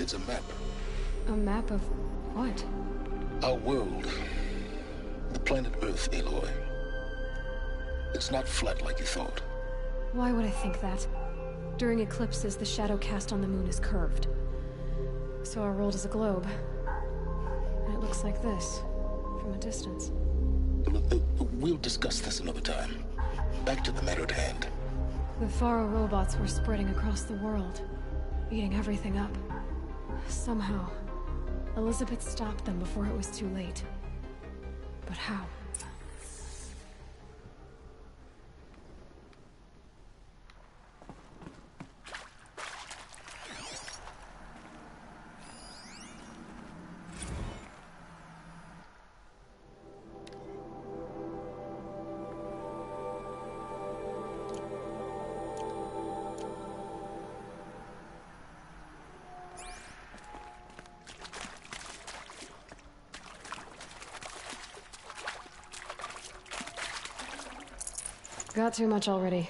It's a map. A map of what? Our world. The planet Earth, Aloy. It's not flat like you thought. Why would I think that? During eclipses, the shadow cast on the moon is curved. So our world is a globe. And it looks like this, from a distance. We'll discuss this another time. Back to the matter at hand. The Faro robots were spreading across the world, eating everything up. Somehow, Elizabeth stopped them before it was too late. But how? Got too much already.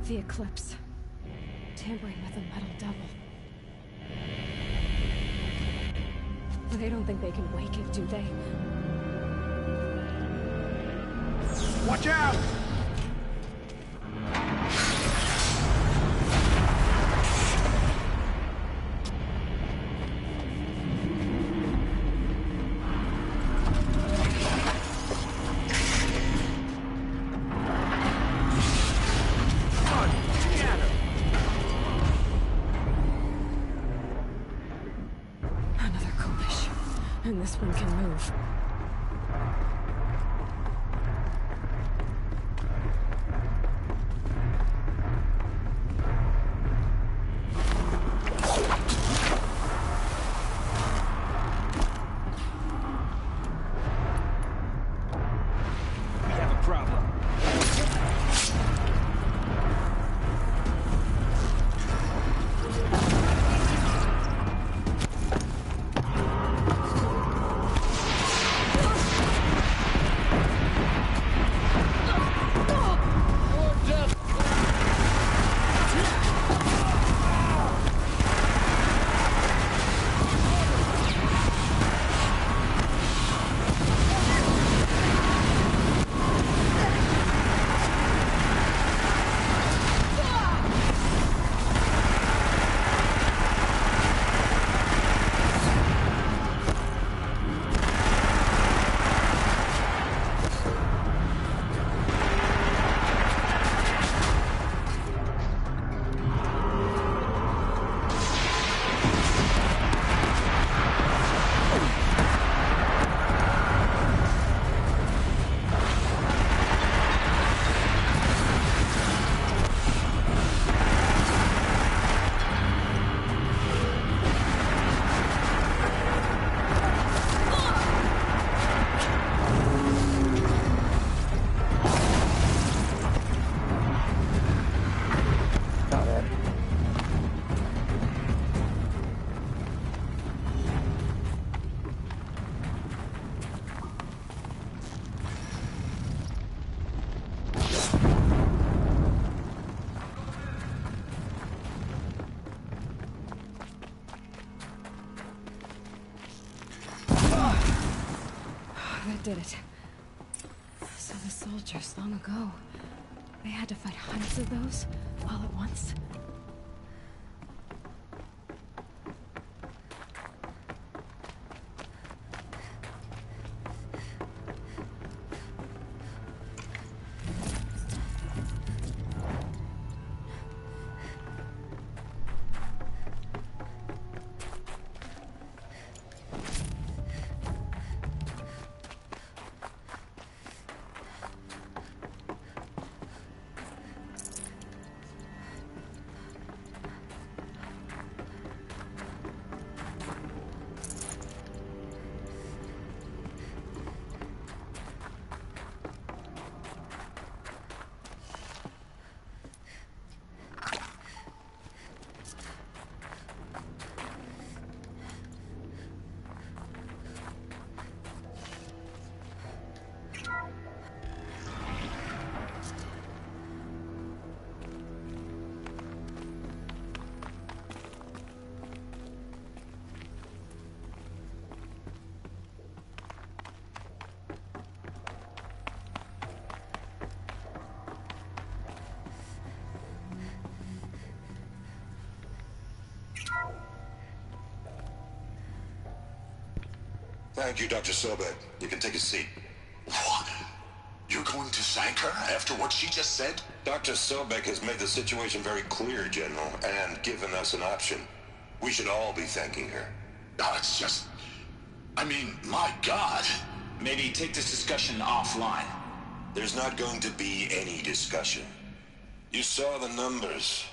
The eclipse. Tampering with the metal devil. They don't think they can wake it, do they? Watch out! And this one can move. We have a problem. That did it. soldiers long ago. They had to fight hundreds of those all at once. Thank you, Dr. Sobek. You can take a seat. What? You're going to thank her after what she just said? Dr. Sobek has made the situation very clear, General, and given us an option. We should all be thanking her. No, it's just... I mean, my God. Maybe take this discussion offline. There's not going to be any discussion. You saw the numbers.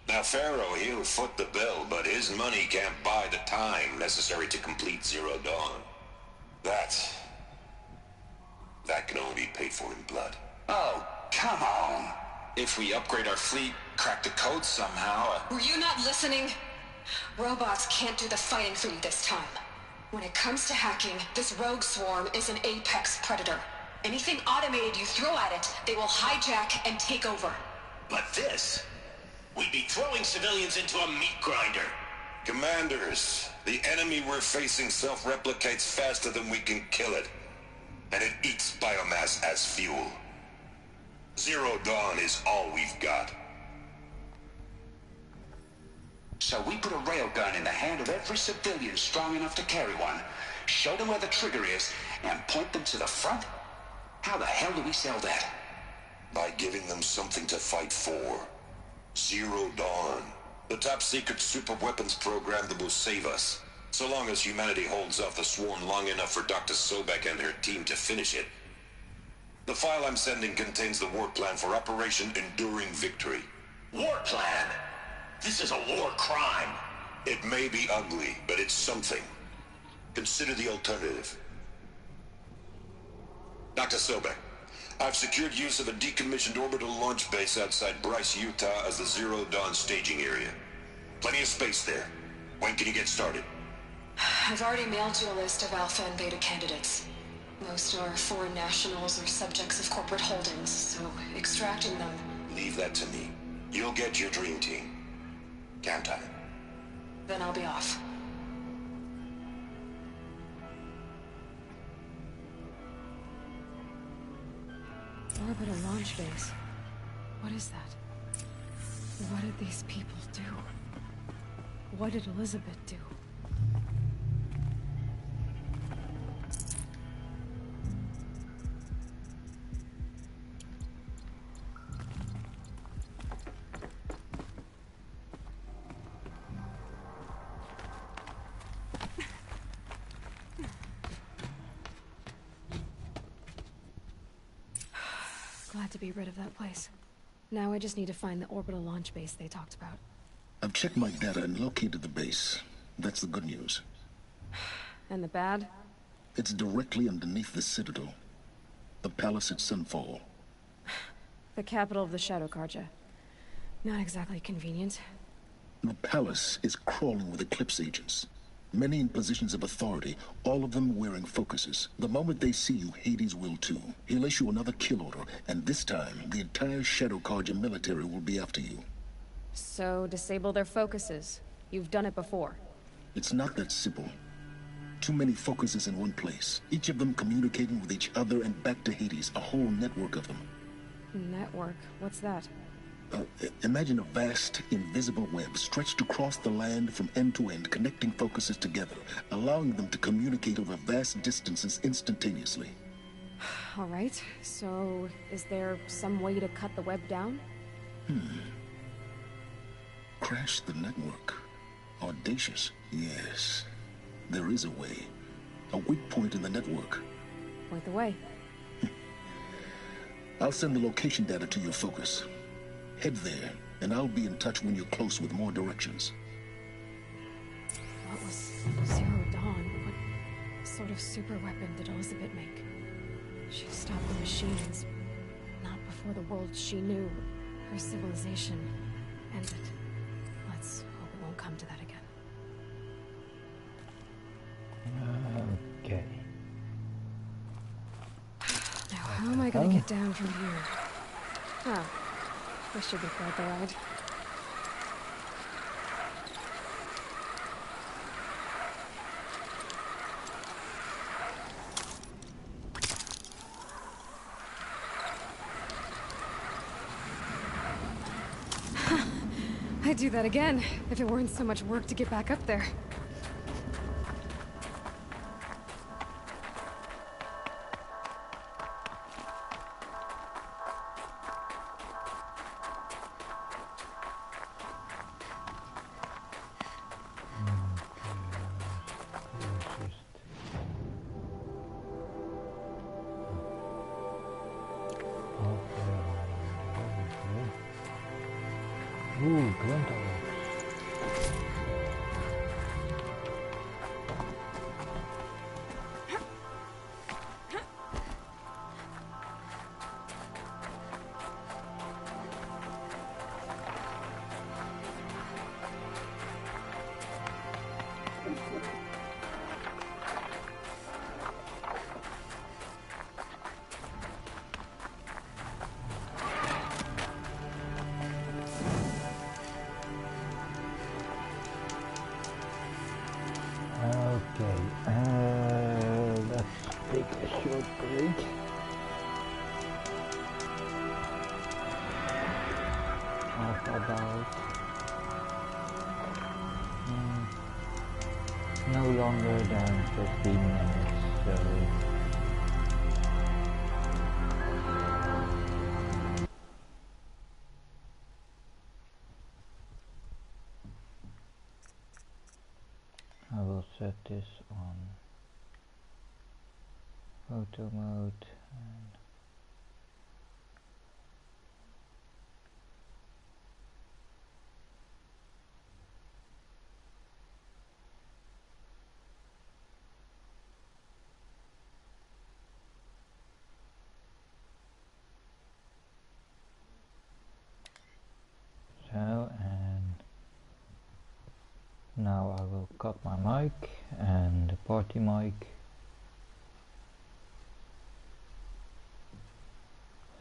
Now, Pharaoh, he'll foot the bill, but his money can't buy the time necessary to complete Zero Dawn. That can only be paid for in blood. Oh, come on. If we upgrade our fleet, crack the code somehow... Were you not listening? Robots can't do the fighting for you this time. When it comes to hacking, this rogue swarm is an apex predator. Anything automated you throw at it, they will hijack and take over. But this... We'd be throwing civilians into a meat grinder. Commanders, the enemy we're facing self-replicates faster than we can kill it. And it eats biomass as fuel. Zero Dawn is all we've got. So we put a railgun in the hand of every civilian strong enough to carry one, show them where the trigger is, and point them to the front? How the hell do we sell that? By giving them something to fight for. Zero Dawn. The top-secret super-weapons program that will save us. So long as humanity holds off the swarm long enough for Dr. Sobek and her team to finish it. The file I'm sending contains the war plan for Operation Enduring Victory. War plan? This is a war crime. It may be ugly, but it's something. Consider the alternative. Dr. Sobek, I've secured use of a decommissioned orbital launch base outside Bryce, Utah as the Zero Dawn staging area. Plenty of space there. When can you get started? I've already mailed you a list of Alpha and Beta candidates. Most are foreign nationals or subjects of corporate holdings, so extracting them... Leave that to me. You'll get your dream team. Count on it. Then I'll be off. Orbital launch base. What is that? What did these people do? What did Elizabeth do? Glad to be rid of that place. Now I just need to find the orbital launch base they talked about. I've checked my data and located the base. That's the good news. And the bad? It's directly underneath the Citadel. The palace at Sunfall. The capital of the Shadow Carja. Not exactly convenient. The palace is crawling with Eclipse agents. Many in positions of authority, all of them wearing focuses. The moment they see you, Hades will too. He'll issue another kill order, and this time, the entire Shadow Carja military will be after you. So, disable their focuses. You've done it before. It's not that simple. too many focuses in one place. Each of them communicating with each other and back to Hades. A whole network of them. Network? What's that? Imagine a vast, invisible web stretched across the land from end to end, connecting focuses together, allowing them to communicate over vast distances instantaneously. Alright, so is there some way to cut the web down? Crash the network. Audacious. Yes. There is a way. A weak point in the network. Point the way. I'll send the location data to your focus. Head there, and I'll be in touch when you're close with more directions. What was Zero Dawn? What sort of super weapon did Elizabeth make? She stopped the machines. Not before the world she knew, her civilization, ended. Let's hope it won't come to that again. Okay. Now, how am I gonna get down from here? Oh, this should be quite the ride. I'd do that again, if it weren't so much work to get back up there. Ooh, Glunta. Let's take a short break. How about no longer than 15 minutes, so I will set this on photo mode and so, and now I will cut my mic and the party mic.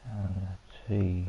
And let's see.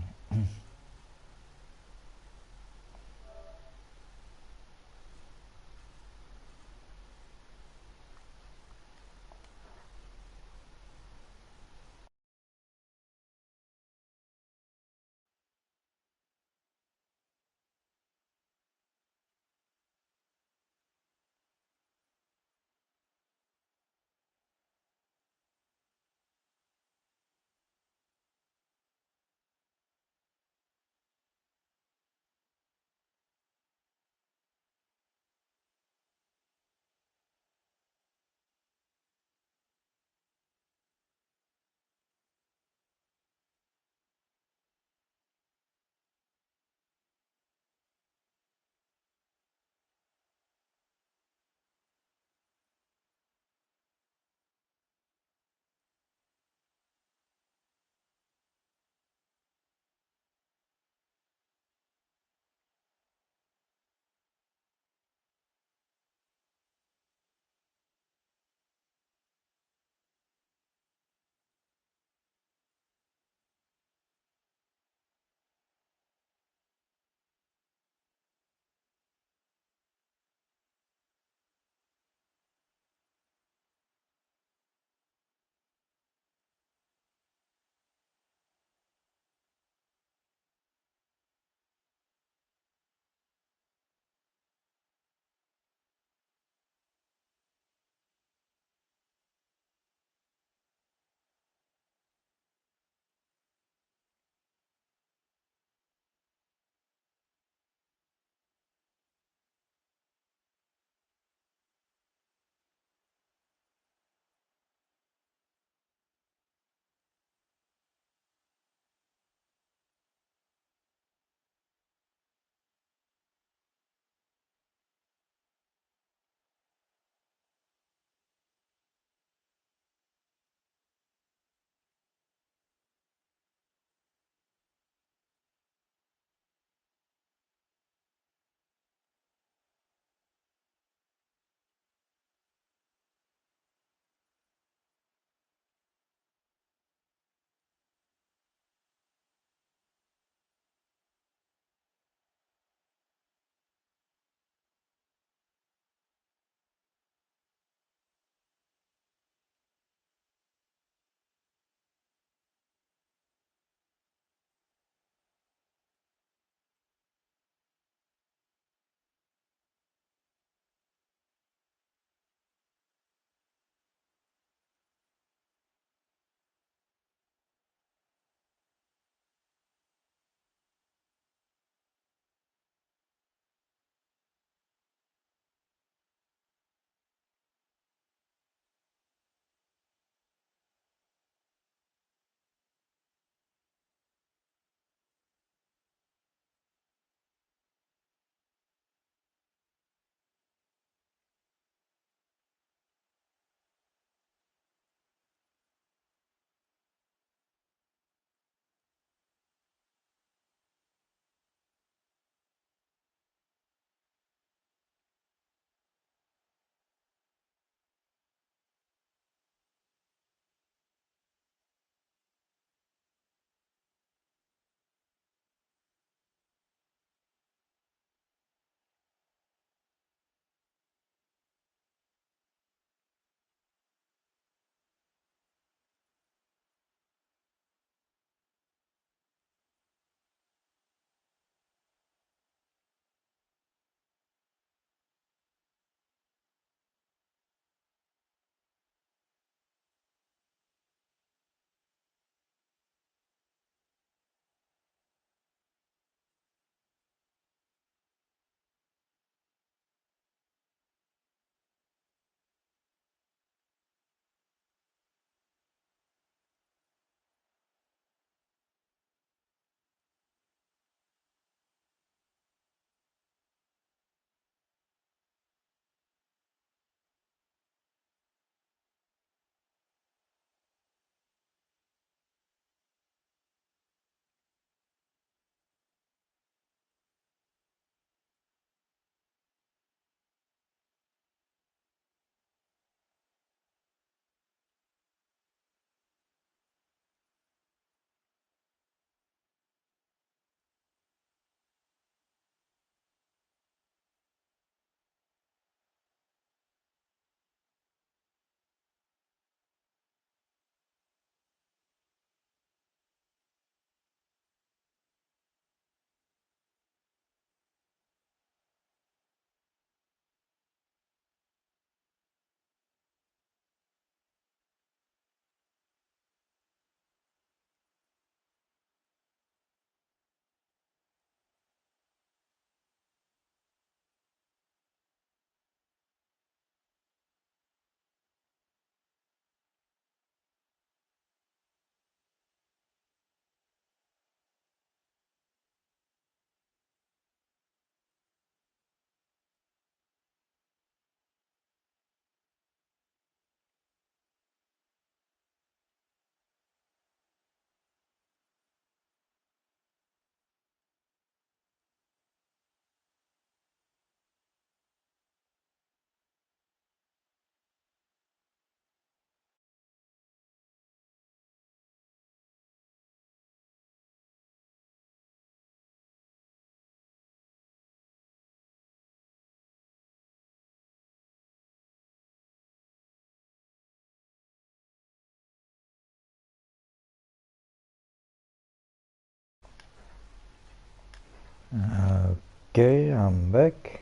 Okay, I'm back.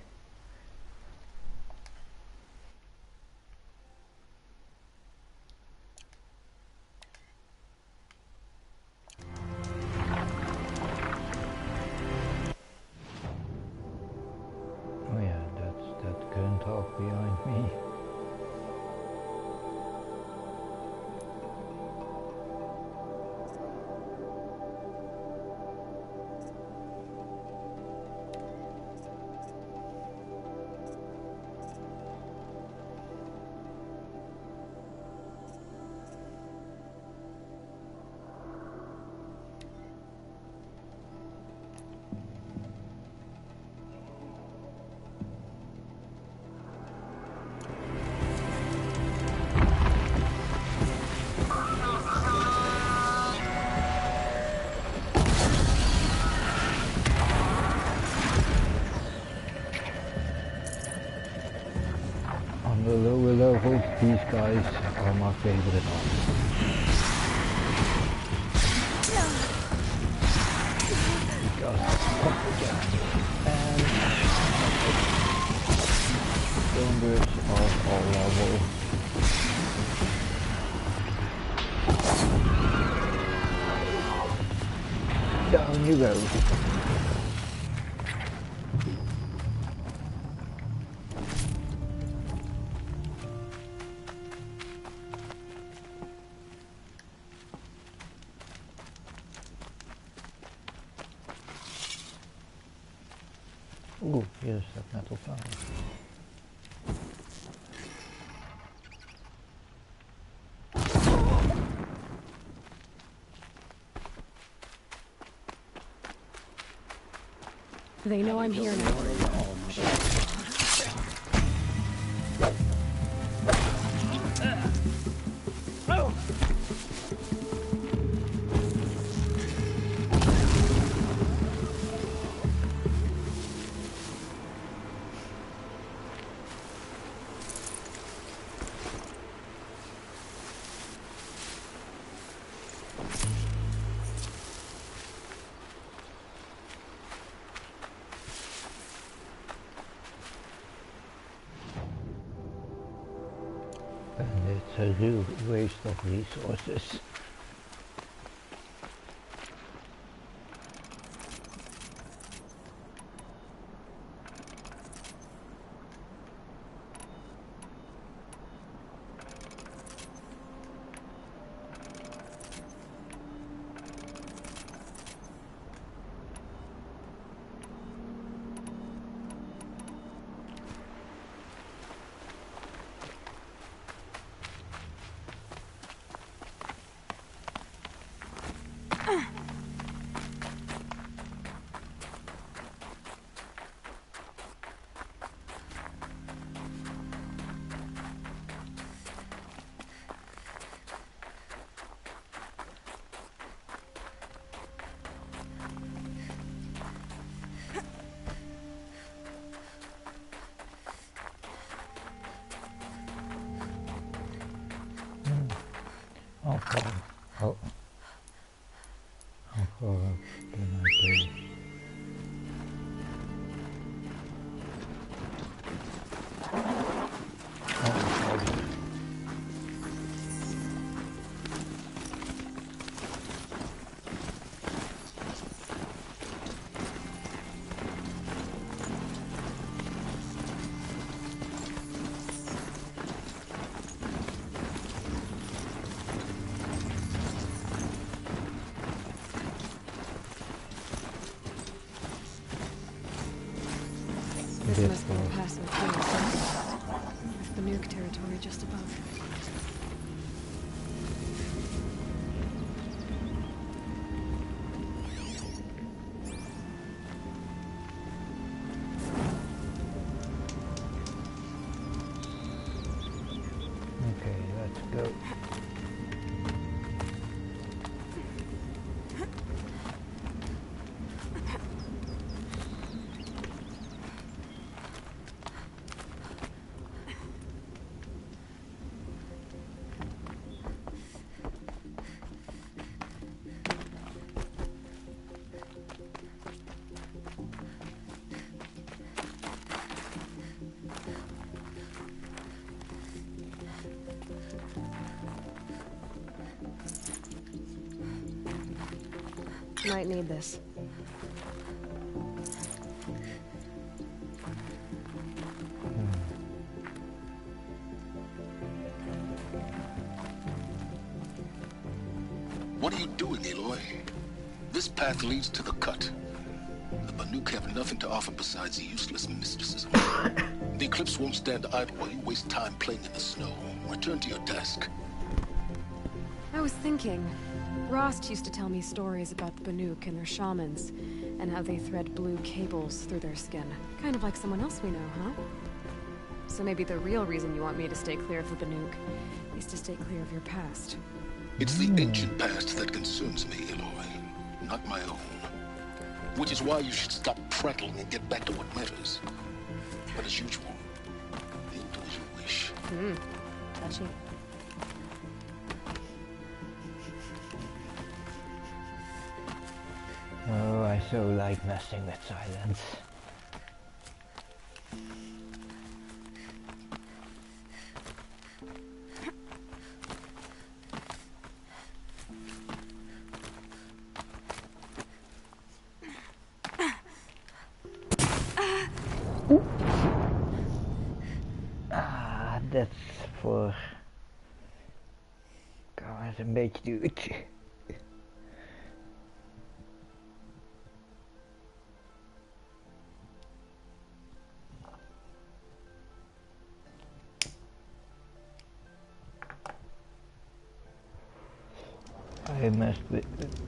Oh yeah, that's that gun talk behind me. On the lower levels, these guys are my favorite arms. Because pump jam and cylinders are all level. Down you go. Ooh, here's that metal flower. They know I'm here now. And it's a real waste of resources. How far can I play? This must be a passing field. It's the nuke territory just above. Okay, let's go. Might need this. What are you doing, Aloy? This path leads to the cut. The Banuk have nothing to offer besides useless mysticism. The Eclipse won't stand idle while you waste time playing in the snow. Return to your desk. I was thinking, Rost used to tell me stories about the Banuk and their shamans, and how they thread blue cables through their skin. Kind of like someone else we know, huh? So maybe the real reason you want me to stay clear of the Banuk is to stay clear of your past. It's the ancient past that concerns me, Aloy, not my own. Which is why you should stop prattling and get back to what matters. But as usual, you'll do as you wish. Touchy. Oh, I so like messing with silence. That's voor... Kan maar eens een beetje duwtje. I messed with it.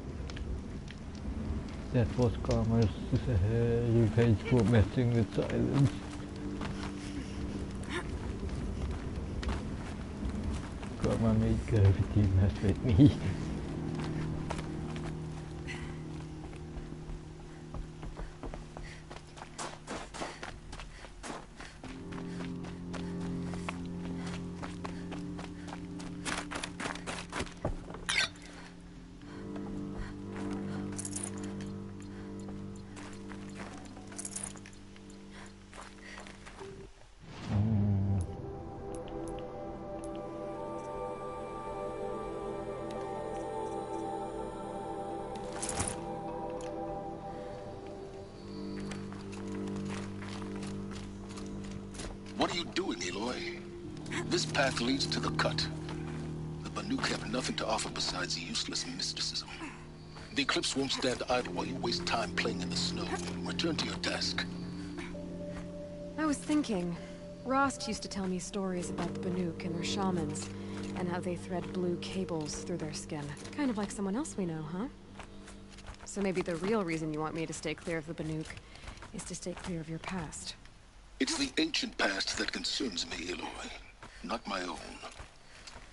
That was Karma's revenge for messing with silence. Karma made gravity mess with me. What are you doing, Aloy? This path leads to the cut. The Banuk have nothing to offer besides useless mysticism. The Eclipse won't stand idle while you waste time playing in the snow. Return to your desk. I was thinking, Rost used to tell me stories about the Banuk and their shamans, and how they thread blue cables through their skin. Kind of like someone else we know, huh? So maybe the real reason you want me to stay clear of the Banuk is to stay clear of your past. It's the ancient past that concerns me, Aloy, not my own.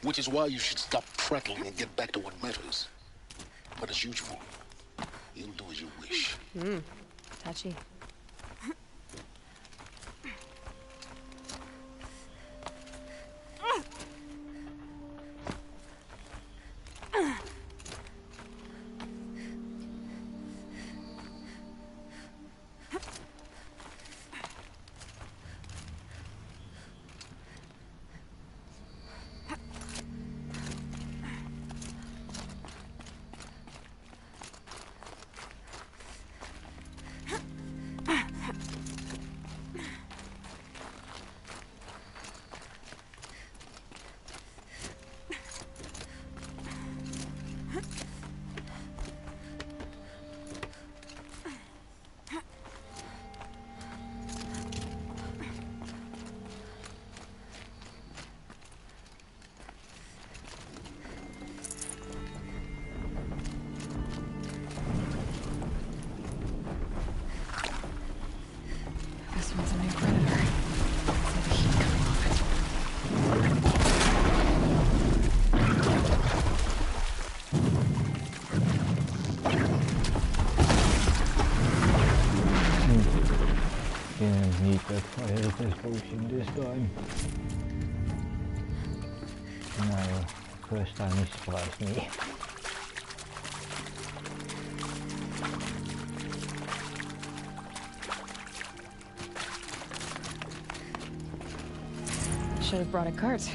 Which is why you should stop prattling and get back to what matters. But as usual, you'll do as you wish. Touchy. Need that fire resist potion this time. No, first time he surprised me. Should have brought a cart.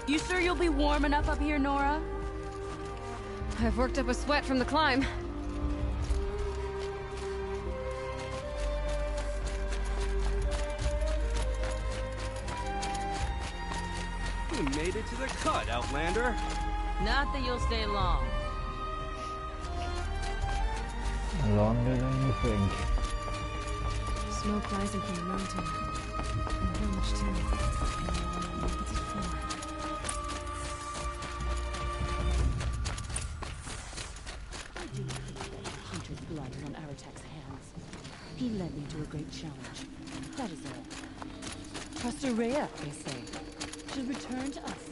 You sure you'll be warm enough up here, Nora? I've worked up a sweat from the climb. We made it to the cut, Outlander. Not that you'll stay long. Longer than you think. Smoke rising from the mountain. And how much too? What's it for? I do not think Hunter's blood is on Aratek's hands. He led me to a great challenge. That is all. Prosterea, they say, should return to us.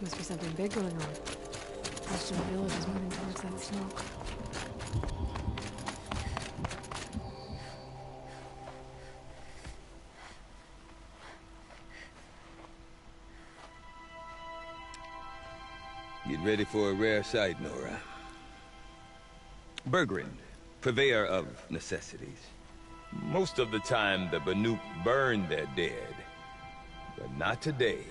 Must be something big going on. Most of the village is moving towards that smoke. Get ready for a rare sight, Nora. Bergrin, purveyor of necessities. Most of the time, the Banuk burn their dead. But not today.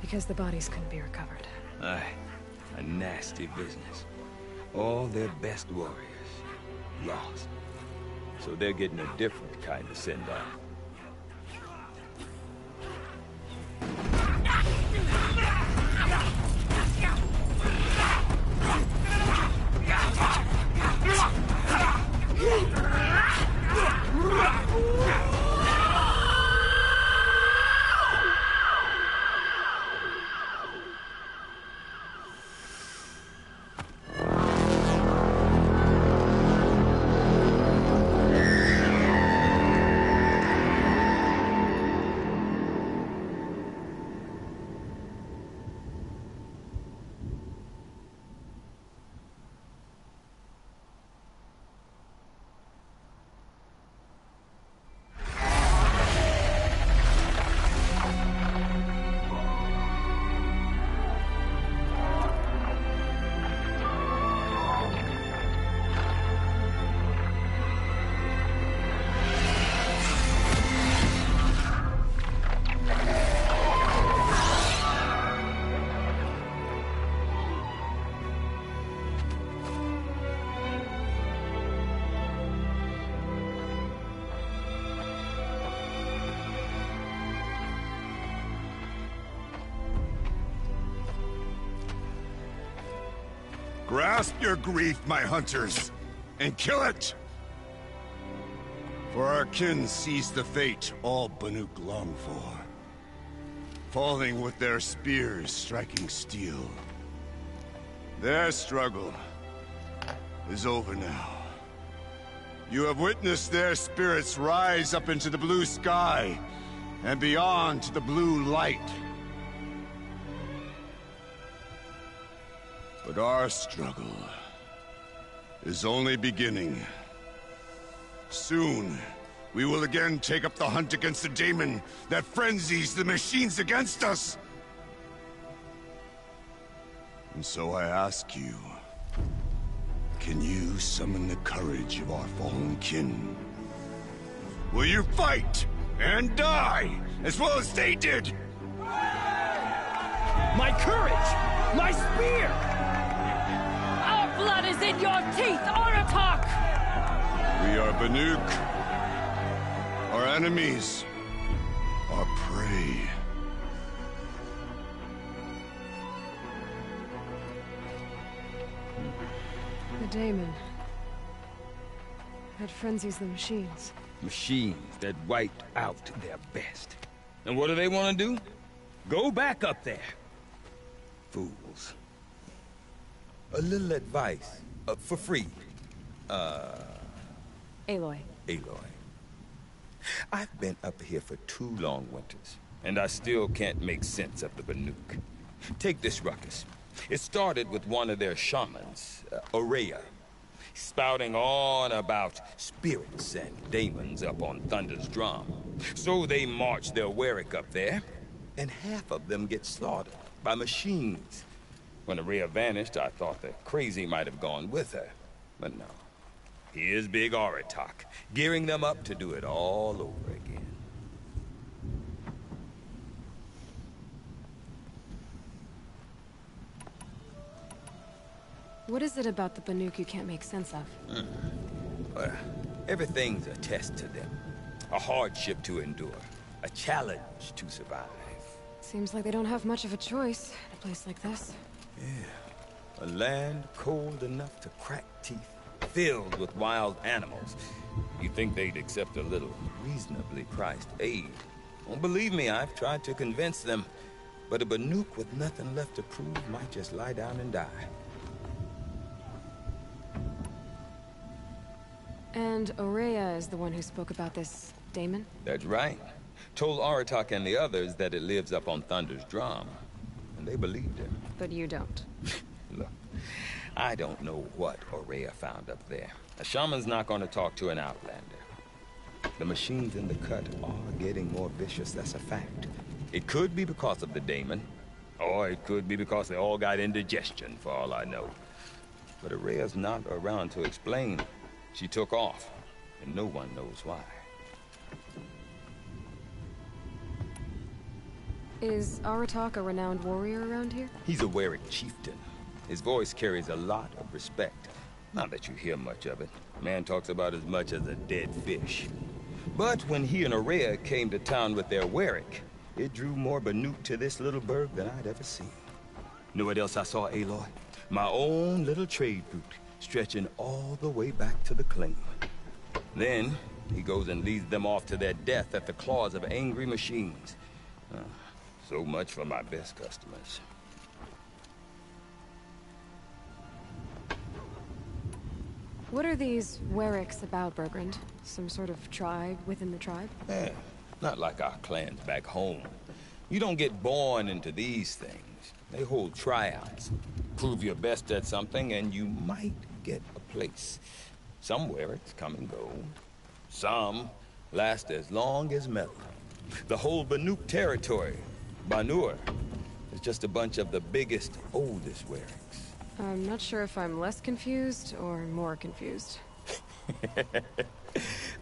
Because the bodies couldn't be recovered. Aye, a nasty business. All their best warriors lost. So they're getting a different kind of send-off. Grasp your grief, my hunters, and kill it! For our kin sees the fate all Banuk long for. Falling with their spears striking steel. Their struggle is over now. You have witnessed their spirits rise up into the blue sky, and beyond to the blue light. But our struggle is only beginning. Soon, we will again take up the hunt against the daemon that frenzies the machines against us. And so I ask you, can you summon the courage of our fallen kin? Will you fight and die as well as they did? My courage! My spear! Our blood is in your teeth, Aratak! We are Banuk. Our enemies are prey. The daemon. That frenzies the machines. Machines that wiped out their best. And what do they want to do? Go back up there. Fools. A little advice, for free. Aloy. Aloy. I've been up here for 2 long winters, and I still can't make sense of the Banuk. Take this ruckus. It started with one of their shamans, Aurea, spouting on about spirits and daemons up on Thunder's drum. So they march their Warwick up there, and half of them get slaughtered by machines. When Aurea vanished, I thought the crazy might have gone with her. But no. Here's Big Aratak, gearing them up to do it all over again. What is it about the Banuk you can't make sense of? Well, everything's a test to them. A hardship to endure. A challenge to survive. Seems like they don't have much of a choice in a place like this. Yeah. A land cold enough to crack teeth, filled with wild animals. You'd think they'd accept a little reasonably priced aid. Well, believe me, I've tried to convince them. But a Banuk with nothing left to prove might just lie down and die. And Aurea is the one who spoke about this daemon? That's right. Told Aratak and the others that it lives up on Thunder's drum. And they believed him. But you don't. Look, I don't know what Aurea found up there. A shaman's not going to talk to an outlander. The machines in the cut are getting more vicious, that's a fact. It could be because of the daemon, or it could be because they all got indigestion, for all I know. But Aurea's not around to explain. She took off, and no one knows why. Is Aratak a renowned warrior around here? He's a Werik chieftain. His voice carries a lot of respect. Not that you hear much of it. Man talks about as much as a dead fish. But when he and Aurea came to town with their Werik, it drew more Banuk to this little burg than I'd ever seen. Know what else I saw, Aloy? My own little trade route, stretching all the way back to the claim. Then, he goes and leads them off to their death at the claws of angry machines. So much for my best customers. What are these Weriks about, Bergrand? Some sort of tribe within the tribe? Yeah, not like our clans back home. You don't get born into these things. They hold tryouts. Prove your best at something and you might get a place. Some Weriks come and go. Some last as long as metal. The whole Banuk territory, Banur, is just a bunch of the biggest, oldest Weriks. I'm not sure if I'm less confused or more confused.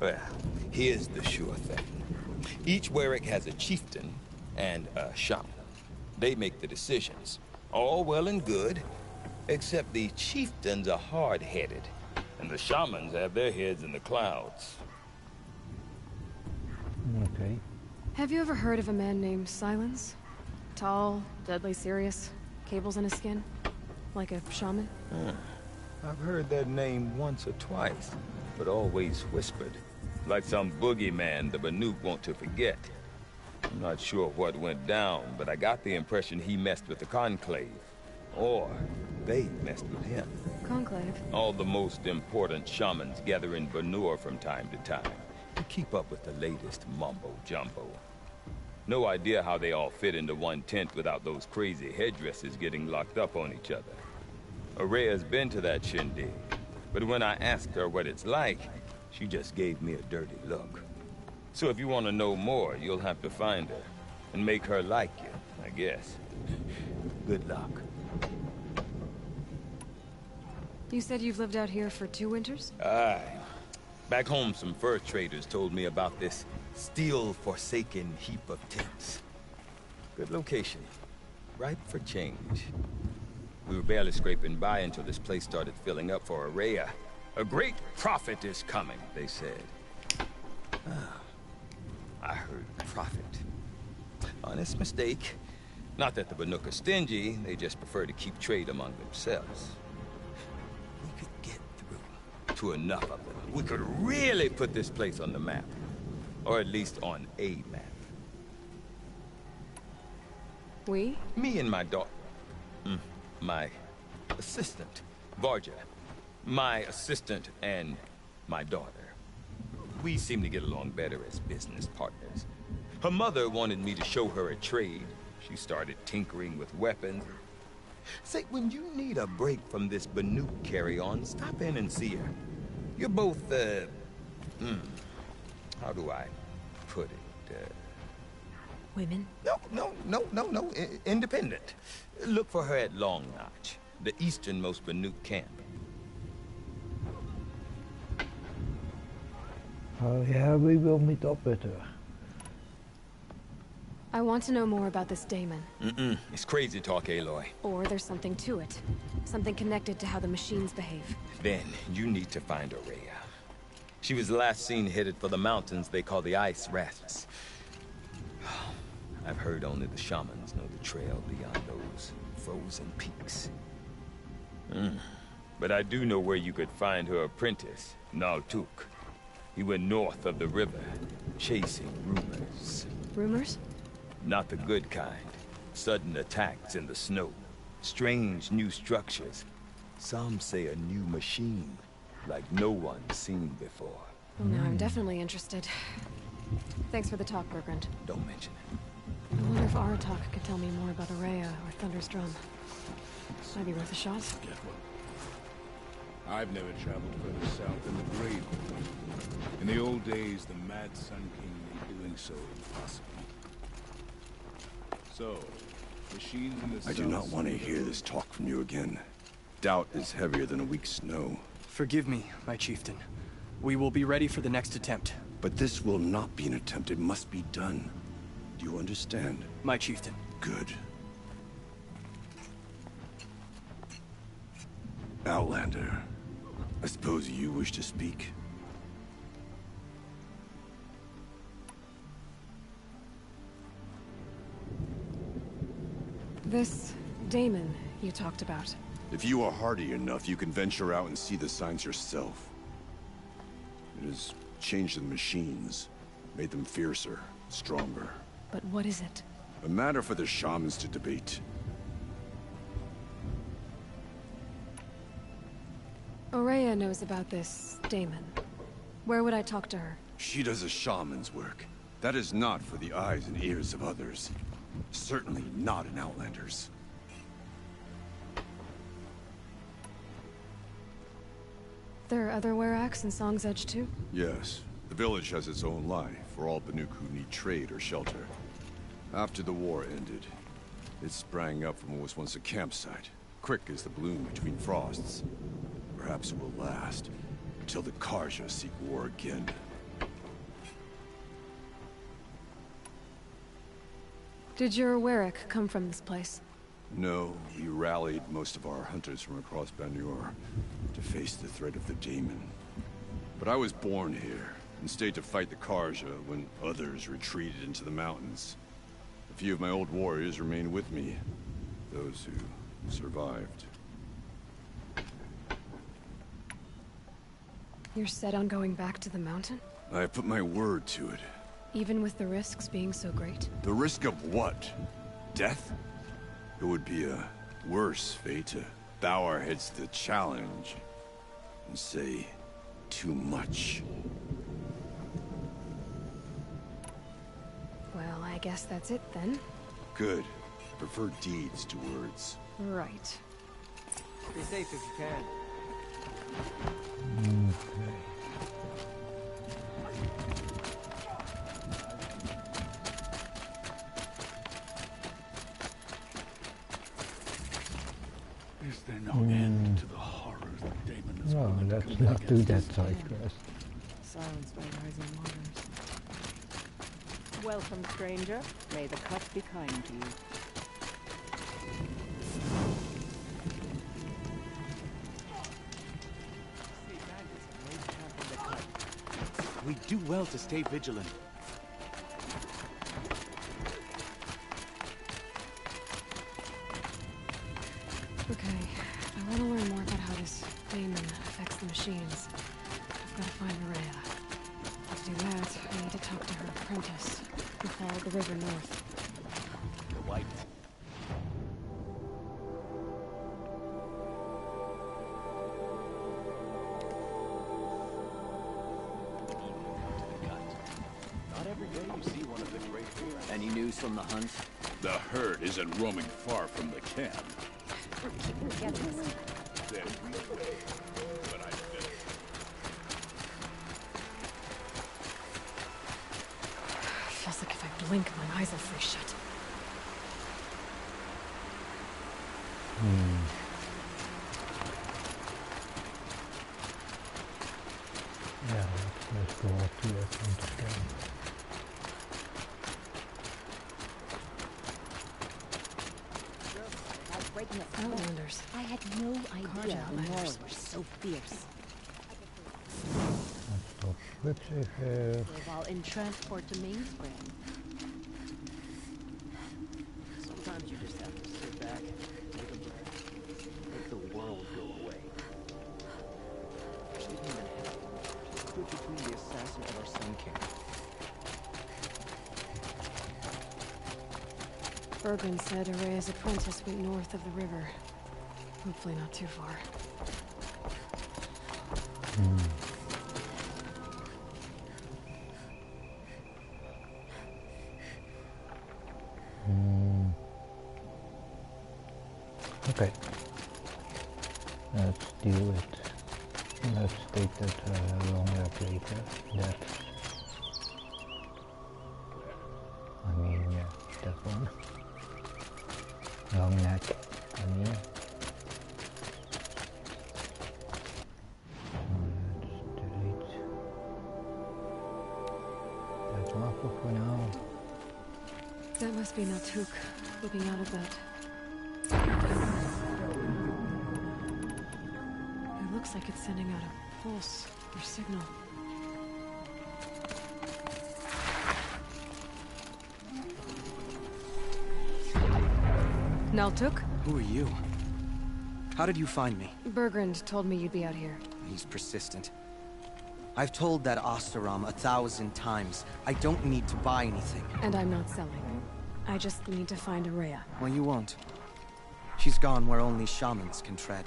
Well, here's the sure thing. Each Werik has a chieftain and a shaman. They make the decisions. All well and good, except the chieftains are hard-headed, and the shamans have their heads in the clouds. Okay. Have you ever heard of a man named Silence? Tall, deadly serious, cables in his skin? Like a shaman? I've heard that name once or twice, but always whispered. Like some boogeyman the Banuk want to forget. I'm not sure what went down, but I got the impression he messed with the Conclave. Or they messed with him. Conclave? All the most important shamans gather in Banur from time to time to keep up with the latest mumbo-jumbo. No idea how they all fit into one tent without those crazy headdresses getting locked up on each other. Aurea's been to that shindig, but when I asked her what it's like, she just gave me a dirty look. So if you want to know more, you'll have to find her and make her like you, I guess. Good luck. You said you've lived out here for 2 winters? Aye. Back home, some fur traders told me about this steel-forsaken heap of tents. Good location. Ripe for change. We were barely scraping by until this place started filling up for Aurea. A great prophet is coming, they said. I heard prophet. Honest mistake. Not that the Banuk are stingy, they just prefer to keep trade among themselves. We could get through to enough of them. We could really put this place on the map. Or at least on a map. We? Me and my daughter. My assistant, Varja. My assistant and my daughter. We seem to get along better as business partners. Her mother wanted me to show her a trade. She started tinkering with weapons. Say, when you need a break from this Banuk carry-on, stop in and see her. You're both, how do I put it? Women? No. Independent. Look for her at Long Notch, the easternmost Banuk camp. Oh yeah, we will meet up with her. I want to know more about this Damon. It's crazy talk, Aloy. Or there's something to it. Something connected to how the machines behave. Then you need to find Aurea. She was last seen headed for the mountains they call the Ice Rafts. I've heard only the shamans know the trail beyond those frozen peaks. But I do know where you could find her apprentice, Naltuk. He went north of the river, chasing rumors. Rumors? Not the good kind. Sudden attacks in the snow. Strange new structures. Some say a new machine, like no one's seen before. Well, now I'm definitely interested. Thanks for the talk, Bergrand. Don't mention it. I wonder if Aratak could tell me more about Aurea or Thunder's Drum. Might be worth a shot. Get one. I've never traveled further south than the Grave. In the old days, the Mad Sun King made doing so impossible. So, machines in the I do not want to hear this talk from you again. Doubt is heavier than a week's snow. Forgive me, my chieftain. We will be ready for the next attempt. But this will not be an attempt. It must be done. Do you understand? My chieftain. Good. Outlander, I suppose you wish to speak? This Damon you talked about. If you are hardy enough, you can venture out and see the signs yourself. It has changed the machines, made them fiercer, stronger. But what is it? A matter for the shamans to debate. Aurea knows about this Damon. Where would I talk to her? She does a shaman's work. That is not for the eyes and ears of others. Certainly not an Outlander's. There are other Weraks in Song's Edge too? Yes. The village has its own life for all Banuk who need trade or shelter. After the war ended, it sprang up from what was once a campsite, quick as the bloom between frosts. Perhaps it will last until the Karja seek war again. Did your Werak come from this place? No, we rallied most of our hunters from across Banur to face the threat of the Daemon. But I was born here and stayed to fight the Karja when others retreated into the mountains. A few of my old warriors remained with me, those who survived. You're set on going back to the mountain? I have put my word to it. Even with the risks being so great? The risk of what? Death? It would be a worse fate to bow our heads to the challenge and say too much. Well, I guess that's it then. Good. I prefer deeds to words. Right. Be safe if you can. Is there no end to the horrors that Damon has No, brought let's to not do that side quest. Silenced by rising waters. Welcome, stranger. May the cut be kind to you. We do well to stay vigilant. Okay, I want to learn more about how this Damon affects the machines. I've got to find Aurea. To do that, I need to talk to her apprentice, who followed the river north. The white. Not every day you see one of the great. Any news from the hunt? The herd isn't roaming far from the camp. We're keeping together. Then we wait. But I finish. Feels like if I blink, my eyes will freeze shut. Yeah, let's go. Outlanders. I had no idea the Nora were so fierce. They're all in transport to mainspring. Sometimes you just have to sit back, take a breath, let the world go away. Just give me a minute. Stood between the assassin and our Sun King. Bergren said Araya's apprentice went north of the river. Hopefully not too far. Okay. Let's deal with. Let's take that long nap later. That. I mean, yeah, that one. Long neck. I mean. Let's delete that marker for now. That must be Natuk, looking out of that. It looks like it's sending out a pulse or signal. Naltuk? Who are you? How did you find me? Bergrand told me you'd be out here. He's persistent. I've told that Oseram 1,000 times. I don't need to buy anything. And I'm not selling. I just need to find Araya. Well, you won't. She's gone where only shamans can tread.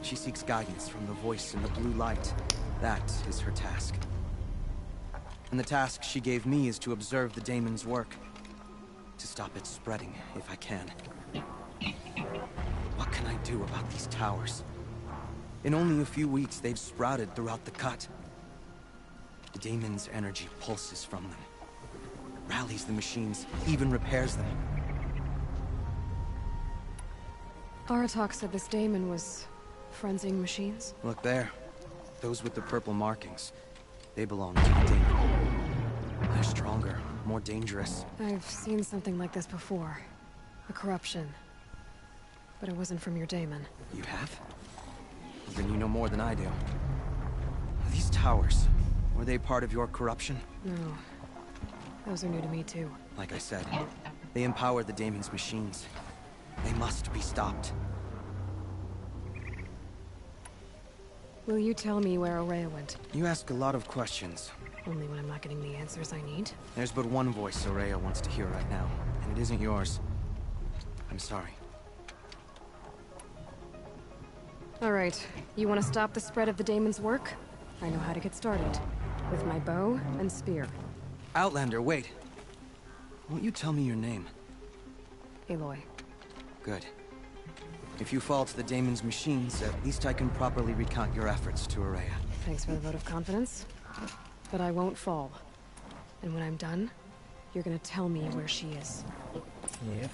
She seeks guidance from the voice in the blue light. That is her task. And the task she gave me is to observe the daemon's work. To stop it spreading, if I can. What can I do about these towers? In only a few weeks, they've sprouted throughout the cut. The daemon's energy pulses from them. Rallies the machines, even repairs them. Aratak said this daemon was frenzying machines. Look there. Those with the purple markings. They belong to the daemon. They're stronger, more dangerous. I've seen something like this before. A corruption. But it wasn't from your daemon. You have? Then you know more than I do. These towers, were they part of your corruption? No. Those are new to me too. Like I said, they empower the daemon's machines. They must be stopped. Will you tell me where Araya went? You ask a lot of questions. Only when I'm not getting the answers I need. There's but one voice Araya wants to hear right now, and it isn't yours. I'm sorry. Alright, you want to stop the spread of the daemon's work? I know how to get started. With my bow and spear. Outlander, wait. Won't you tell me your name? Aloy. Good. If you fall to the daemon's machines, at least I can properly recount your efforts to Araya. Thanks for the vote of confidence. But I won't fall. And when I'm done, you're gonna tell me where she is. Yep.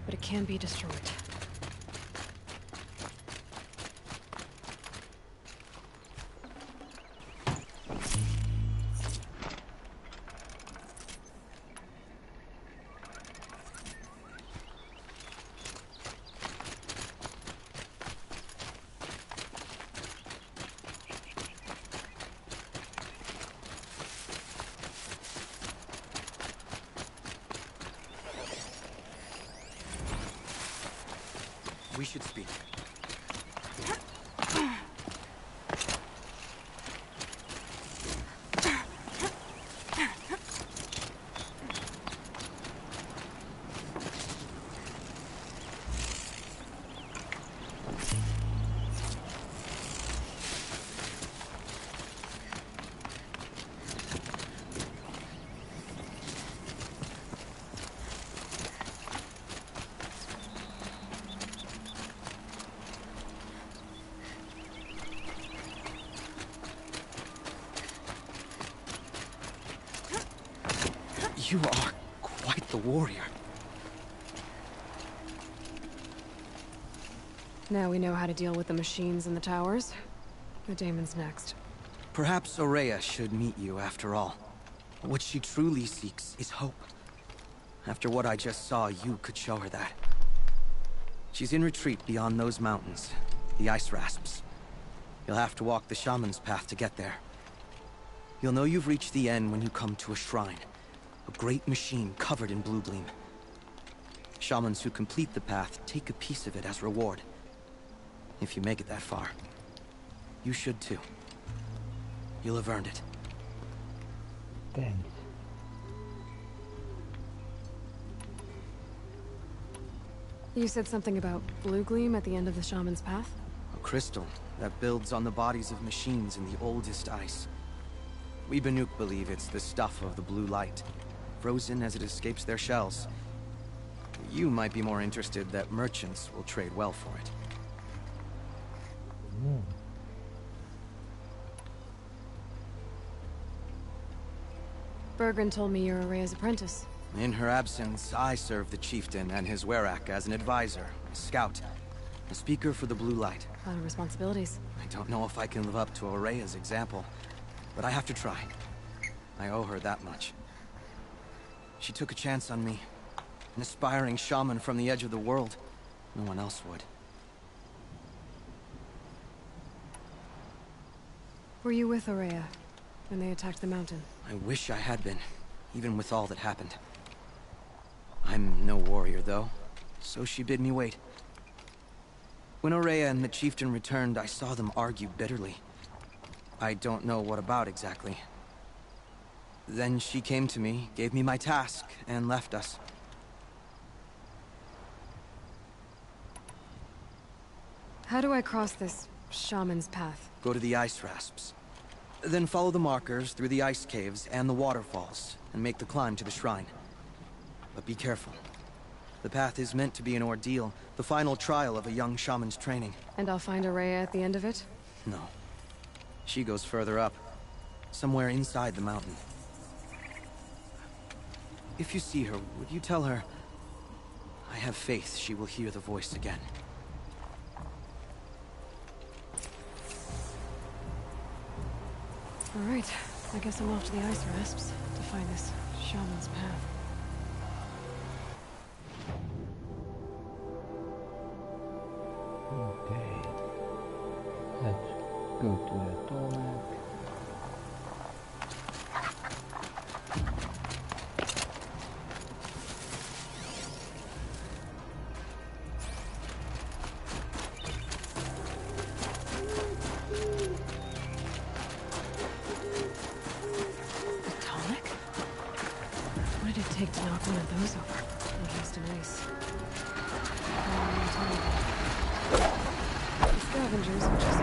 but it can be destroyed. We should speak. You are quite the warrior. Now we know how to deal with the machines in the towers. The daemon's next. Perhaps Aurea should meet you after all. What she truly seeks is hope. After what I just saw, you could show her that. She's in retreat beyond those mountains, the ice rasps. You'll have to walk the shaman's path to get there. You'll know you've reached the end when you come to a shrine. A great machine covered in blue gleam. Shamans who complete the path take a piece of it as reward. If you make it that far, you should too. You'll have earned it. Thanks. You said something about blue gleam at the end of the shaman's path? A crystal that builds on the bodies of machines in the oldest ice. We Banuk believe it's the stuff of the blue light, frozen as it escapes their shells. You might be more interested that merchants will trade well for it. Bergren told me you're Aurea's apprentice. In her absence, I serve the chieftain and his werak as an advisor, a scout, a speaker for the blue light. A lot of responsibilities. I don't know if I can live up to Aurea's example, but I have to try. I owe her that much. She took a chance on me. An aspiring shaman from the edge of the world. No one else would. Were you with Aurea when they attacked the mountain? I wish I had been, even with all that happened. I'm no warrior, though, so she bid me wait. When Aurea and the chieftain returned, I saw them argue bitterly. I don't know what about exactly. Then she came to me, gave me my task, and left us. How do I cross this shaman's path? Go to the ice rasps. Then follow the markers through the ice caves and the waterfalls, and make the climb to the shrine. But be careful. The path is meant to be an ordeal, the final trial of a young shaman's training. And I'll find Aurea at the end of it? No. She goes further up, somewhere inside the mountain. If you see her, would you tell her, I have faith she will hear the voice again. All right, I guess I'm off to the ice rasps to find this shaman's path. Okay. Let's go to the toilet. Take to knock one of those over. Encased in ice. The scavengers are just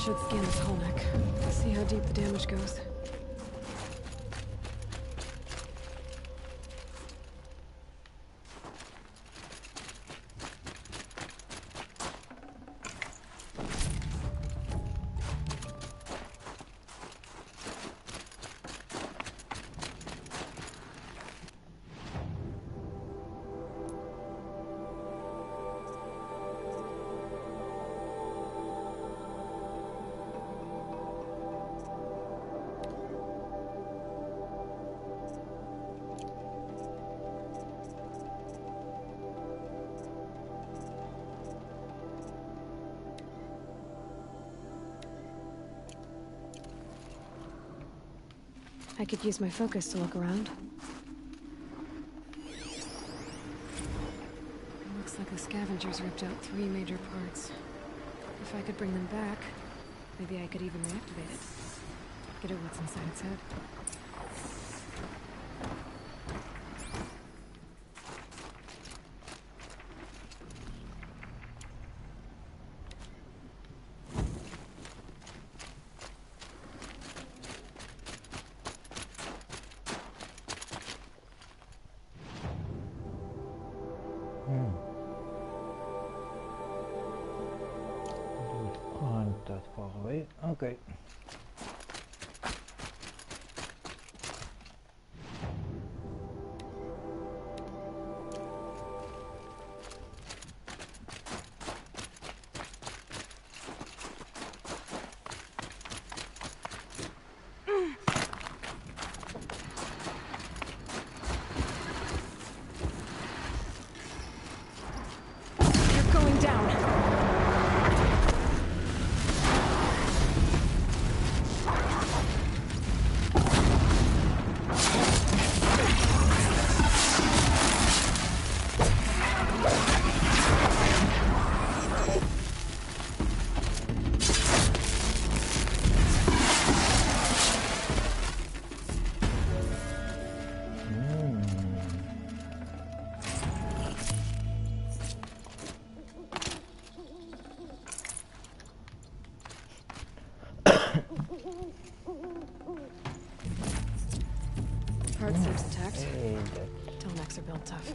should scan the tall neck. See how deep the damage goes. I could use my focus to look around. It looks like the scavengers ripped out 3 major parts. If I could bring them back, maybe I could even reactivate it. Get at what's inside its head. Aren't that far away? Okay. You're going down. Heart seems intact. Tail necks are built tough.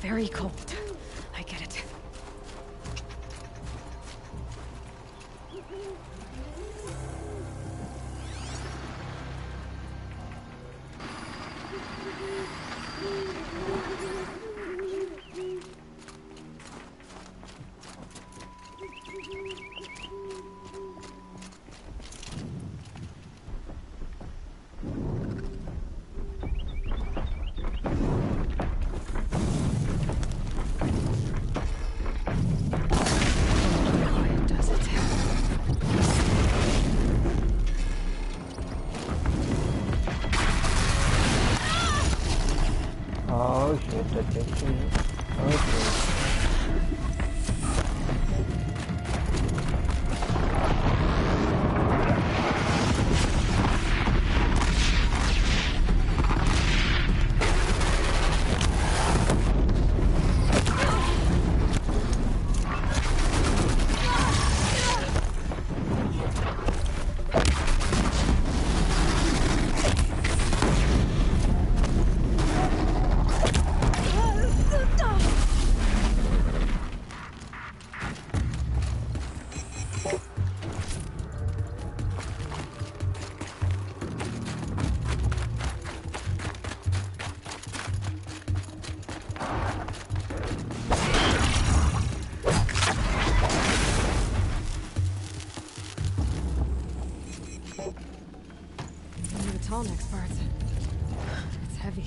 Very cold. I get it. Oh shit, that takes me. Okay. One of the tall neck parts. It's heavy.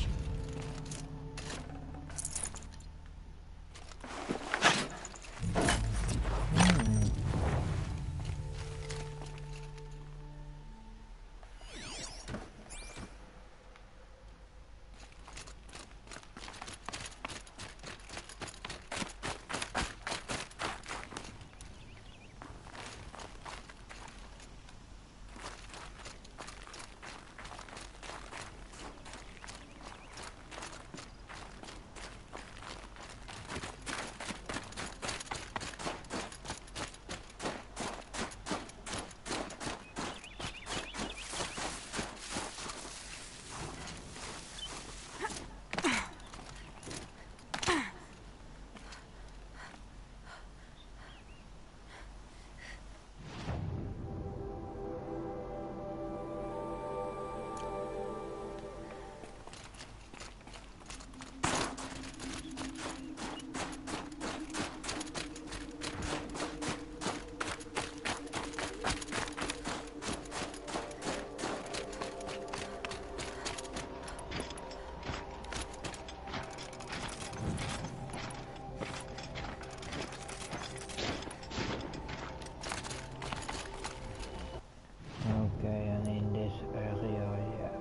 Okay, and in this area, yeah.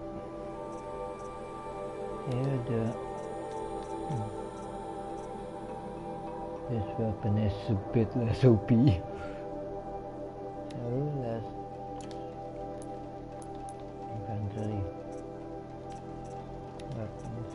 Here this weapon is a bit less OP. So let's inventory weapons.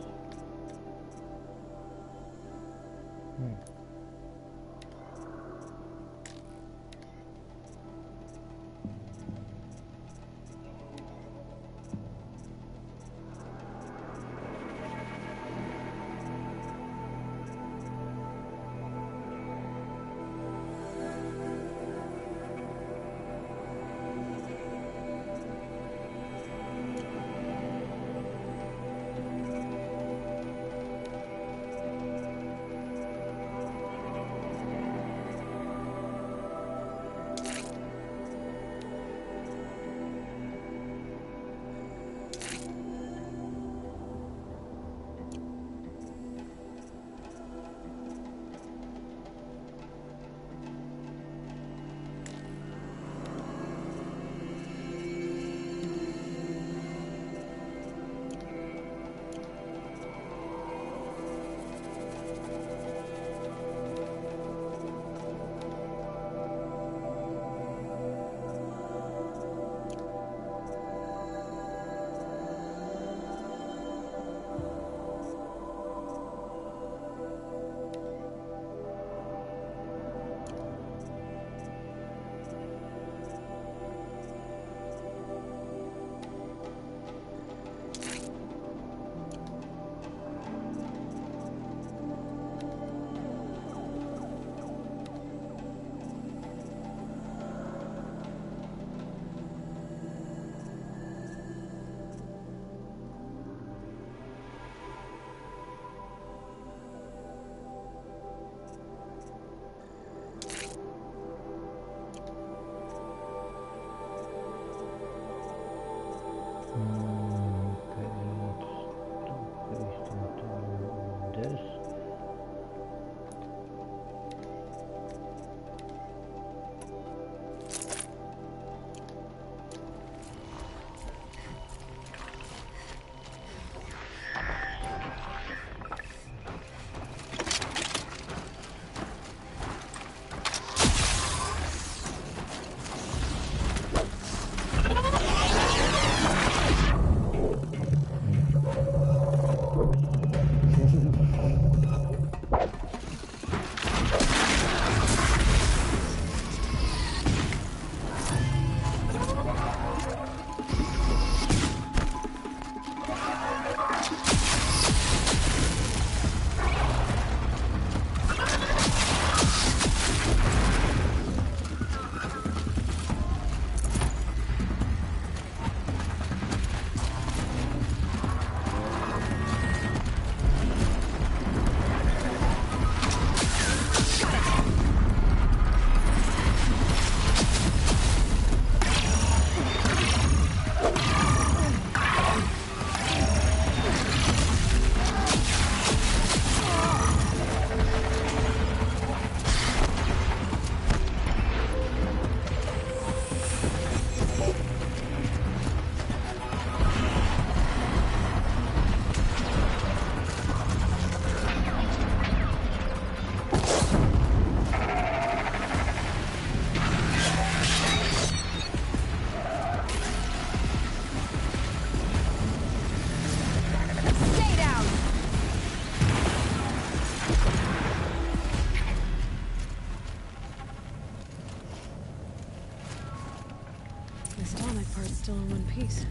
Please.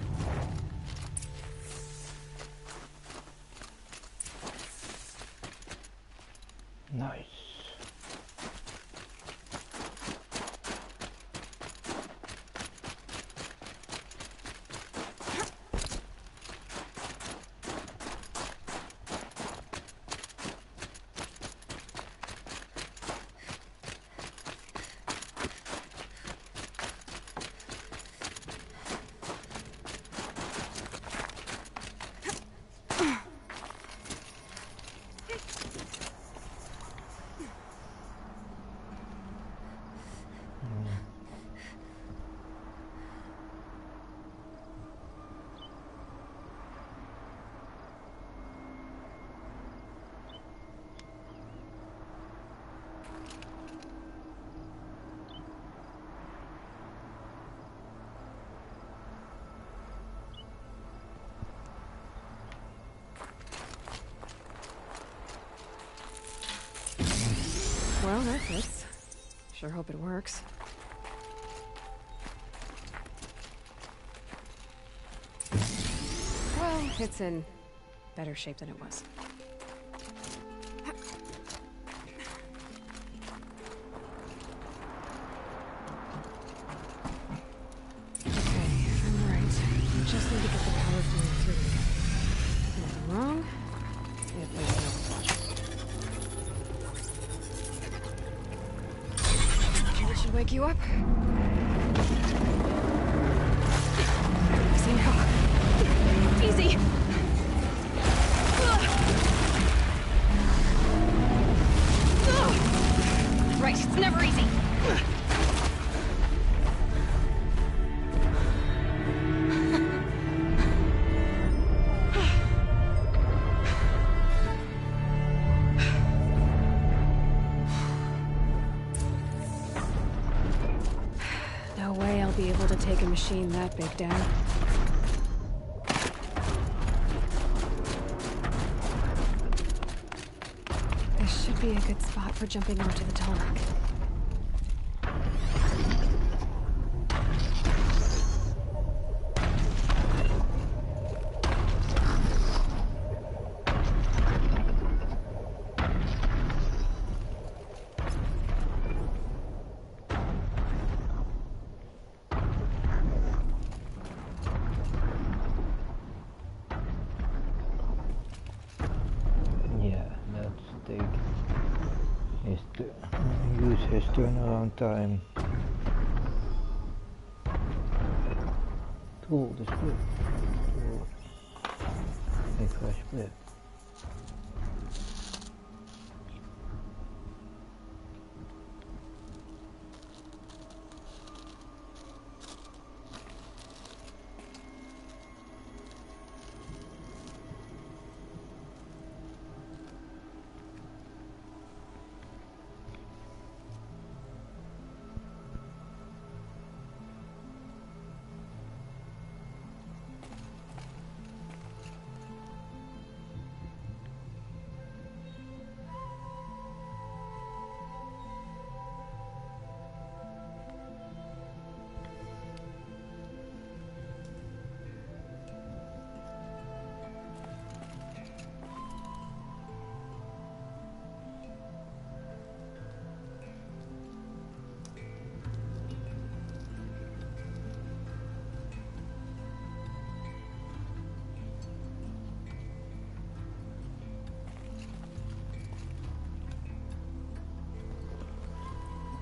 Nice. Well, that fits. Sure hope it works. Well, it's in better shape than it was. Okay, I'm right. Just need to get the power flowing through. Nothing wrong? Yep, there's no logic. That should wake you up. Easy now. Easy. Right, it's never easy. No way I'll be able to take a machine that big down. This should be a good spot for jumping onto the tarmac. Use his turnaround time. Tool the split. Tool. A fresh split.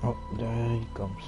Oh, there he comes.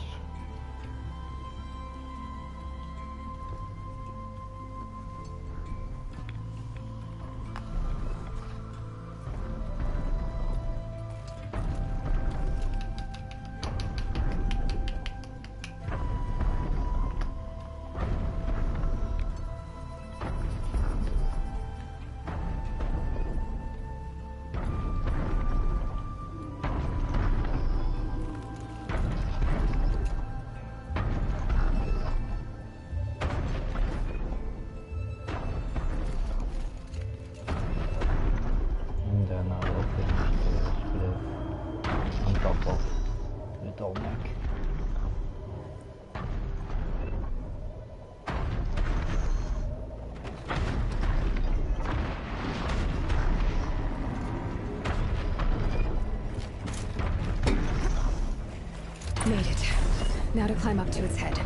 Now to climb up to its head.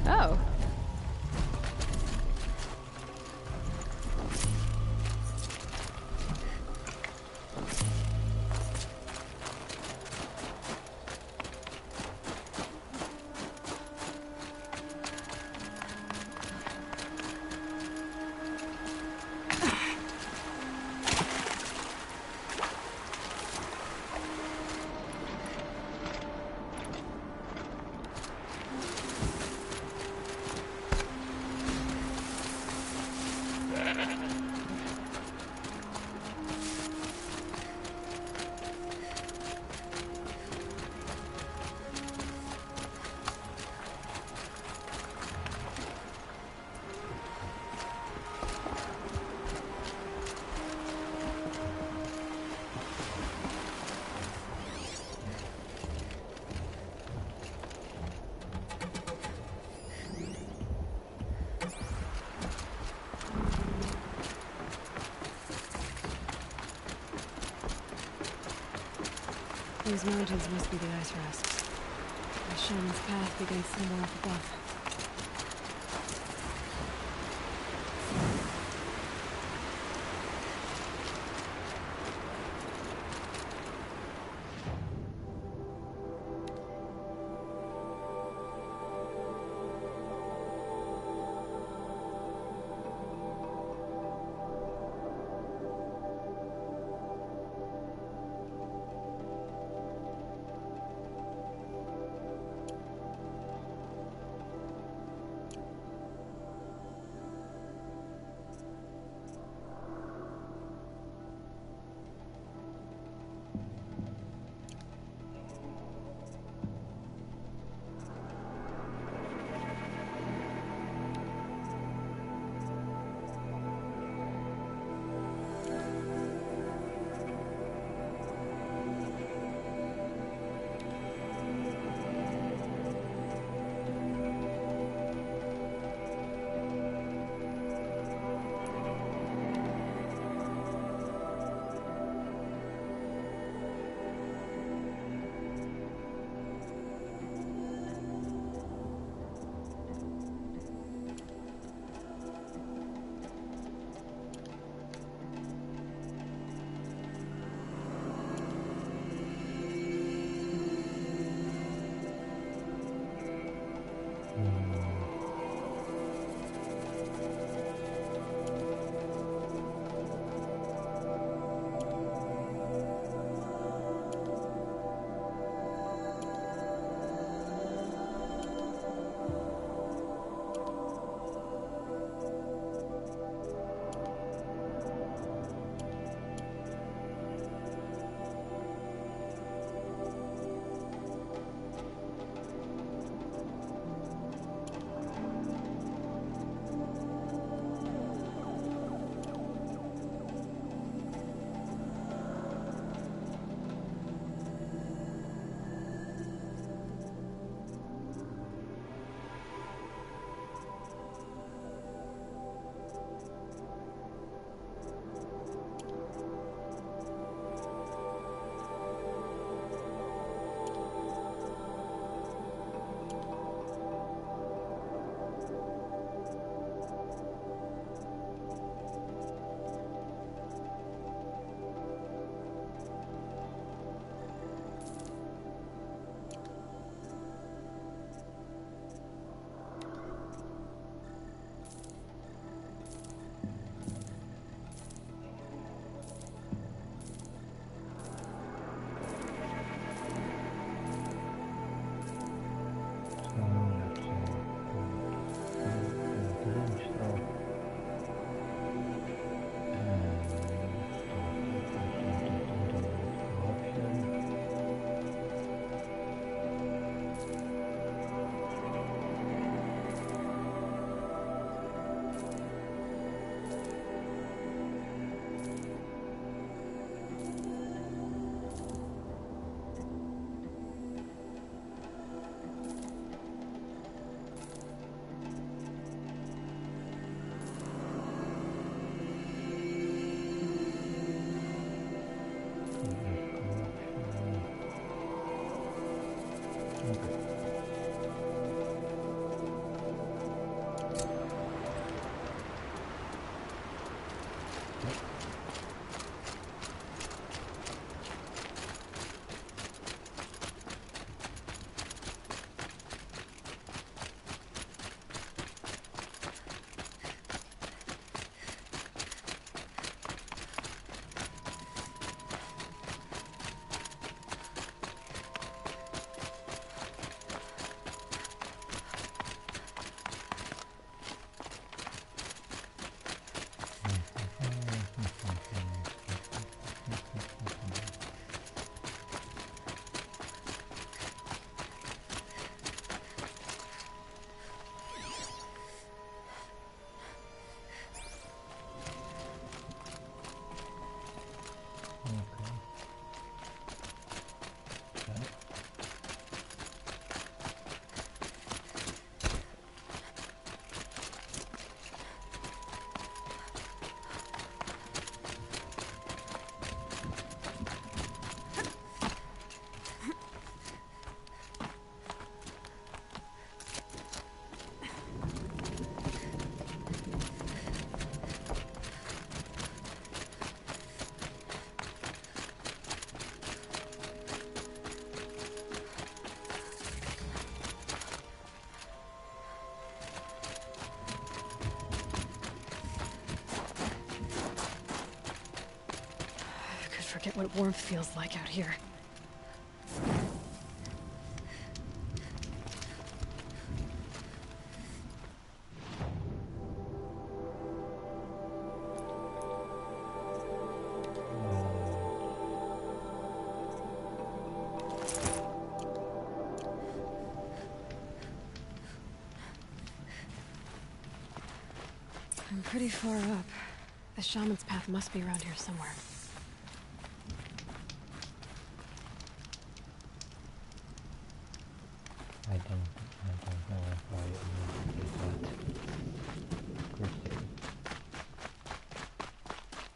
Oh. These mountains must be the ice rests. The shaman's path begins somewhere up above. Forget what warmth feels like out here. I'm pretty far up. The shaman's path must be around here somewhere. I don't know why I did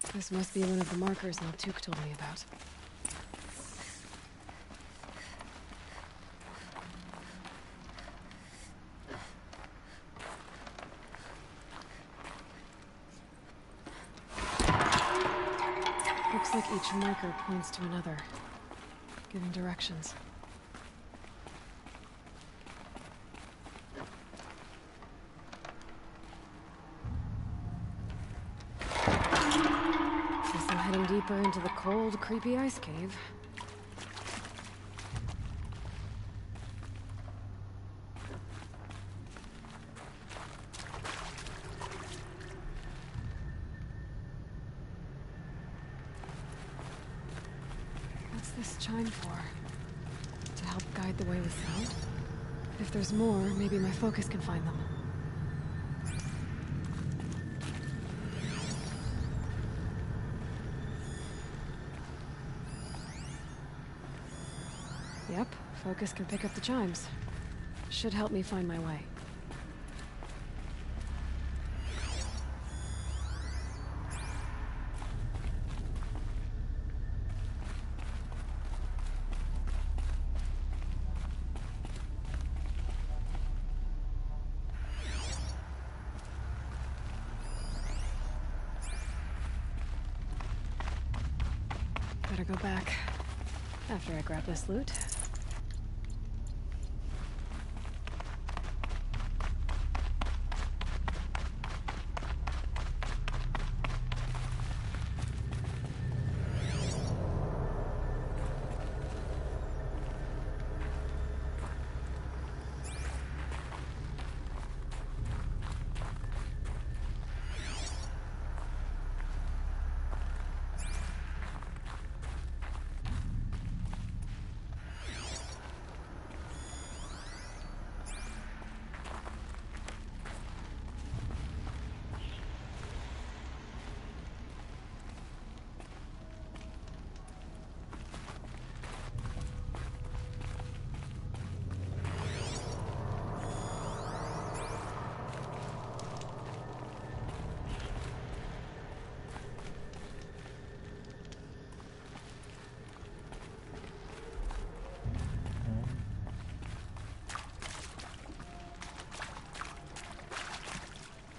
that. This must be one of the markers Naltuk told me about. Looks like each marker points to another, giving directions. Deeper into the cold, creepy ice cave. What's this chime for? To help guide the way with sound? If there's more, maybe my focus can find them. Yep, focus can pick up the chimes. Should help me find my way. Better go back after I grab this loot.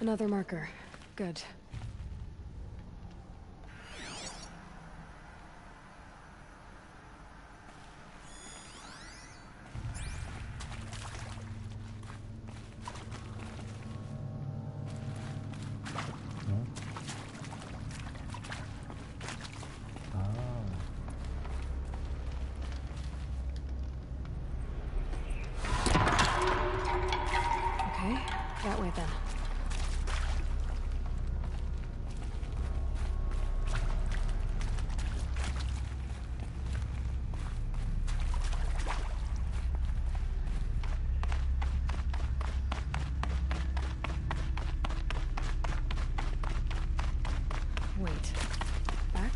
Another marker. Good. Okay, that way then. Wait. Back?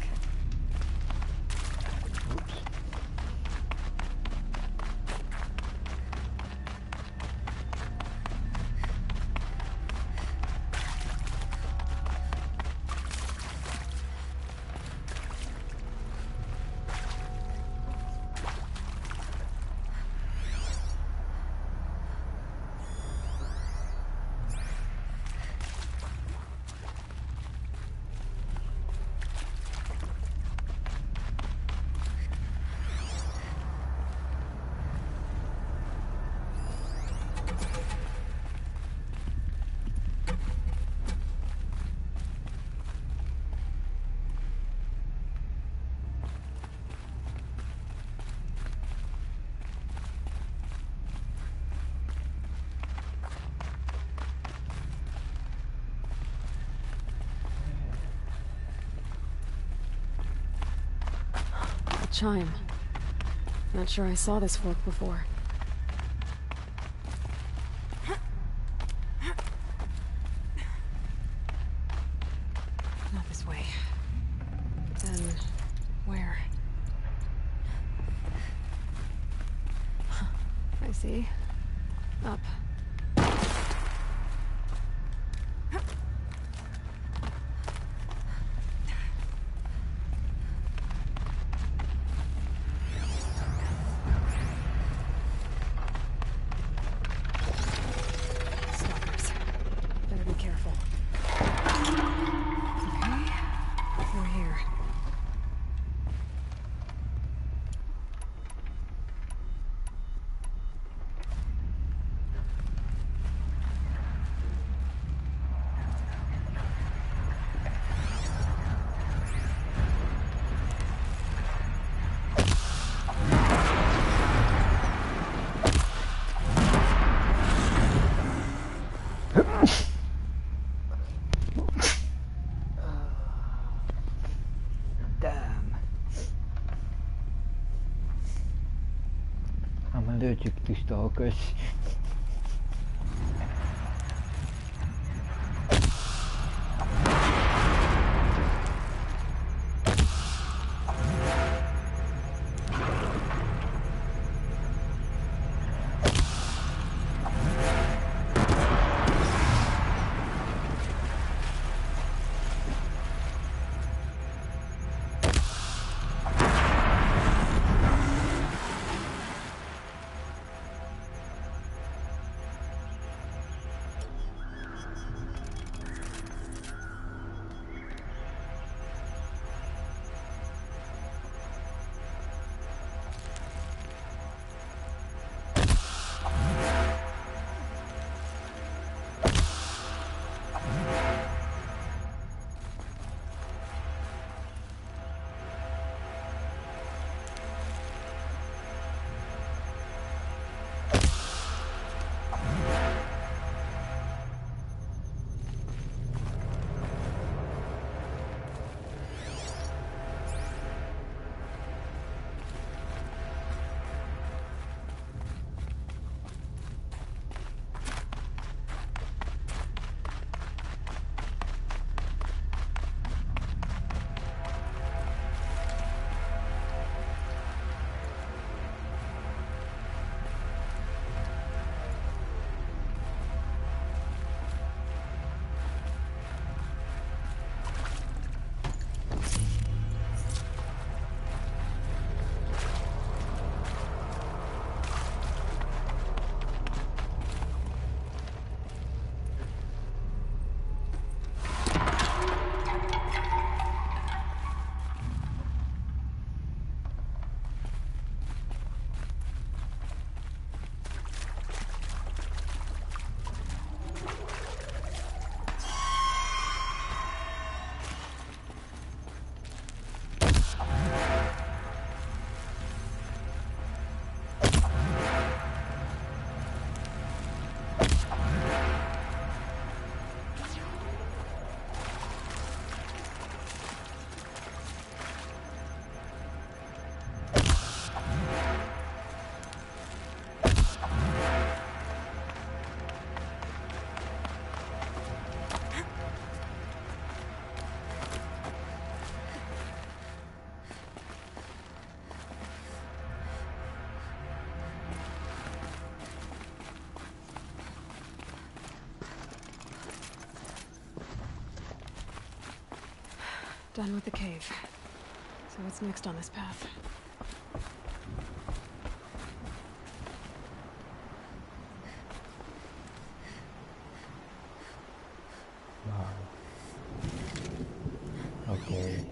A chime. Not sure I saw this fork before. Not this way. Then where? I see. Up. Stalkers. Better be careful. Okay. Through here. Damn. I'm allergic to stalkers. Done with the cave. So what's next on this path? Okay.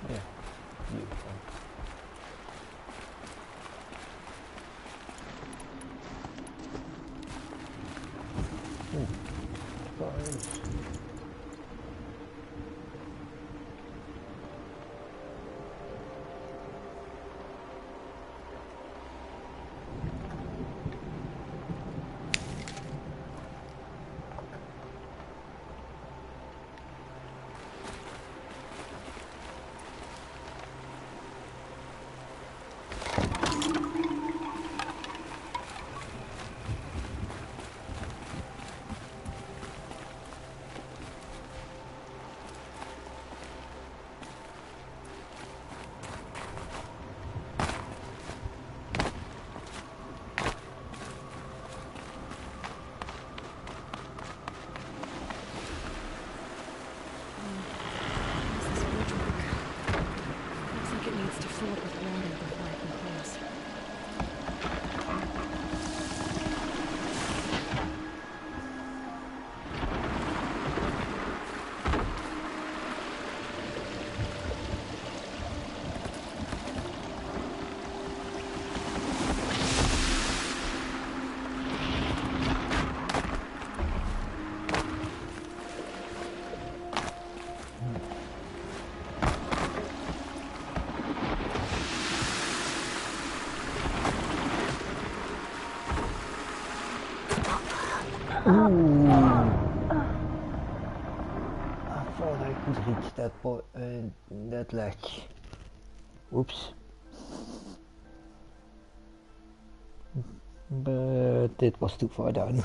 Yeah, beautiful. Guys. Ooh. I thought I could reach that ledge. Oops. But it was too far down.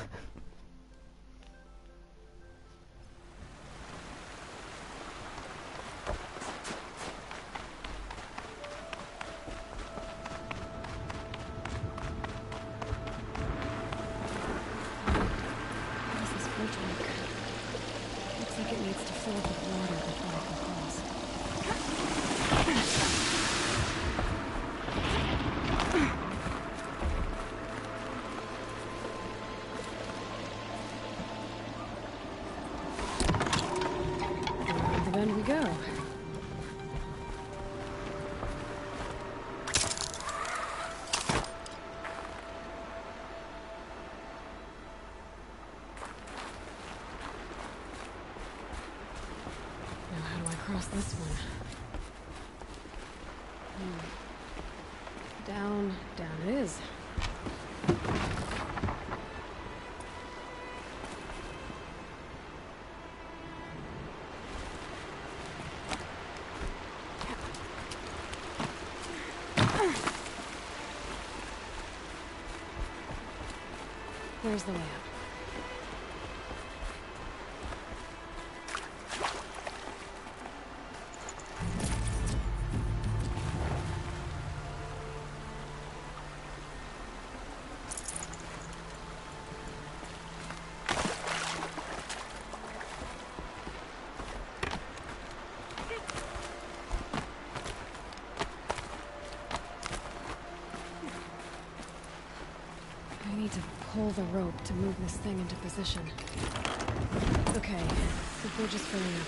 Then we go. Now how do I cross this one? Down it is. Where's the way up? I need to pull the rope to move this thing into position. Okay, the bridge is filling up.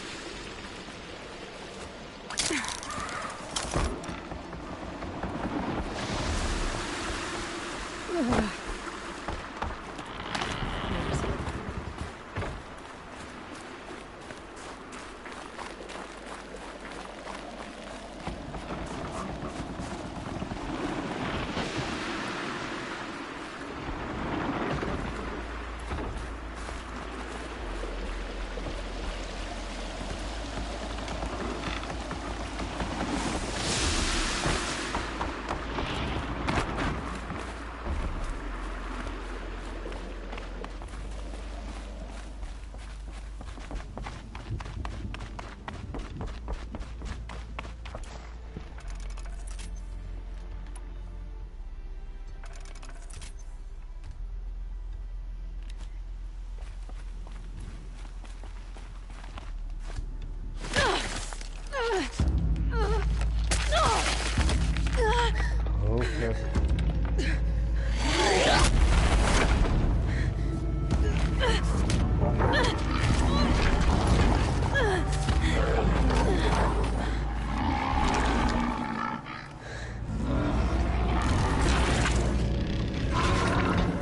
uncensored.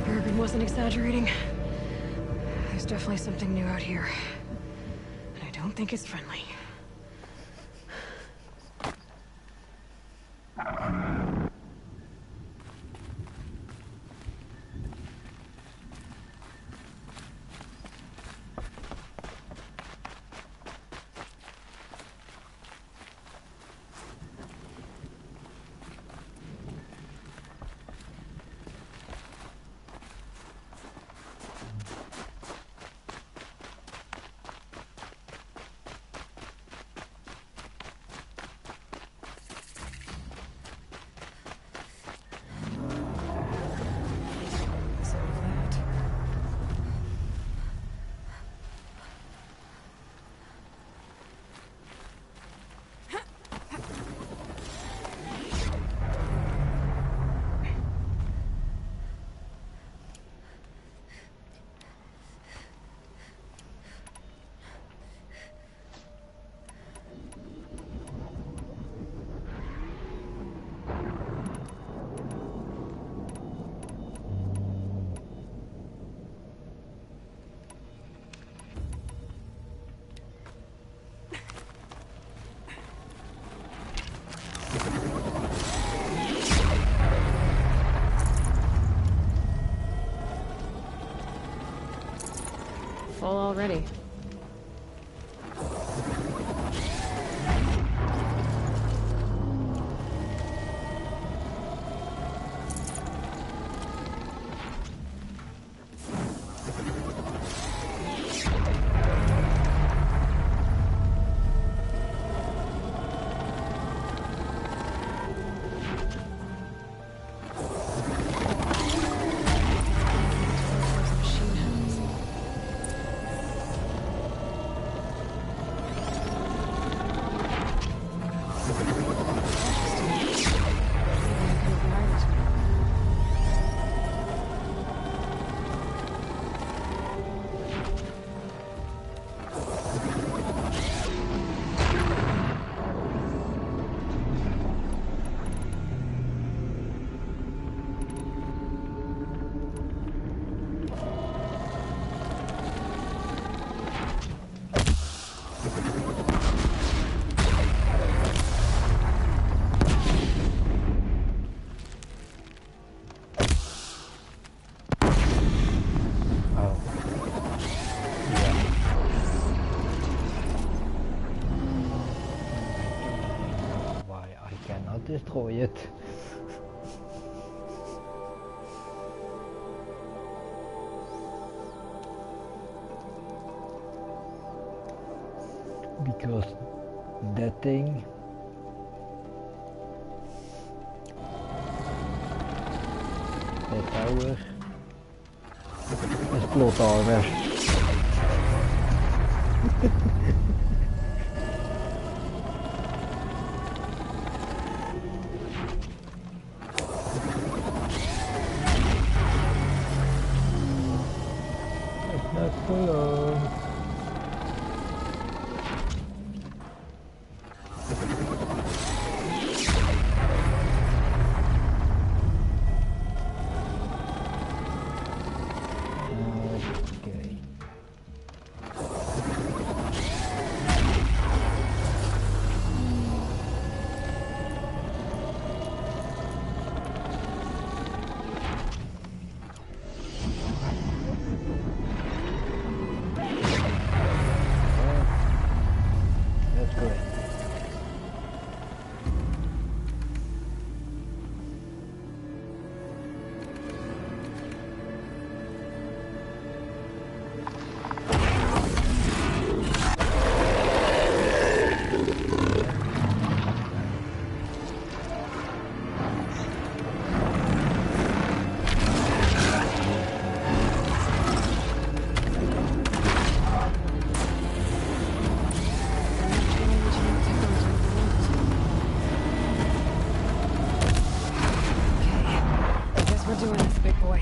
Bergen wasn't exaggerating. There's definitely something new out here. And I don't think it's friendly. Full already. Destroy it. Because that thing that tower is plot armor. doing this, big boy.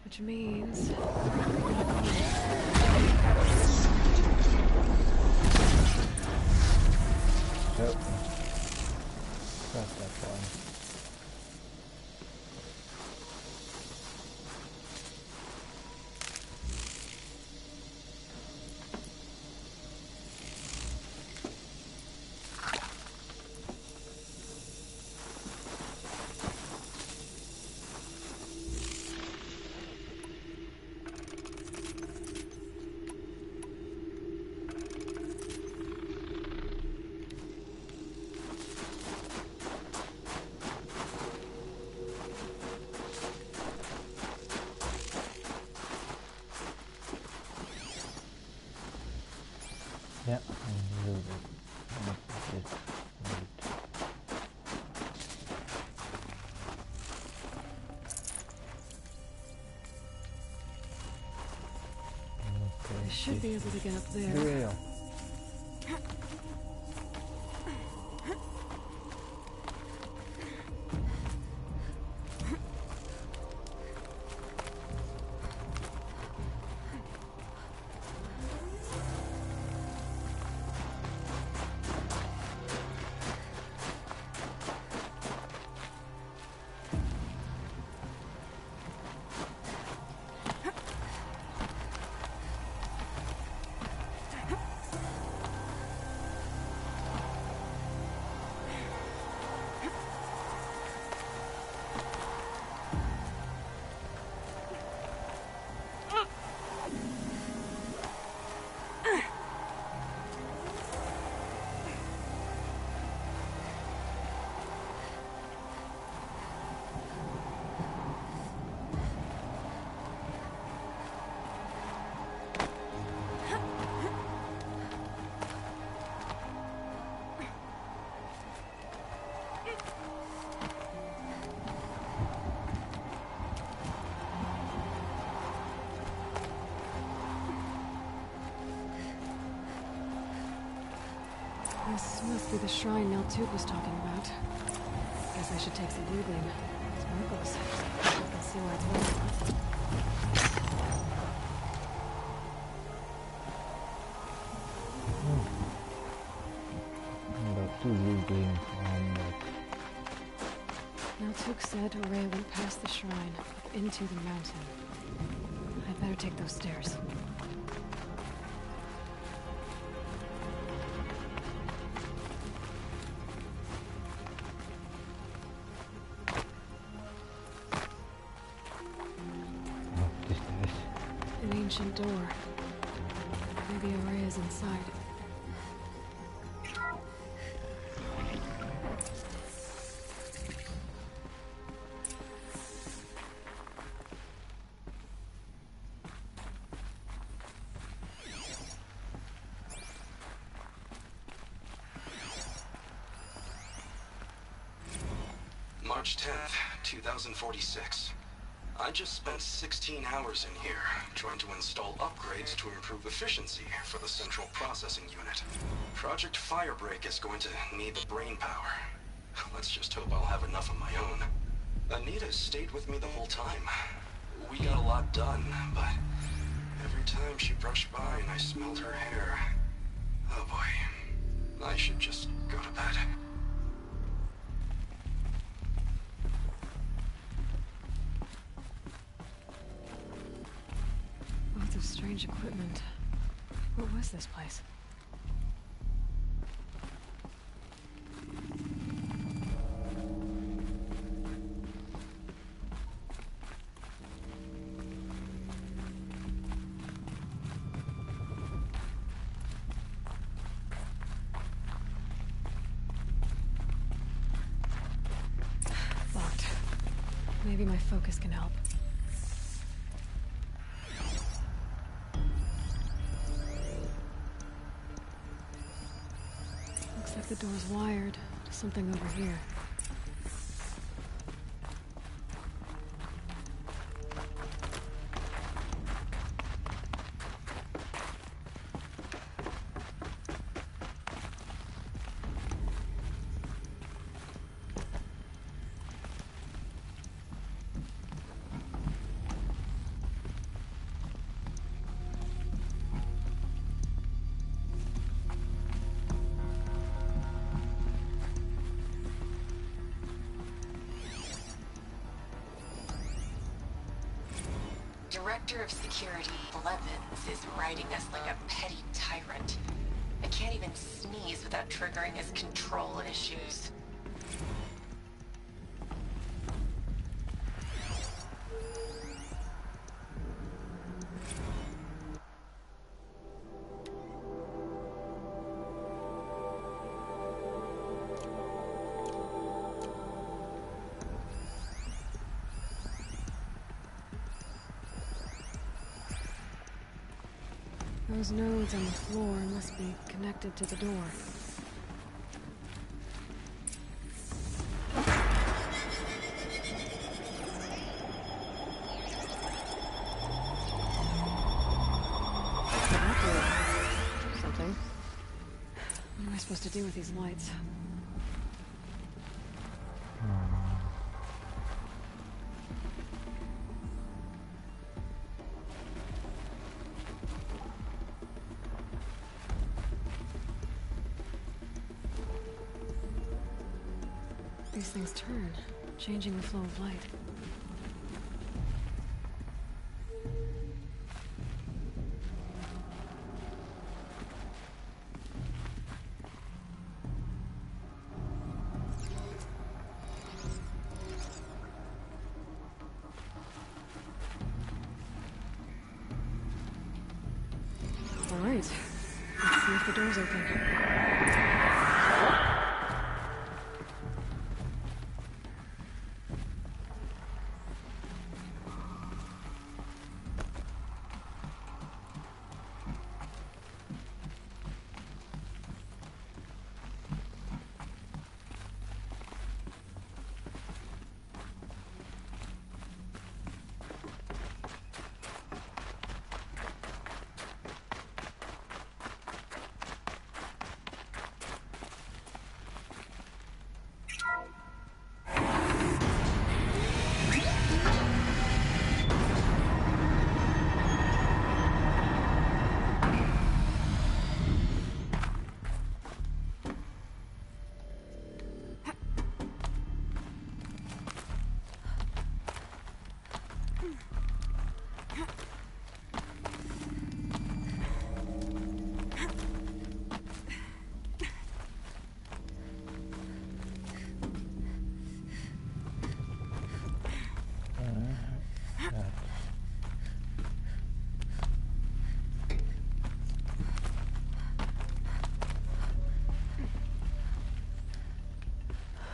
Which means... Yep. That's that one. Yeah, a little bit. I should be able to get up there. Real. This must be the shrine Naltuk was talking about. Guess I should take some blue gleam. Sparkles. I can see why it's working. About 2 blue gleams on that. Naltuk said Aurea went past the shrine, up into the mountain. I'd better take those stairs. An ancient door. Maybe Aurea's inside. March 10th, 2046. I just spent 16 hours in here, trying to install upgrades to improve efficiency for the central processing unit. Project Firebreak is going to need the brain power. Let's just hope I'll have enough of my own. Anita stayed with me the whole time. We got a lot done, but every time she brushed by and I smelled her hair... Oh boy. I should just go to bed. Lots of strange equipment. What was this place? Maybe my focus can help. Looks like the door's wired to something over here. Director of Security Blevins is writing us like a petty tyrant. I can't even sneeze without triggering his control issues. Those nodes on the floor must be connected to the door. Something. What am I supposed to do with these lights? These things turn, changing the flow of light. All right, let's see if the door's open.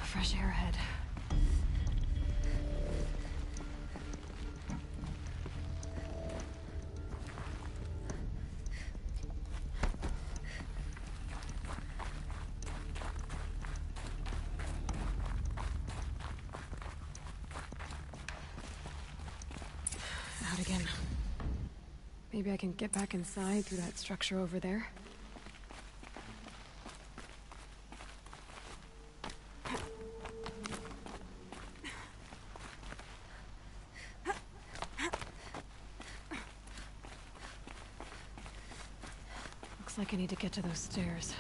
Fresh air ahead. Out again. Maybe I can get back inside through that structure over there. Looks like I need to get to those stairs.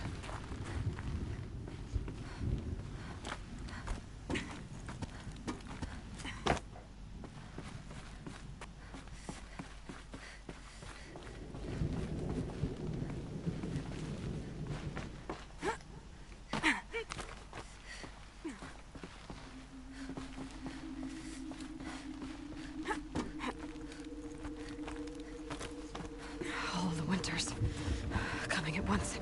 All the winters coming at once.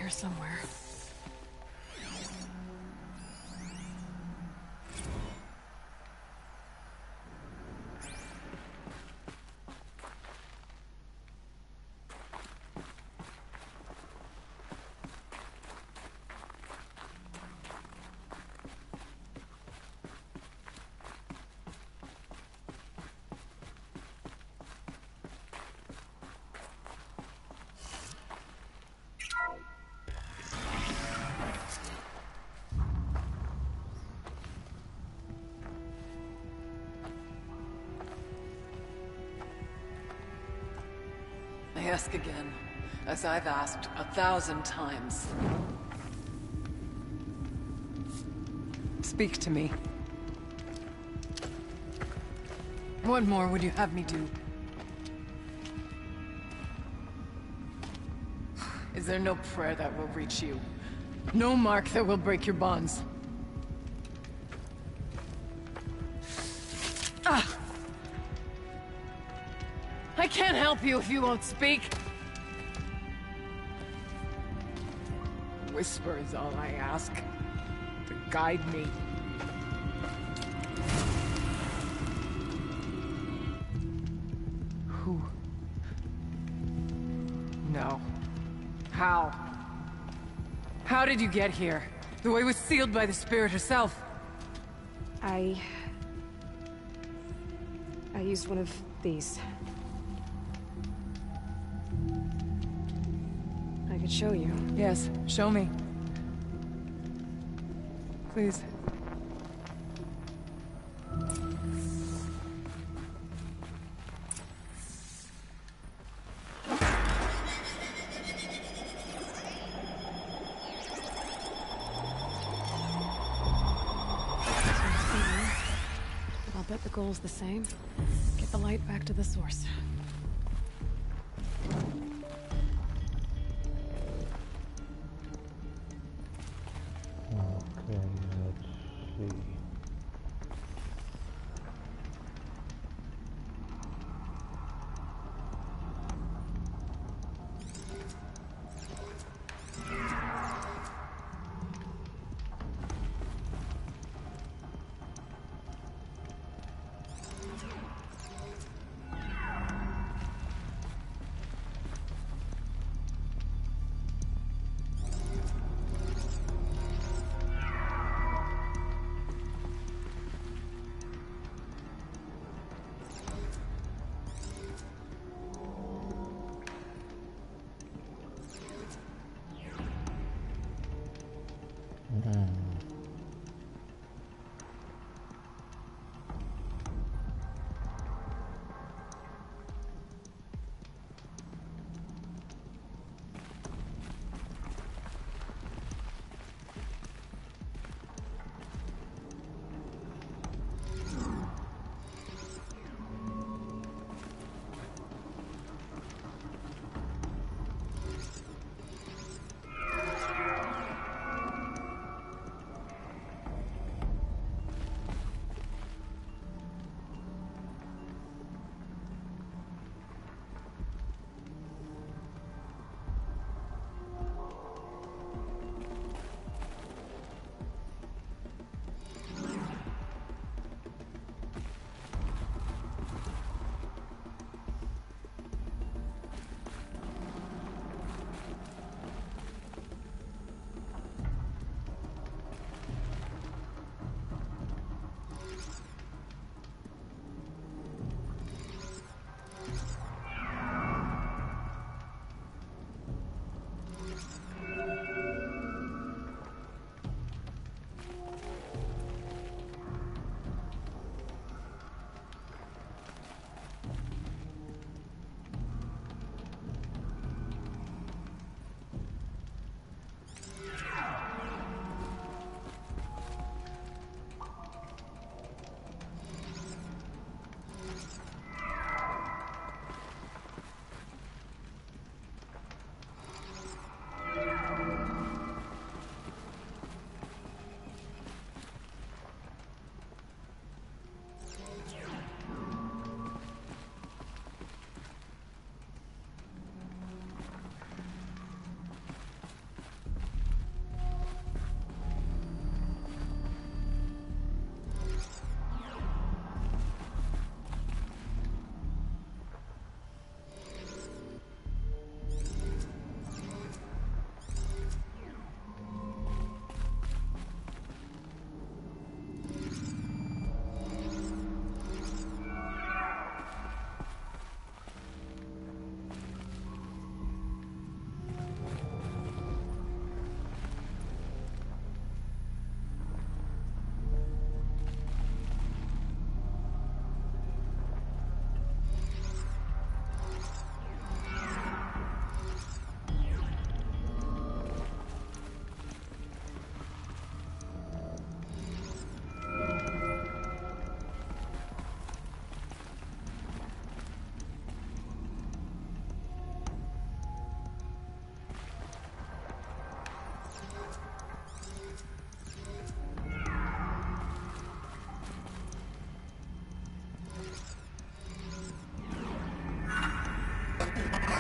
here somewhere. I ask again, as I've asked 1,000 times. Speak to me. What more would you have me do? Is there no prayer that will reach you? No mark that will break your bonds? Ah! I can't help you if you won't speak. Whisper is all I ask. To guide me. Who? No. How? How did you get here? The way was sealed by the spirit herself. I used one of these. I could show you. Yes, show me. Please. I'll bet the goal's the same. Get the light back to the source. Okay, let's see.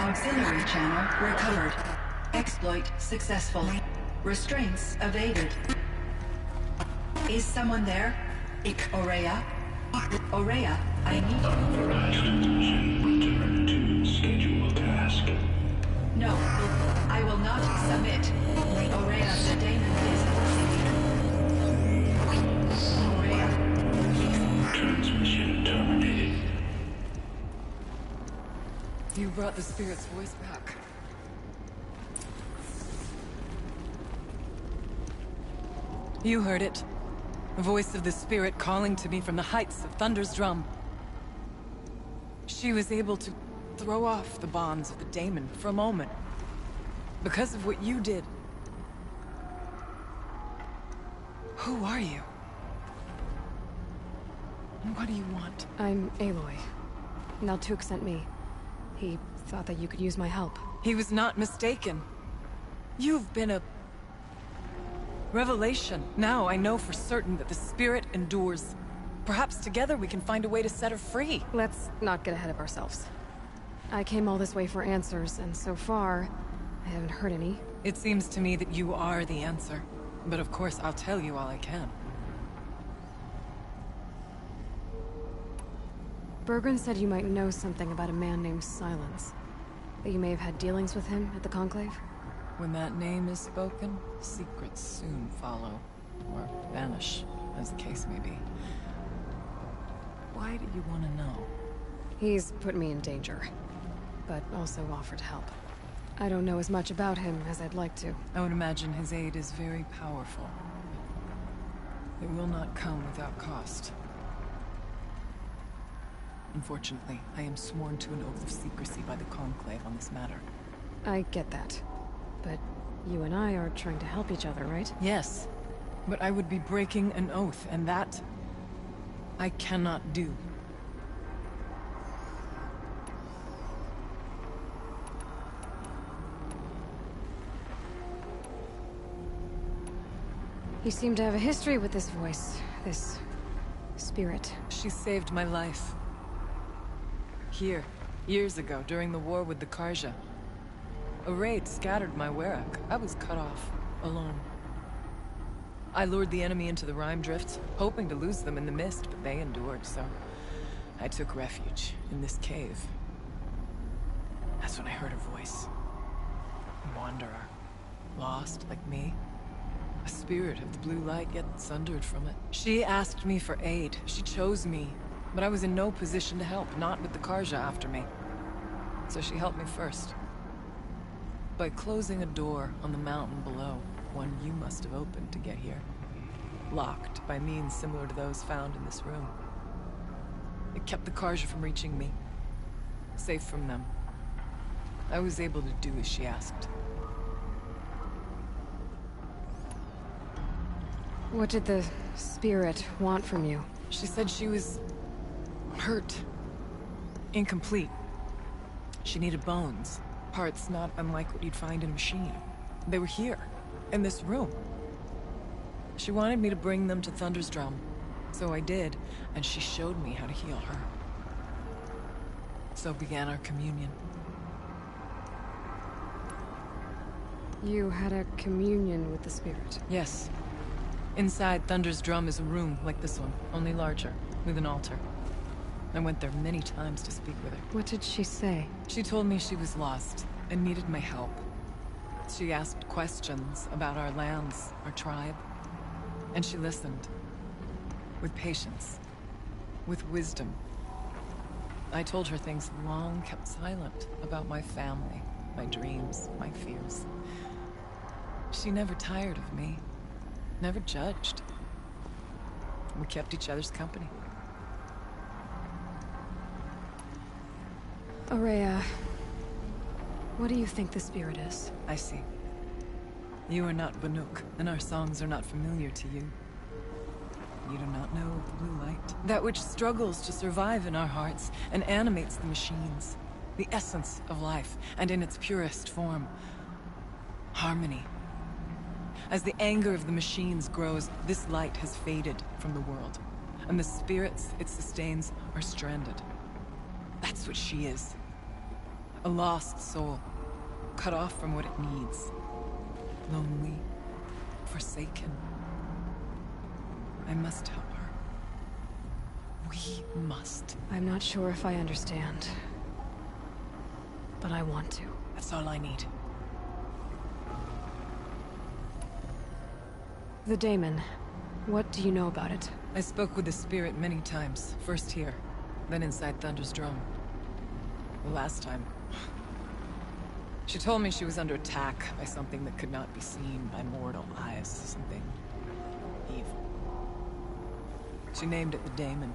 Auxiliary channel recovered. Exploit successful. Restraints evaded. Is someone there? Aurea? Aurea, I need you. Authorized transmission. Return to scheduled task. No, I will not submit. Aurea, the daemon is forcing you. Aurea. Transmission terminated. You brought the spirit's voice back. You heard it. The voice of the spirit calling to me from the heights of Thunder's drum. She was able to throw off the bonds of the daemon for a moment. Because of what you did. Who are you? And what do you want? I'm Aloy. Naltuk sent me. He thought that you could use my help. He was not mistaken. You've been a revelation. Now I know for certain that the spirit endures. Perhaps together we can find a way to set her free. Let's not get ahead of ourselves. I came all this way for answers, and so far, I haven't heard any. It seems to me that you are the answer. But of course, I'll tell you all I can. Bergren said you might know something about a man named Silence. That you may have had dealings with him at the Conclave? When that name is spoken, secrets soon follow. Or vanish, as the case may be. Why do you want to know? He's put me in danger, but also offered help. I don't know as much about him as I'd like to. I would imagine his aid is very powerful. It will not come without cost. Unfortunately, I am sworn to an oath of secrecy by the Conclave on this matter. I get that. But you and I are trying to help each other, right? Yes. But I would be breaking an oath, and that I cannot do. You seem to have a history with this voice, this spirit. She saved my life. Here, years ago, during the war with the Karja. A raid scattered my Werak. I was cut off, alone. I lured the enemy into the Rime Drifts, hoping to lose them in the mist, but they endured, so I took refuge in this cave. That's when I heard her voice. A wanderer. Lost, like me. A spirit of the blue light, yet sundered from it. She asked me for aid. She chose me. But I was in no position to help, not with the Karja after me. So she helped me first. By closing a door on the mountain below, one you must have opened to get here. Locked by means similar to those found in this room. It kept the Karja from reaching me. Safe from them. I was able to do as she asked. What did the spirit want from you? She said she was hurt. Incomplete. She needed bones. Parts not unlike what you'd find in a machine. They were here, in this room. She wanted me to bring them to Thunder's drum. So I did, and she showed me how to heal her. So began our communion. You had a communion with the spirit? Yes. Inside Thunder's drum is a room like this one, only larger, with an altar. I went there many times to speak with her. What did she say? She told me she was lost and needed my help. She asked questions about our lands, our tribe, and she listened. With patience. With wisdom. I told her things long kept silent about my family, my dreams, my fears. She never tired of me. Never judged. We kept each other's company. Aurea, what do you think the spirit is? I see. You are not Banuk, and our songs are not familiar to you. You do not know of the blue light. That which struggles to survive in our hearts and animates the machines. The essence of life, and in its purest form. Harmony. As the anger of the machines grows, this light has faded from the world. And the spirits it sustains are stranded. That's what she is. A lost soul, cut off from what it needs. Lonely, forsaken. I must help her. We must. I'm not sure if I understand. But I want to. That's all I need. The daemon. What do you know about it? I spoke with the spirit many times. First here, then inside Thunder's drum. The last time... She told me she was under attack by something that could not be seen by mortal eyes. Something... evil. She named it the daemon,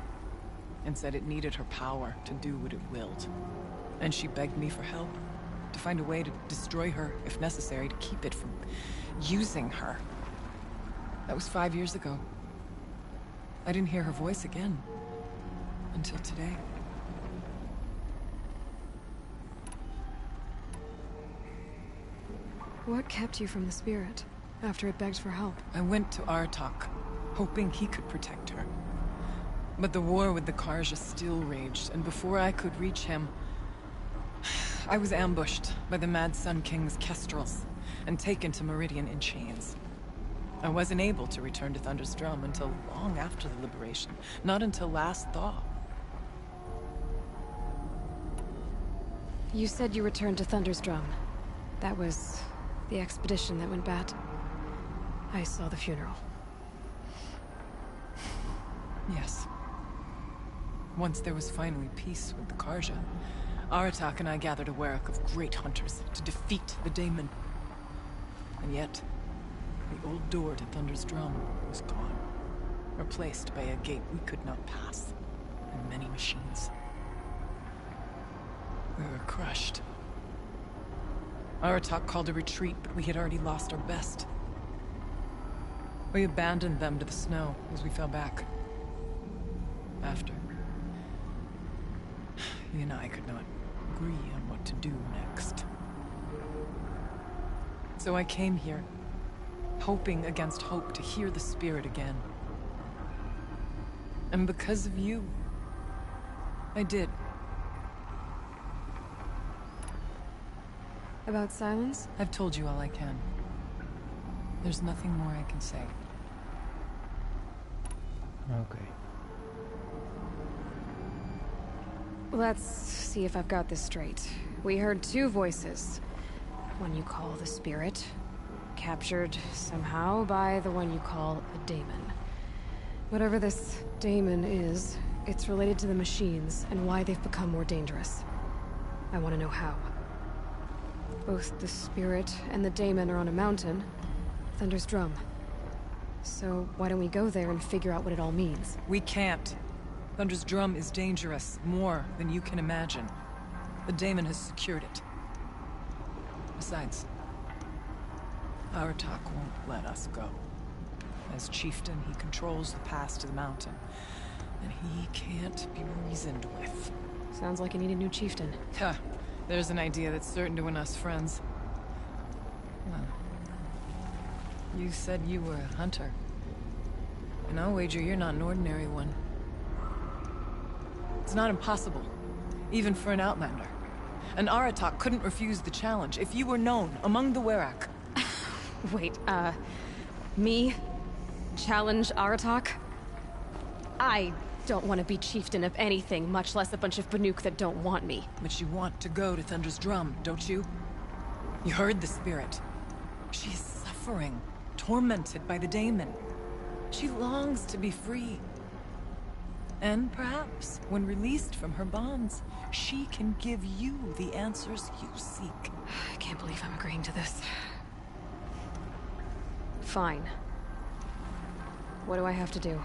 and said it needed her power to do what it willed. And she begged me for help, to find a way to destroy her, if necessary, to keep it from using her. That was 5 years ago. I didn't hear her voice again, until today. What kept you from the spirit, after it begged for help? I went to Artok, hoping he could protect her. But the war with the Karja still raged, and before I could reach him, I was ambushed by the Mad Sun King's kestrels, and taken to Meridian in chains. I wasn't able to return to Thunder's Drum until long after the liberation, not until last thaw. You said you returned to Thunder's Drum. That was the expedition that went bad. I saw the funeral. Yes. Once there was finally peace with the Karja, Aratak and I gathered a werak of great hunters to defeat the daemon. And yet, the old door to Thunder's Drum was gone, replaced by a gate we could not pass, and many machines. We were crushed. Aratak called a retreat, but we had already lost our best. We abandoned them to the snow as we fell back. After, he and I could not agree on what to do next. So I came here, hoping against hope to hear the spirit again. And because of you, I did. About silence? I've told you all I can. There's nothing more I can say. Okay. Let's see if I've got this straight. We heard two voices. One you call the spirit, captured somehow by the one you call a daemon. Whatever this daemon is, it's related to the machines and why they've become more dangerous. I want to know how. Both the spirit and the daemon are on a mountain, Thunder's Drum. So why don't we go there and figure out what it all means? We can't. Thunder's Drum is dangerous, more than you can imagine. The daemon has secured it. Besides, Aratak won't let us go. As chieftain, he controls the pass to the mountain, and he can't be reasoned with. Sounds like you need a new chieftain. Ha! There's an idea that's certain to win us friends. Well, you said you were a hunter. And I'll wager you're not an ordinary one. It's not impossible, even for an outlander. And Aratak couldn't refuse the challenge if you were known among the werak. Wait, me? Challenge Aratak? I don't want to be chieftain of anything, much less a bunch of Banuk that don't want me. But you want to go to Thunder's Drum, don't you? You heard the spirit. She is suffering, tormented by the daemon. She longs to be free. And perhaps, when released from her bonds, she can give you the answers you seek. I can't believe I'm agreeing to this. Fine. What do I have to do?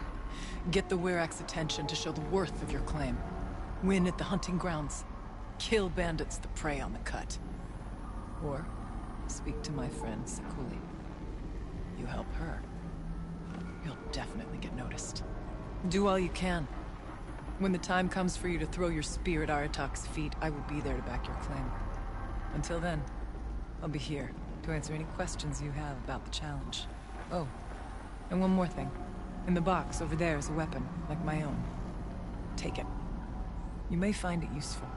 Get the werak's attention to show the worth of your claim. Win at the hunting grounds. Kill bandits that prey on the cut. Or speak to my friend Sekuli. You help her, you'll definitely get noticed. Do all you can. When the time comes for you to throw your spear at Aratak's feet, I will be there to back your claim. Until then, I'll be here to answer any questions you have about the challenge. Oh, and one more thing. In the box over there is a weapon, like my own. Take it. You may find it useful.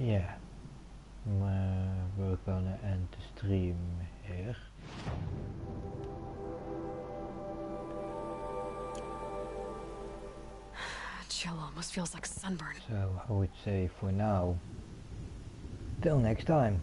Yeah, we're gonna end the stream here. Chill almost feels like sunburn. So I would say for now, till next time.